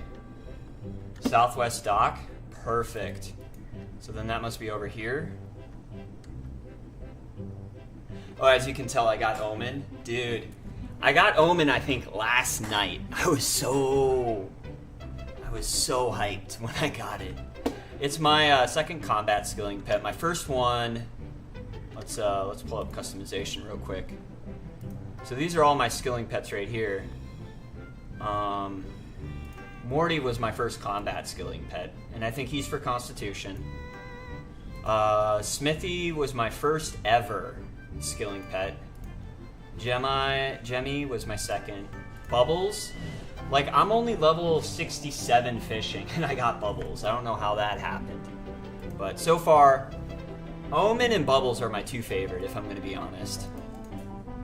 Southwest Dock, perfect. So then that must be over here. Oh, as you can tell, I got Omen, dude. I got Omen, I think, last night. I was so hyped when I got it. It's my second combat skilling pet. My first one. Let's pull up customization real quick. So these are all my skilling pets right here. Morty was my first combat skilling pet, and I think he's for Constitution. Smithy was my first ever skilling pet. Jemmy was my second. Bubbles, like I'm only level 67 fishing, and I got Bubbles. I don't know how that happened, but so far. Omen and Bubbles are my two favorite, if I'm going to be honest.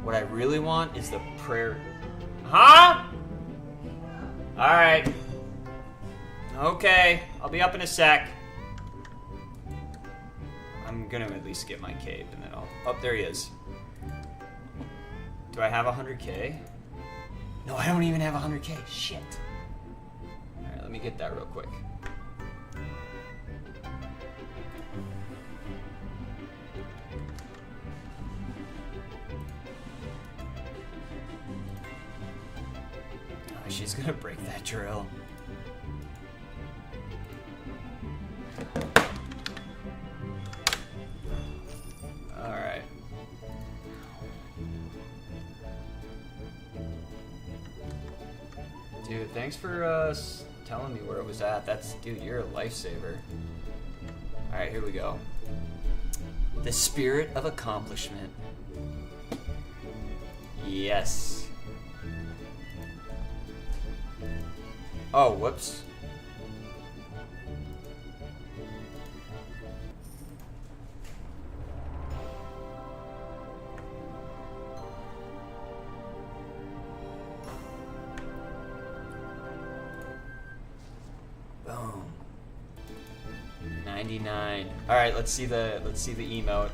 What I really want is the prayer... Huh? Alright. Okay, I'll be up in a sec. I'm going to at least get my cape, and then I'll... Oh, there he is. Do I have 100k? No, I don't even have 100k. Shit. Alright, let me get that real quick. She's gonna break that drill. Alright. Dude, thanks for telling me where it was at. Dude, you're a lifesaver. Alright, here we go. The spirit of accomplishment. Yes. Oh, whoops. Boom. 99. All right, let's see the emote. Let's see the emote.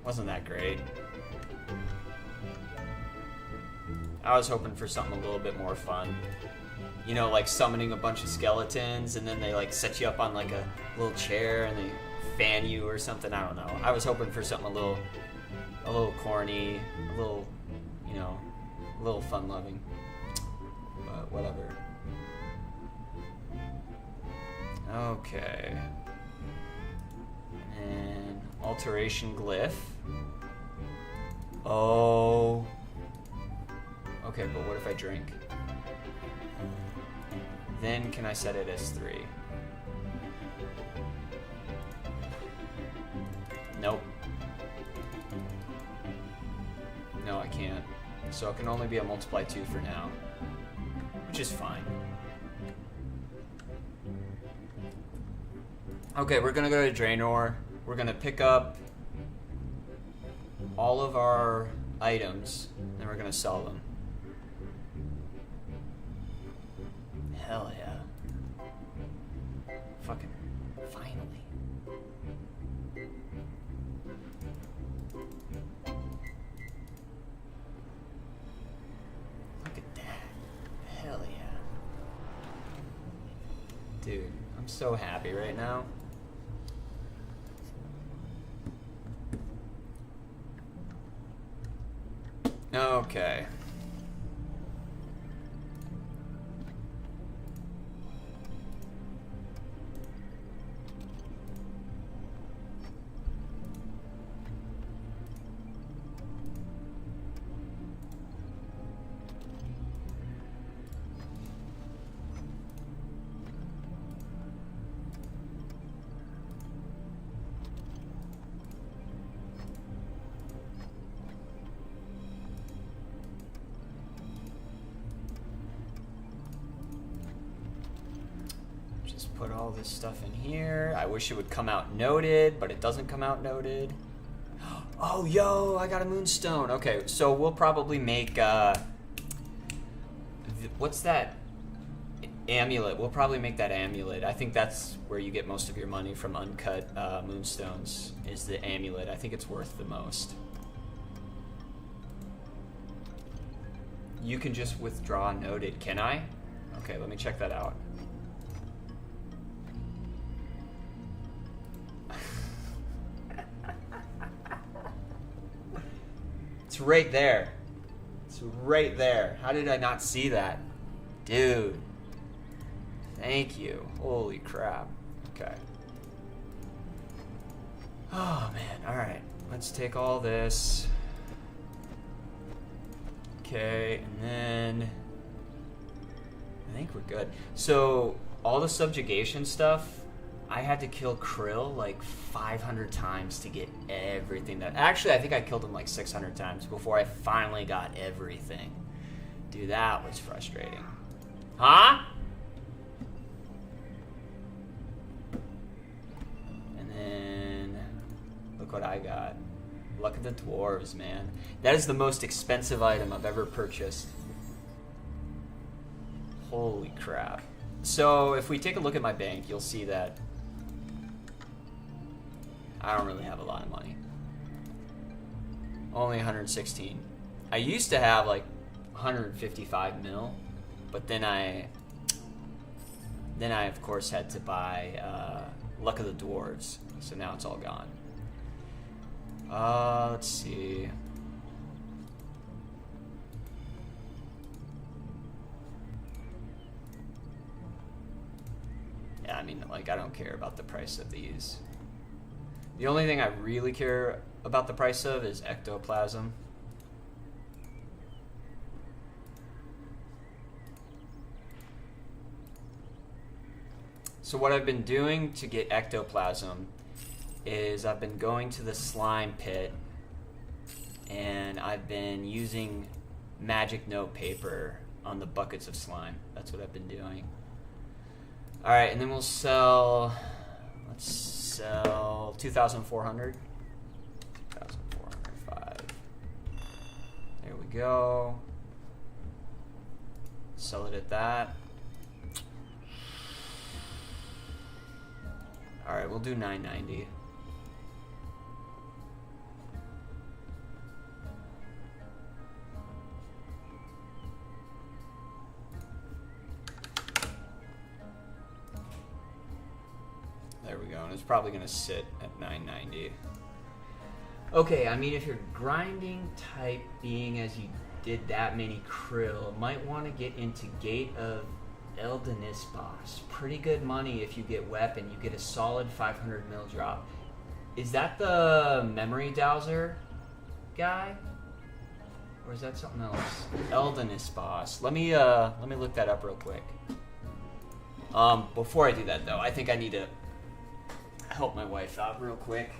Wasn't that great. I was hoping for something a little bit more fun. You know, like summoning a bunch of skeletons and then they like set you up on like a little chair and they fan you or something. I don't know. I was hoping for something a little corny, a little, you know, a little fun-loving. But whatever. Okay. And alteration glyph. Oh. Okay, but what if I drink? Then can I set it as 3? Nope. No, I can't. So it can only be a multiply 2 for now, which is fine. Okay, we're gonna go to Draenor. We're gonna pick up all of our items, and we're gonna sell them. Hell yeah. Fucking finally. Look at that. Hell yeah. Dude, I'm so happy right now. Okay. Put all this stuff in here. I wish it would come out noted, but it doesn't come out noted. Oh, yo, I got a moonstone. Okay, so we'll probably make, what's that amulet? We'll probably make that amulet. I think that's where you get most of your money from uncut moonstones, is the amulet. I think it's worth the most. You can just withdraw noted, can I? Okay, let me check that out. It's right there. It's right there. How did I not see that? Dude. Thank you. Holy crap. Okay. Oh, man. All right. Let's take all this. Okay, and then I think we're good. So, all the subjugation stuff, I had to kill Krill like 500 times to get everything that... Actually, I think I killed him like 600 times before I finally got everything. Dude, that was frustrating. Huh? And then... Look what I got. Luck of the Dwarves, man. That is the most expensive item I've ever purchased. Holy crap. So, if we take a look at my bank, you'll see that I don't really have a lot of money. Only 116. I used to have like 155 mil, but then I of course had to buy Luck of the Dwarves, so now it's all gone. Let's see. Yeah, I mean, like, I don't care about the price of these. The only thing I really care about the price of is ectoplasm. So what I've been doing to get ectoplasm is I've been going to the slime pit and I've been using magic note paper on the buckets of slime. That's what I've been doing. Alright, and then we'll sell, let's sell 2,400. 2,405. There we go. Sell it at that. Alright, we'll do 990. There we go, and it's probably going to sit at 990. Okay, I mean, if you're grinding type being as you did that many krill, might want to get into Gate of Eldenis boss. Pretty good money if you get weapon. You get a solid 500 mil drop. Is that the memory dowser guy? Or is that something else? Eldonus boss. Let me look that up real quick. Before I do that though, I think I need to help my wife out real quick.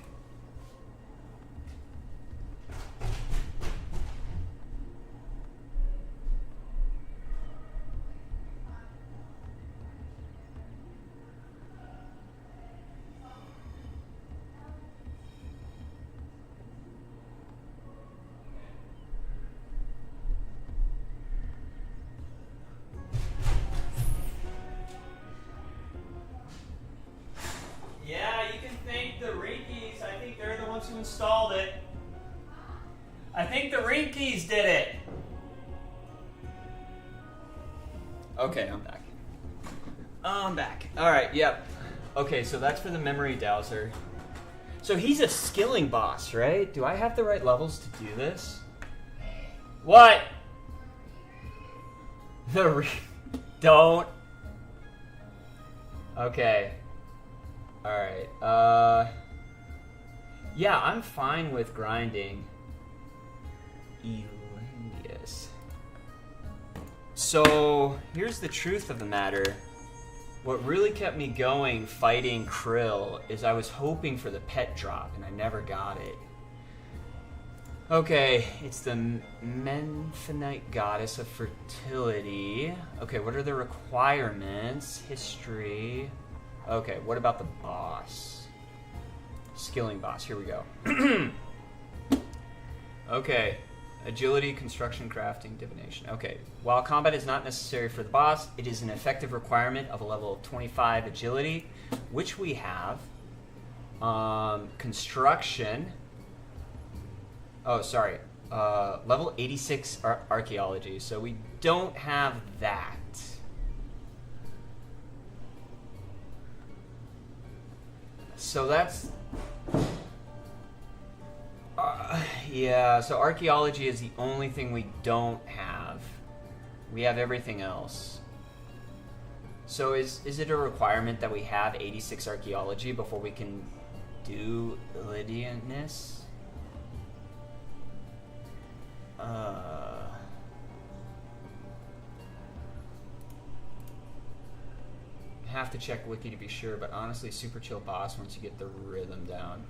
Yeah, you can thank the Rinkies. I think they're the ones who installed it. I think the Rinkies did it. Okay, I'm back. I'm back. Alright, yep. Okay, so that's for the memory dowser. So he's a skilling boss, right? Do I have the right levels to do this? What? Don't. Okay. Alright, yeah, I'm fine with grinding. Elendius. So, here's the truth of the matter. What really kept me going fighting Krill is I was hoping for the pet drop, and I never got it. Okay, it's the Memphinite goddess of fertility. Okay, what are the requirements? History. Okay, what about the boss? Skilling boss, here we go. Okay, agility, construction, crafting, divination. Okay, while combat is not necessary for the boss, it is an effective requirement of a level 25 agility, which we have. Construction. Oh, sorry. Level 86 archaeology, so we don't have that. So that's... yeah, so archaeology is the only thing we don't have. We have everything else. So is it a requirement that we have 86 archaeology before we can do Lydianness? Have to check wiki to be sure, but honestly, super chill boss once you get the rhythm down.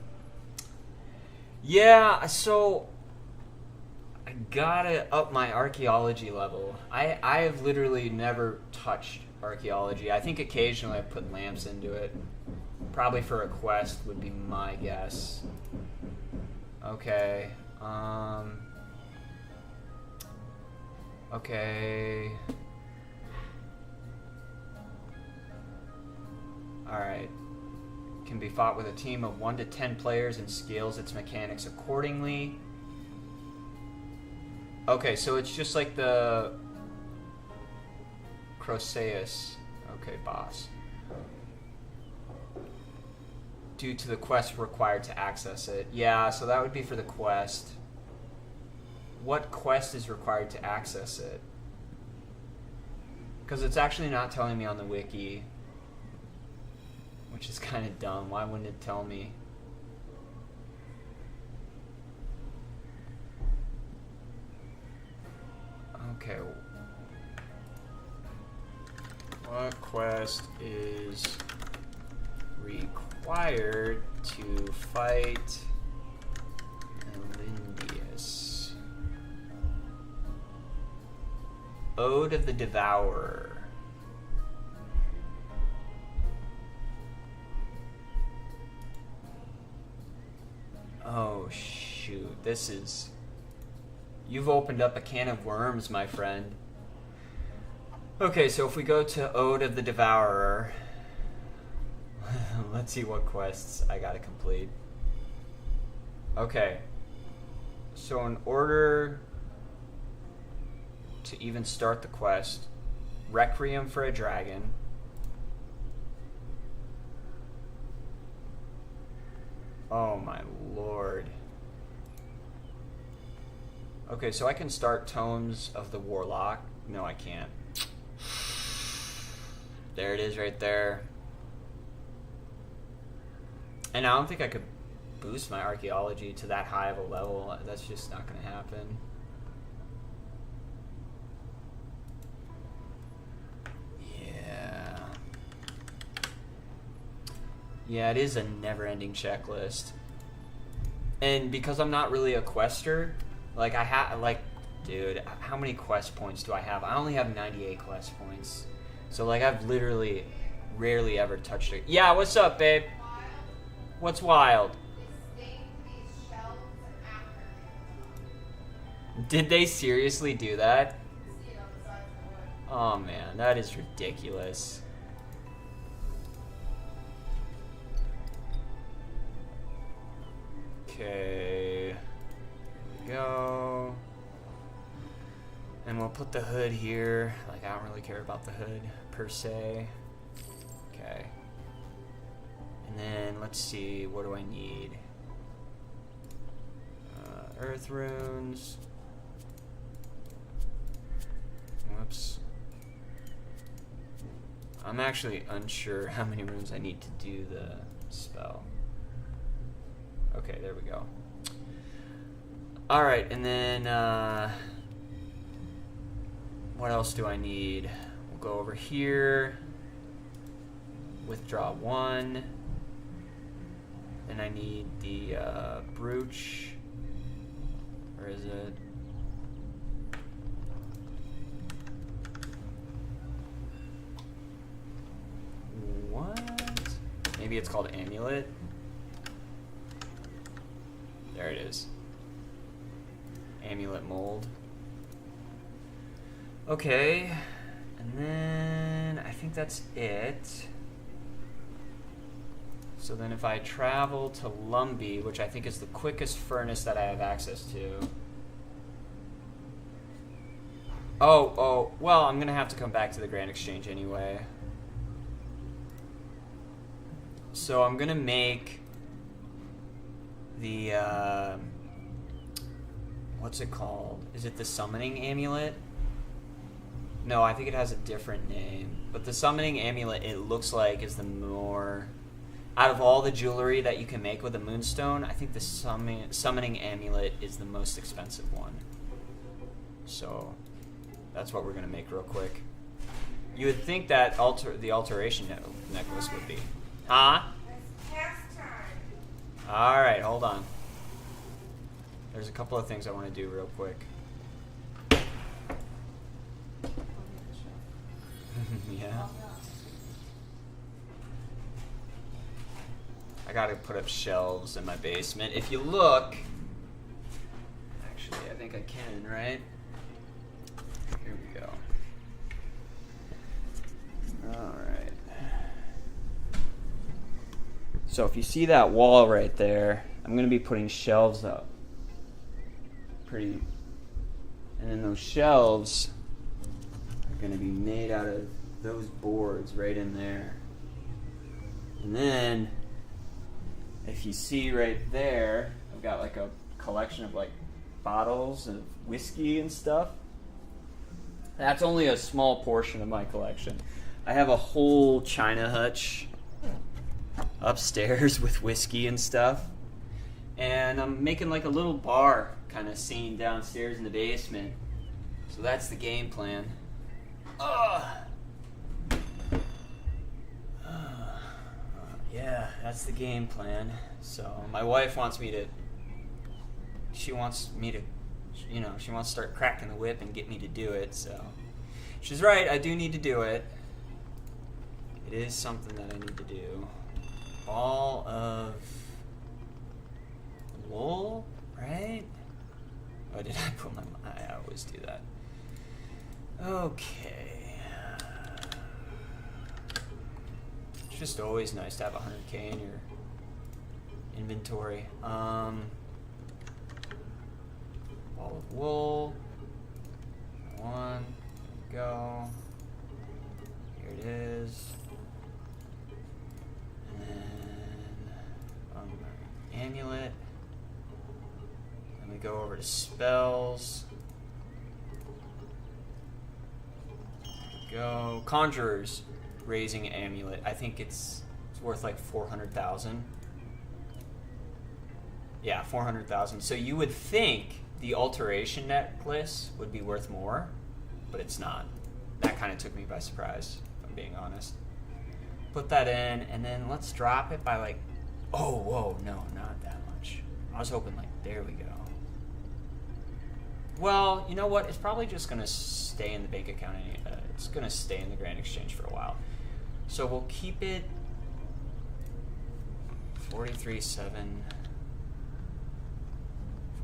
Yeah, so I gotta up my archaeology level. I have literally never touched archaeology. I think occasionally I put lamps into it. Probably for a quest would be my guess. Okay. Okay. Alright. Can be fought with a team of 1 to 10 players and scales its mechanics accordingly. Okay, so it's just like the Croceus. Okay, boss. Due to the quest required to access it. Yeah, so that would be for the quest. What quest is required to access it? Because it's actually not telling me on the wiki. Which is kind of dumb. Why wouldn't it tell me? Okay. What quest is required to fight Elendius? Ode of the Devourer. Oh, shoot. This is... You've opened up a can of worms, my friend. Okay, so if we go to Ode of the Devourer... Let's see what quests I gotta complete. Okay. So in order to even start the quest, Requiem for a Dragon... Oh my lord. Okay, so I can start Tomes of the Warlock. No, I can't. There it is right there. And I don't think I could boost my archaeology to that high of a level. That's just not going to happen. Yeah, it is a never-ending checklist. And because I'm not really a quester, like dude, how many quest points do I have? I only have 98 quest points. So like I've literally rarely ever touched it. Yeah, what's up, babe? What's wild? Did they seriously do that? Oh man, that is ridiculous. Okay, here we go. And we'll put the hood here. Like, I don't really care about the hood, per se. Okay. And then, let's see, what do I need? Earth runes. Whoops. I'm actually unsure how many runes I need to do the spell. Okay, there we go. Alright, and then, what else do I need? We'll go over here. Withdraw 1. Then I need the, brooch. Where is it? What? Maybe it's called amulet? There it is. Amulet mold. Okay. And then I think that's it. So then if I travel to Lumbee, which I think is the quickest furnace that I have access to. Oh, well, I'm going to have to come back to the Grand Exchange anyway. So I'm going to make the, what's it called? Is it the summoning amulet? No, I think it has a different name. But the summoning amulet, it looks like, is the more... Out of all the jewelry that you can make with a moonstone, I think the summoning amulet is the most expensive one. So, that's what we're going to make real quick. You would think that the alteration necklace would be. Huh? It's cast time. Alright, hold on. There's a couple of things I want to do real quick. Yeah. I gotta put up shelves in my basement. If you look, actually, I think I can, right? Here we go. Alright. So if you see that wall right there, I'm gonna be putting shelves up. And then those shelves are gonna be made out of those boards right in there. And then, if you see right there, I've got like a collection of like bottles of whiskey and stuff. That's only a small portion of my collection. I have a whole china hutch upstairs with whiskey and stuff. And I'm making like a little bar kind of scene downstairs in the basement. So that's the game plan. Yeah, that's the game plan. So my wife wants me to, she wants to start cracking the whip and get me to do it. So she's right, I do need to do it. It is something that I need to do. Ball of wool, right? Oh, did I put my, I always do that. Okay. It's just always nice to have 100k in your inventory. Ball of wool. One. There we go. Here it is. And then amulet. Then we go over to spells. There we go. Conjurers. Raising amulet. I think it's worth like 400,000. Yeah, 400,000. So you would think the alteration necklace would be worth more, but it's not. That kind of took me by surprise, if I'm being honest. Put that in, and then let's drop it by like, oh, whoa, no, not that much. I was hoping like, there we go. Well, you know what? It's probably just going to stay in the bank account. It's going to stay in the Grand Exchange for a while. So we'll keep it 43.7,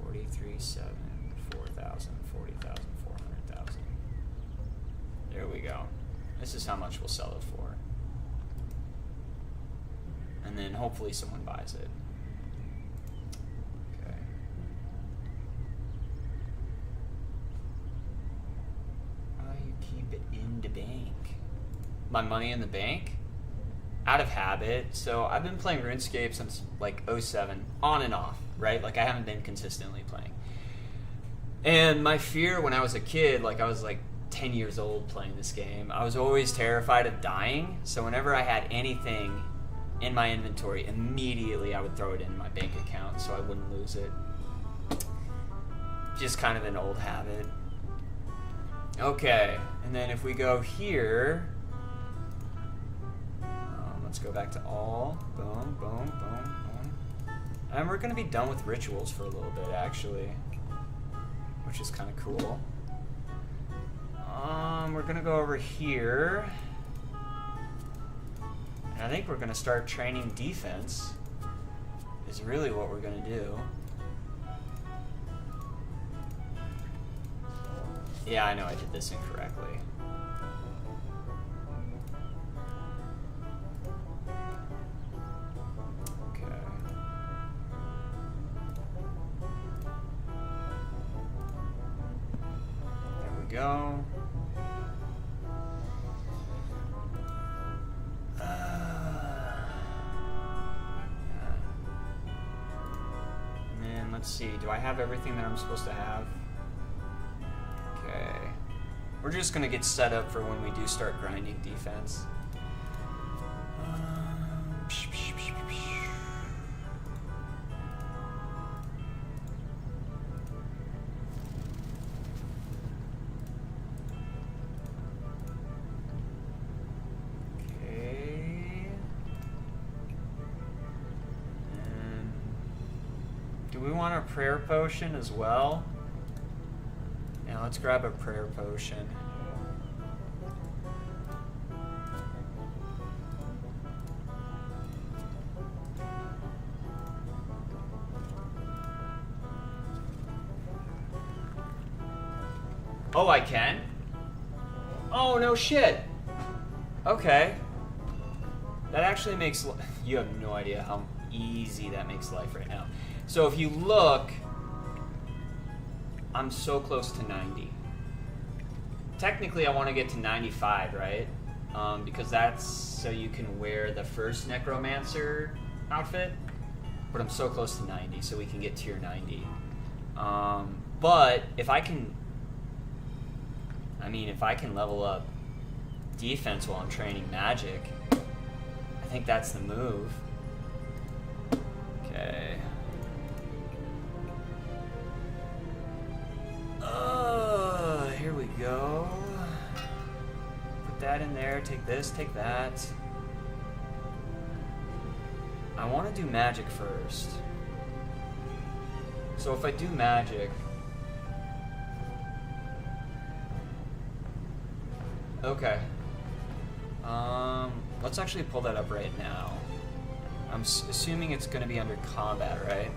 43.7, 4,000, 40,000, 400,000. There we go. This is how much we'll sell it for. And then hopefully someone buys it. Okay. You keep it in the bank. My money in the bank? Out of habit. So I've been playing RuneScape since like 07, on and off, right? Like I haven't been consistently playing. And my fear when I was a kid, like I was like 10 years old playing this game, I was always terrified of dying. So whenever I had anything in my inventory, immediately I would throw it in my bank account so I wouldn't lose it. Just kind of an old habit. Okay, and then if we go here, let's go back to all. Boom, boom, boom, boom. And we're going to be done with rituals for a little bit, actually, which is kind of cool. We're going to go over here. And I think we're going to start training defense, is really what we're going to do. Yeah, I know I did this incorrectly. Go. And then let's see, do I have everything that I'm supposed to have? Okay. We're just gonna get set up for when we do start grinding defense. Prayer potion as well. Now let's grab a prayer potion. Oh, I can? Oh, no shit. Okay. That actually makes... You have no idea how easy that makes life right now. So if you look, I'm so close to 90. Technically, I want to get to 95, right? Because that's so you can wear the first Necromancer outfit. But I'm so close to 90, so we can get tier 90. But if I can... I mean, if I can level up defense while I'm training magic, I think that's the move. Okay. Here we go. Put that in there. Take this, take that. I want to do magic first. So if I do magic... Okay. Let's actually pull that up right now. I'm assuming it's going to be under combat, right?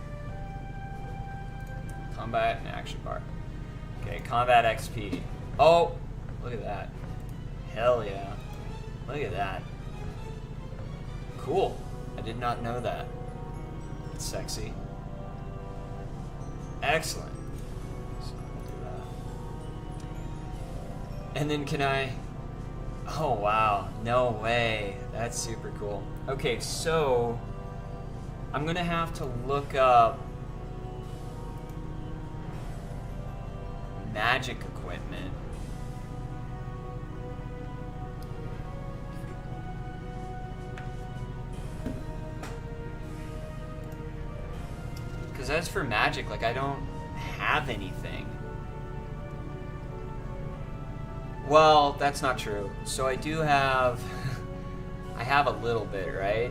Combat and action bar. Okay, combat XP. Oh, look at that. Hell yeah. Look at that. Cool. I did not know that. It's sexy. Excellent. So we'll do that. And then can I... Oh, wow. No way. That's super cool. Okay, so I'm going to have to look up magic equipment. Because as for magic, like, I don't have anything. Well, that's not true. So I do have... I have a little bit, right?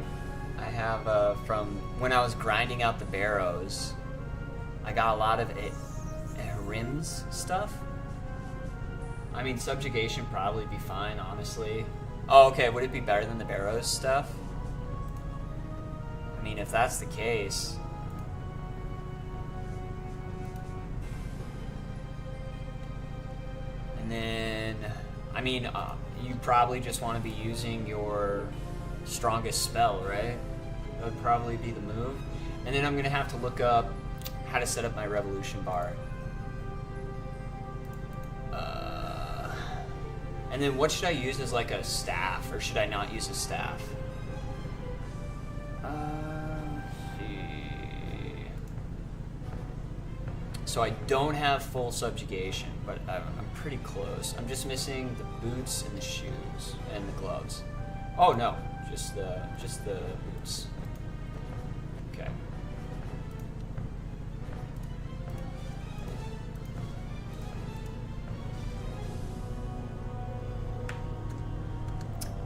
I have, from when I was grinding out the barrows, I got a lot of rims stuff. I mean, subjugation probably be fine, honestly. Oh, okay, would it be better than the barrows stuff? I mean, if that's the case... And then, I mean, you probably just want to be using your strongest spell, right? That would probably be the move. And then I'm going to have to look up how to set up my revolution bar. And then what should I use as like a staff, or should I not use a staff? Let's see. So I don't have full subjugation, but I'm pretty close. I'm just missing the boots and the shoes and the gloves. Oh no, just the boots. Okay.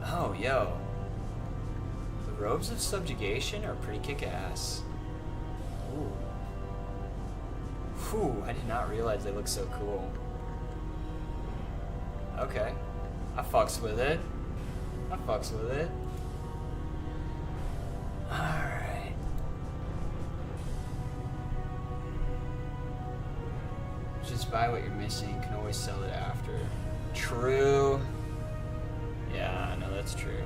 Oh, yo. The robes of subjugation are pretty kick-ass. Ooh. Whew, I did not realize they look so cool. Okay. I fucks with it. I fucks with it. Alright. Just buy what you're missing. You can always sell it after. True. Yeah, no, that's true.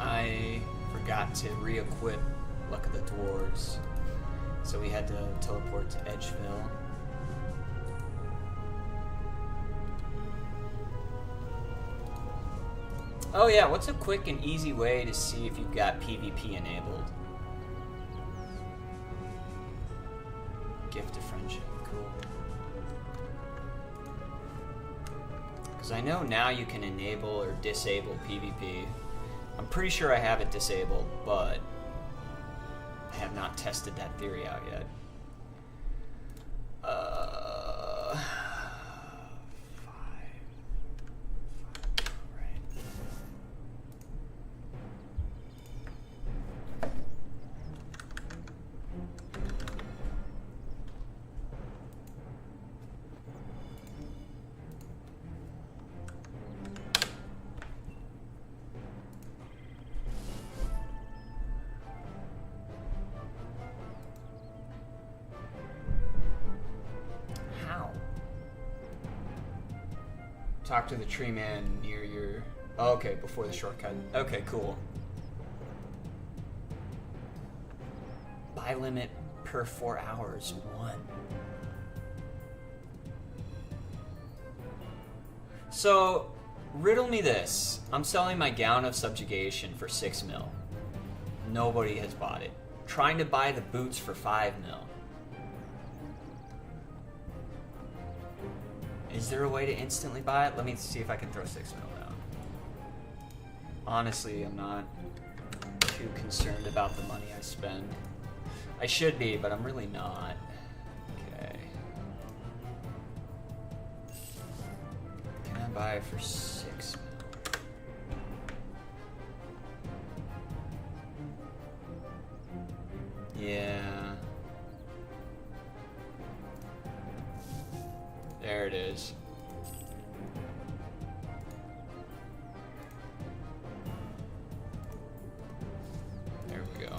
I forgot to re-equip Luck of the Dwarves, so we had to teleport to Edgeville. Oh yeah, what's a quick and easy way to see if you've got PvP enabled? Gift of friendship, cool. Because I know now you can enable or disable PvP. I'm pretty sure I have it disabled, but I have not tested that theory out yet. Talk to the tree man near your... Oh, okay, before the shortcut. Okay, cool. Buy limit per 4 hours, 1. So, riddle me this. I'm selling my gown of subjugation for 6 mil. Nobody has bought it. Trying to buy the boots for 5 mil. Is there a way to instantly buy it? Let me see if I can throw 6 mil down. Honestly, I'm not too concerned about the money I spend. I should be, but I'm really not. Okay. Can I buy it for 6 mil? Yeah. There it is. There we go.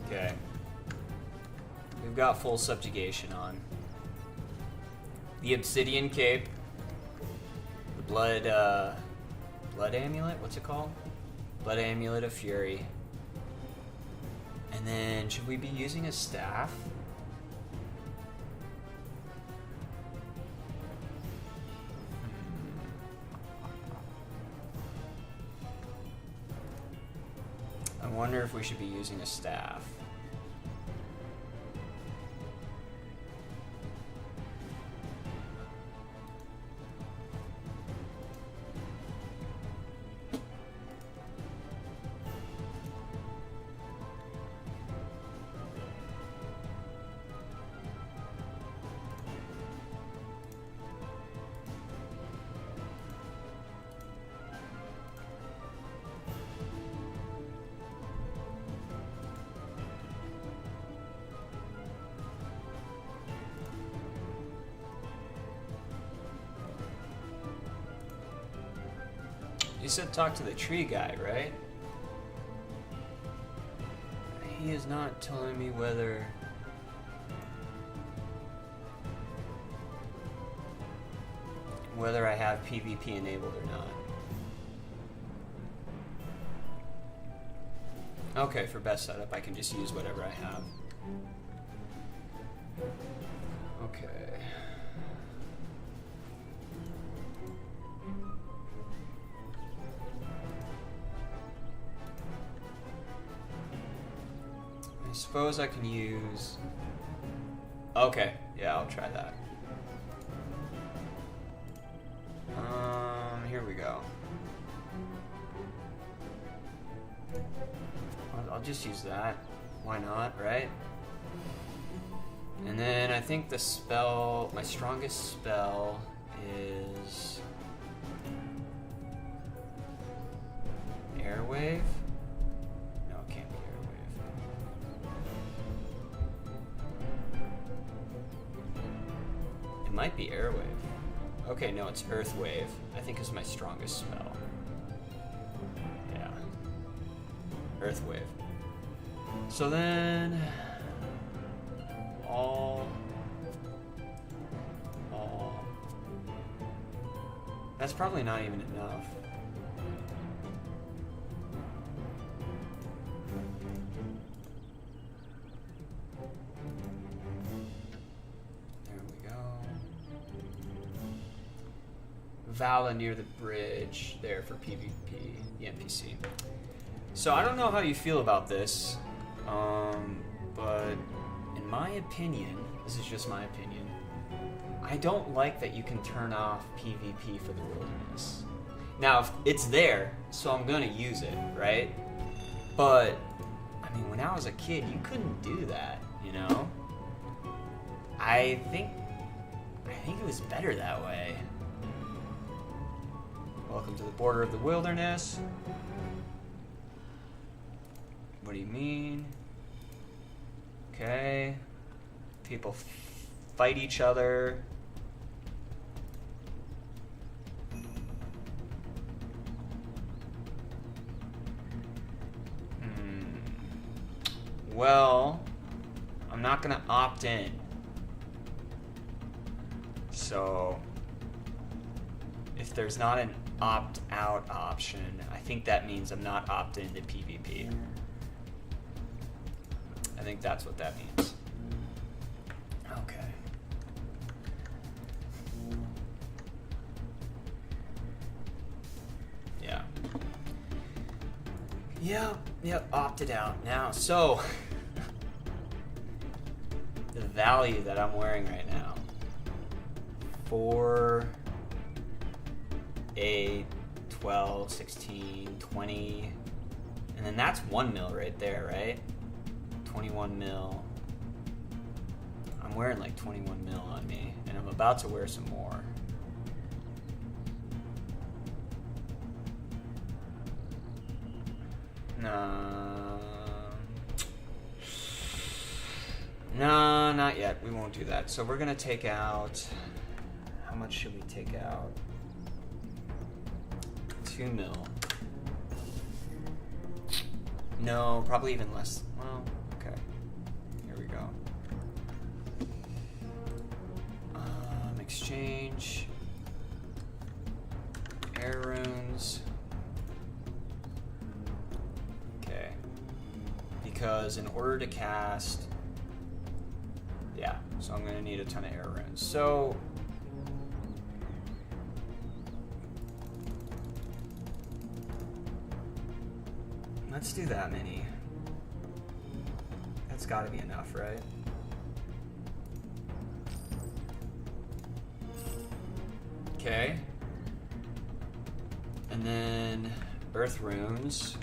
Okay. We've got full subjugation on. The obsidian cape. The blood amulet? What's it called? Blood amulet of fury. And then, should we be using a staff? I wonder if we should be using a staff. said talk to the tree guy, right? He is not telling me whether... whether I have PvP enabled or not. Okay, for best setup, I can just use whatever I have. Okay. I suppose I can use... Okay, yeah, I'll try that. Here we go. I'll just use that. Why not, right? And then I think the spell, my strongest spell is Airwave? No, it can't be Airwave. It might be Airwave. Okay, no, it's Earth Wave. I think is my strongest spell. Yeah. Earth Wave. So then... All... That's probably not even enough. Vala near the bridge there for PvP, the NPC. So I don't know how you feel about this, but in my opinion, this is just my opinion, I don't like that you can turn off PvP for the wilderness. Now, it's there, so I'm gonna use it, right? But, I mean, when I was a kid, you couldn't do that, you know? I think it was better that way. Welcome to the border of the wilderness. What do you mean? Okay. People fight each other. Well, I'm not gonna opt in. So, if there's not an opt-out option, I think that means I'm not opted into PvP. I think that's what that means. Okay. Yeah. Yep, opted out now. So, the value that I'm wearing right now. 4, 8, 12, 16, 20, and then that's 1 mil right there, right? 21 mil. I'm wearing like 21 mil on me, and I'm about to wear some more. No, not yet. We won't do that. So we're gonna take out, how much should we take out? 2 mil. No, probably even less. Well, okay. Here we go. Exchange. Air runes. Okay. Because in order to cast... Yeah, so I'm going to need a ton of air runes. So... let's do that many. That's got to be enough, right? Okay. And then earth runes.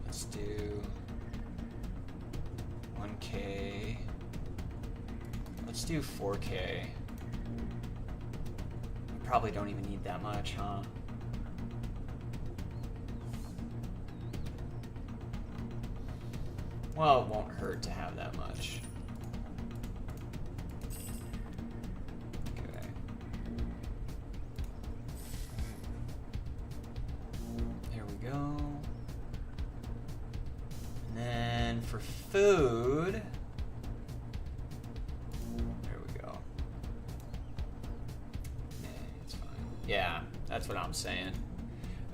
Let's do 1K. Let's do 4K. Probably don't even need that much, huh? Well, it won't hurt to have that much. Okay. for food, there we go. It's fine. Yeah, that's what I'm saying.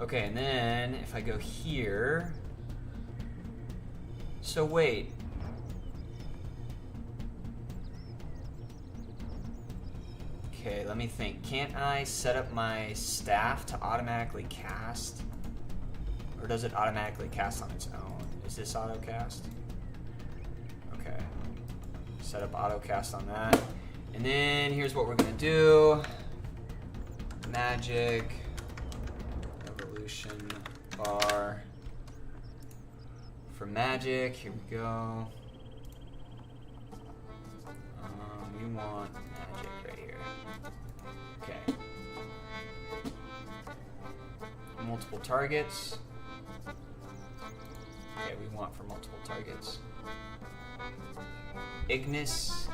Okay, and then if I go here, so wait. Okay, let me think. Can't I set up my staff to automatically cast? Or does it automatically cast on its own? Is this auto cast? Okay. Set up auto cast on that. And then here's what we're gonna do. Magic. Evolution bar. For magic, here we go. We want magic right here. Okay. Multiple targets. Okay, we want for multiple targets. Ignis.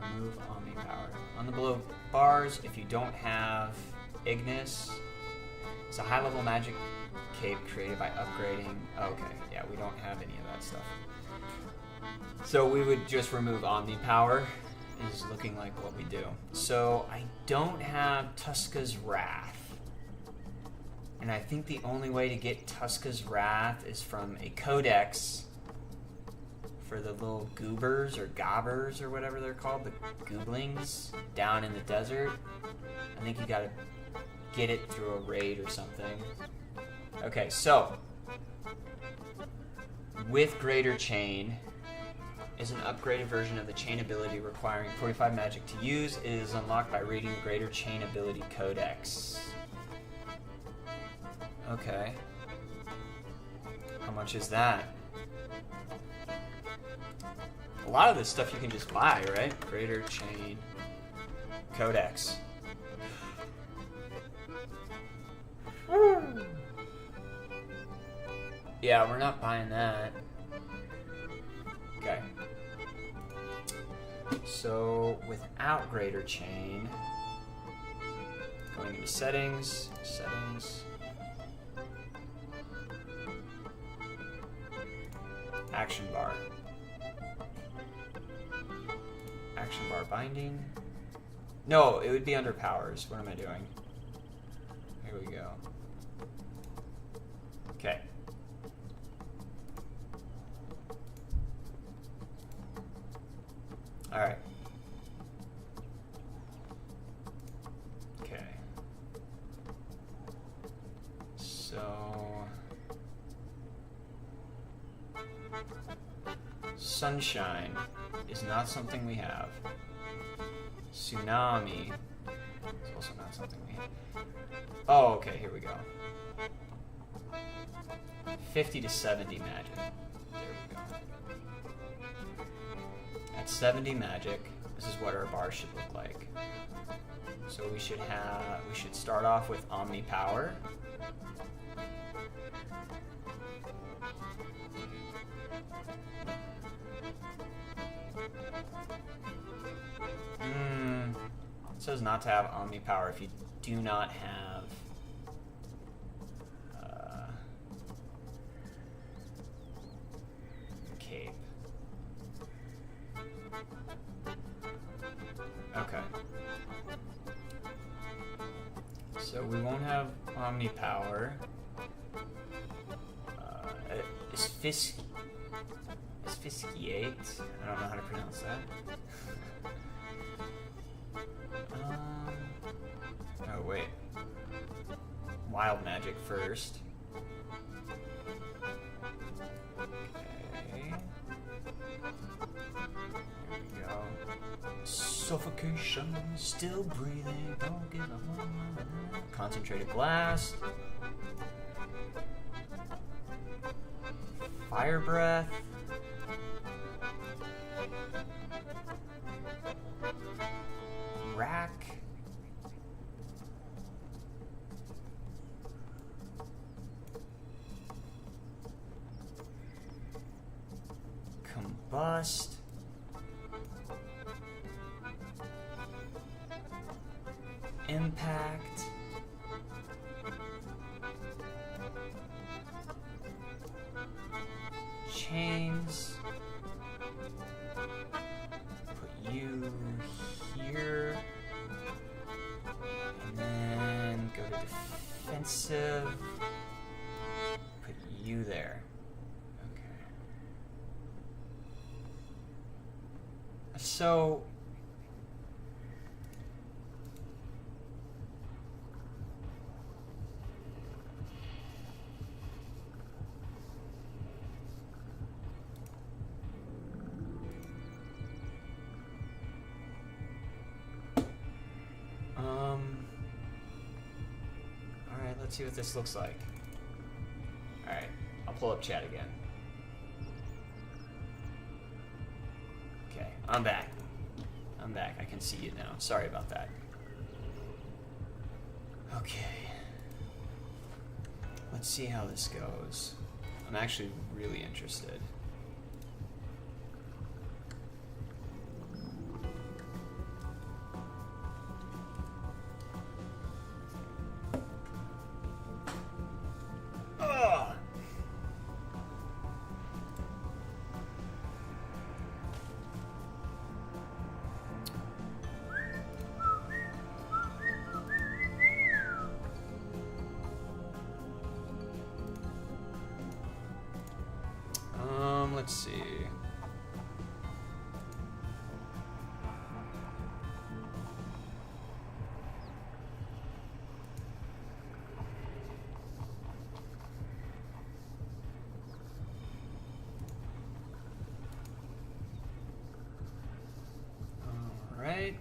Remove Omni Power. On the below bars, if you don't have Ignis, it's a high-level magic cape created by upgrading. Okay, yeah, we don't have any of that stuff. So we would just remove Omni Power, is looking like what we do. So I don't have Tuska's Wrath. And I think the only way to get Tuska's Wrath is from a codex for the little goobers or gobbers or whatever they're called, the gooblings down in the desert. I think you gotta get it through a raid or something. Okay, so with Greater Chain is an upgraded version of the chain ability requiring 45 magic to use. It is unlocked by reading the Greater Chain ability codex. Okay. How much is that? A lot of this stuff you can just buy, right? Greater Chain codex. Yeah, we're not buying that. Okay. So, without Greater Chain, going into settings, action bar binding. No, it would be under powers. What am I doing? Here we go. Okay. All right. Okay. So sunshine is not something we have. Tsunami is also not something we have. Oh, okay, here we go. 50 to 70 magic. There we go. At 70 magic, this is what our bar should look like. So we should start off with Omni Power. It says not to have Omni Power if you do not have cape. Okay. So we won't have Omni Power. Asphyxiate. I don't know how to pronounce that. Oh wait. Wild magic first. Okay. There we go. Suffocation, still breathing, don't give up. Concentrated blast. Fire breath. Rack. Combust. Impact. you there. Okay. So... Alright, let's see what this looks like. Alright, I'll pull up chat again. Okay, I'm back. I'm back. I can see you now. Sorry about that. Okay. Let's see how this goes. I'm actually really interested. Let's see. All right.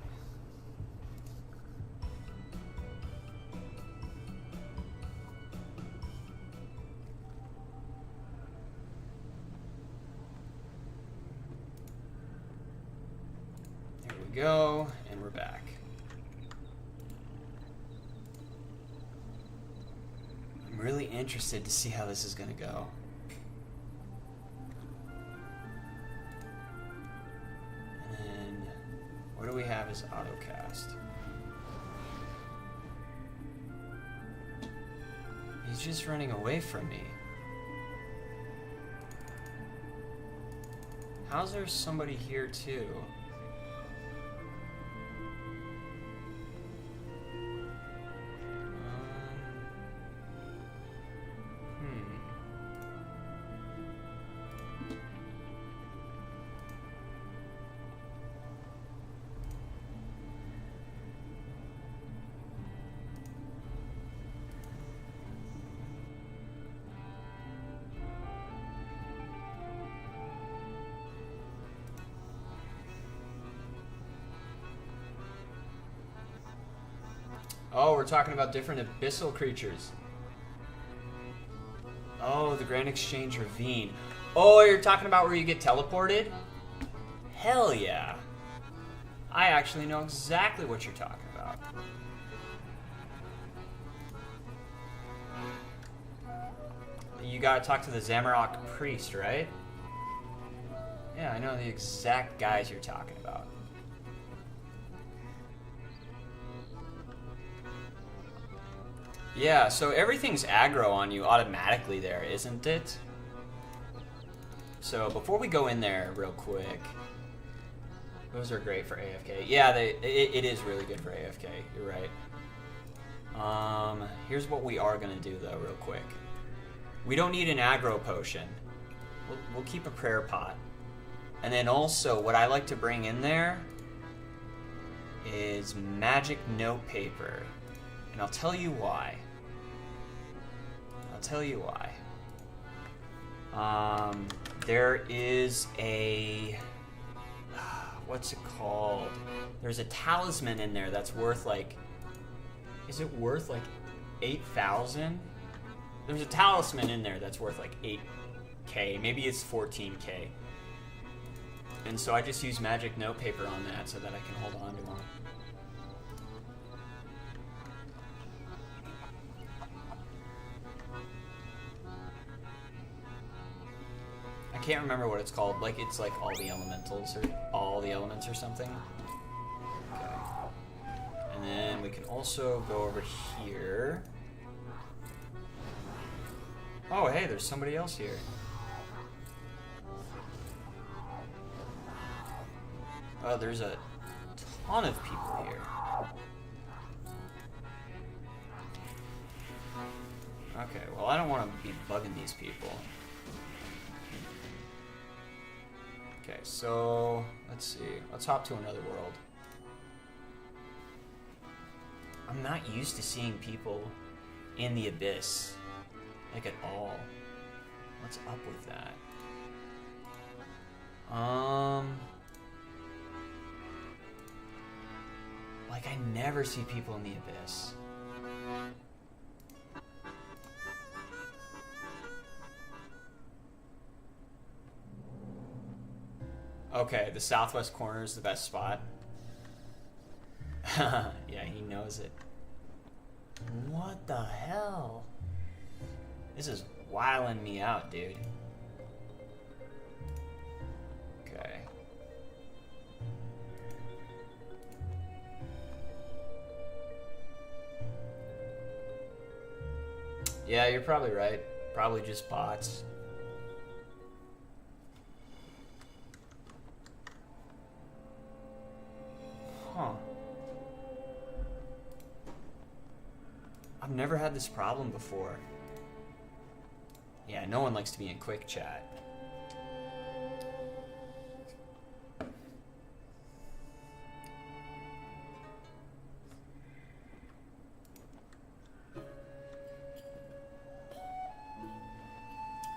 Go, and we're back. I'm really interested to see how this is going to go. And then, what do we have as autocast? He's just running away from me. How's there somebody here too? Oh, we're talking about different abyssal creatures. Oh, the Grand Exchange Ravine. Oh, you're talking about where you get teleported? Hell yeah. I actually know exactly what you're talking about. You gotta talk to the Zamorak priest, right? Yeah, I know the exact guys you're talking about. Yeah, so everything's aggro on you automatically there, isn't it? So before we go in there real quick, those are great for AFK. Yeah, it is really good for AFK, you're right. Here's what we are gonna do though real quick. We don't need an aggro potion. We'll keep a prayer pot. And then also what I like to bring in there is magic note paper. And I'll tell you why. There is a... what's it called? There's a talisman in there that's worth like... Is it worth like 8,000? There's a talisman in there that's worth like 8k. Maybe it's 14k. And so I just use magic note paper on that so that I can hold on to them. I can't remember what it's called. Like, it's like all the elementals or all the elements or something. Okay. And then we can also go over here. Oh, hey, there's somebody else here. Oh, there's a ton of people here. Okay, well, I don't want to be bugging these people. Okay, so let's see. Let's hop to another world. I'm not used to seeing people in the abyss, like at all. What's up with that? Like I never see people in the abyss. Okay, the southwest corner is the best spot. Yeah, he knows it. What the hell? This is wiling me out, dude. Okay. Yeah, you're probably right. Probably just bots. Huh. I've never had this problem before. Yeah, no one likes to be in quick chat.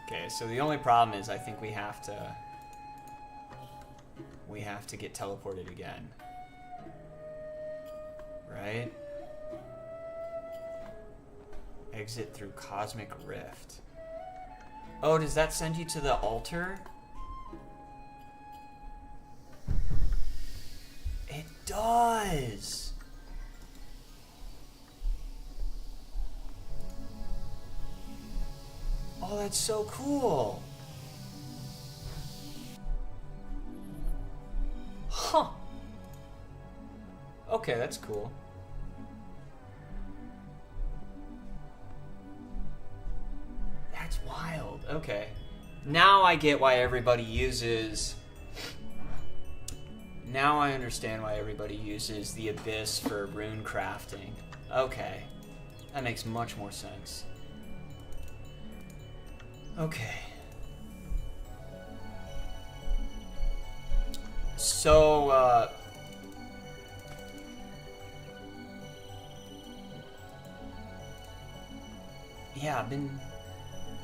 Okay, so the only problem is I think we have to get teleported again. Right? Exit through Cosmic Rift. Oh, does that send you to the altar? It does! Oh, that's so cool! Huh! Okay, that's cool. That's wild. Okay. Now I get why everybody uses... Now I understand why everybody uses the Abyss for rune crafting. Okay. That makes much more sense. Okay. So, yeah, I've been...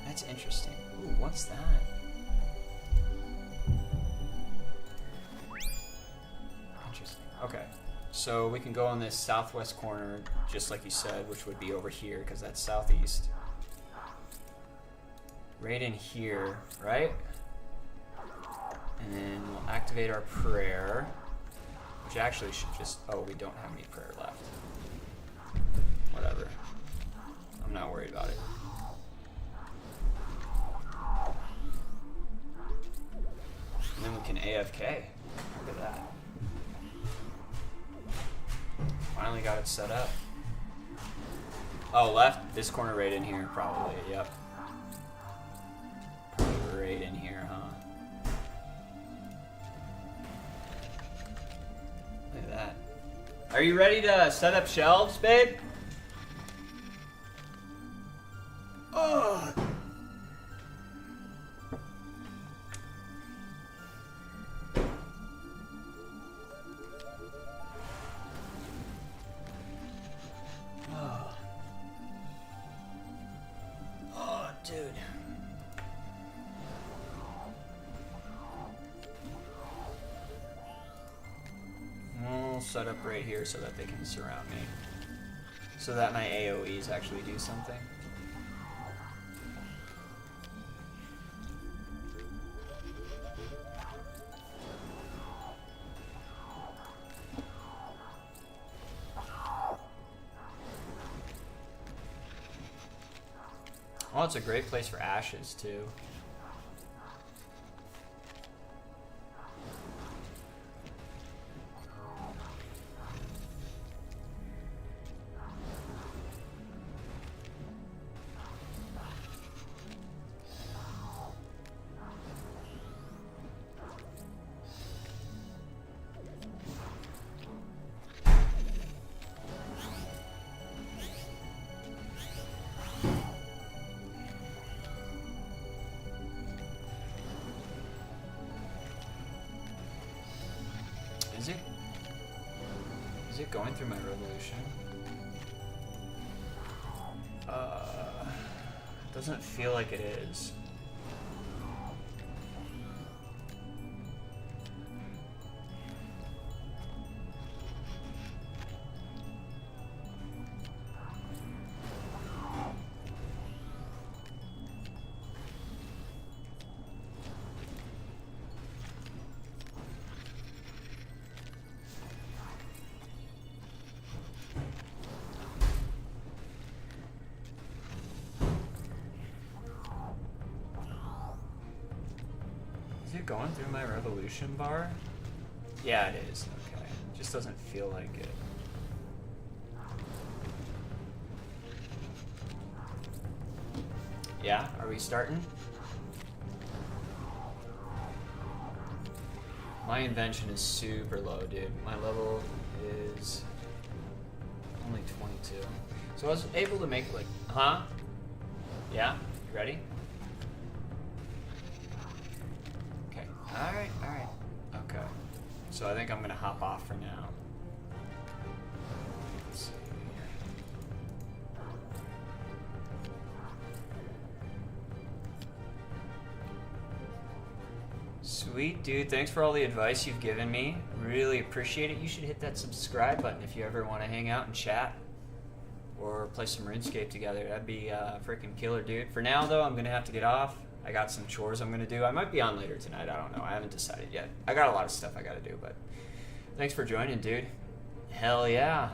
That's interesting. Ooh, what's that? Interesting. Okay. So we can go on this southwest corner, just like you said, which would be over here, because that's southeast. Right in here, right? And then we'll activate our prayer, which actually should just... Oh, we don't have any prayer left. Whatever. I'm not worried about it. And then we can AFK. Look at that. Finally got it set up. Oh, left? This corner right in here, probably. Yep. Probably right in here, huh? Look at that. Are you ready to set up shelves, babe? Oh! Dude. We'll set up right here so that they can surround me. So that my AoEs actually do something. Well, it's a great place for ashes, too. Is it going through my revolution? Doesn't feel like it is. Is it going through my revolution bar? Yeah, it is. Okay. Just doesn't feel like it. Yeah, are we starting? My invention is super low, dude. My level is only 22. So I was able to make like, huh? Yeah, you ready? Okay, alright. Okay. So I think I'm gonna hop off for now. Let's see. Sweet, dude. Thanks for all the advice you've given me. Really appreciate it. You should hit that subscribe button if you ever want to hang out and chat or play some RuneScape together. That'd be freaking killer, dude. For now, though, I'm going to have to get off. I got some chores I'm going to do. I might be on later tonight. I don't know. I haven't decided yet. I got a lot of stuff I got to do, but thanks for joining, dude. Hell yeah.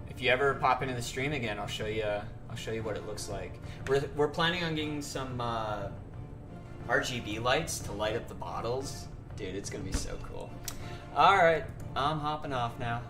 If you ever pop into the stream again, I'll show you what it looks like. We're planning on getting some RGB lights to light up the bottles. Dude, it's gonna be so cool. Alright, I'm hopping off now.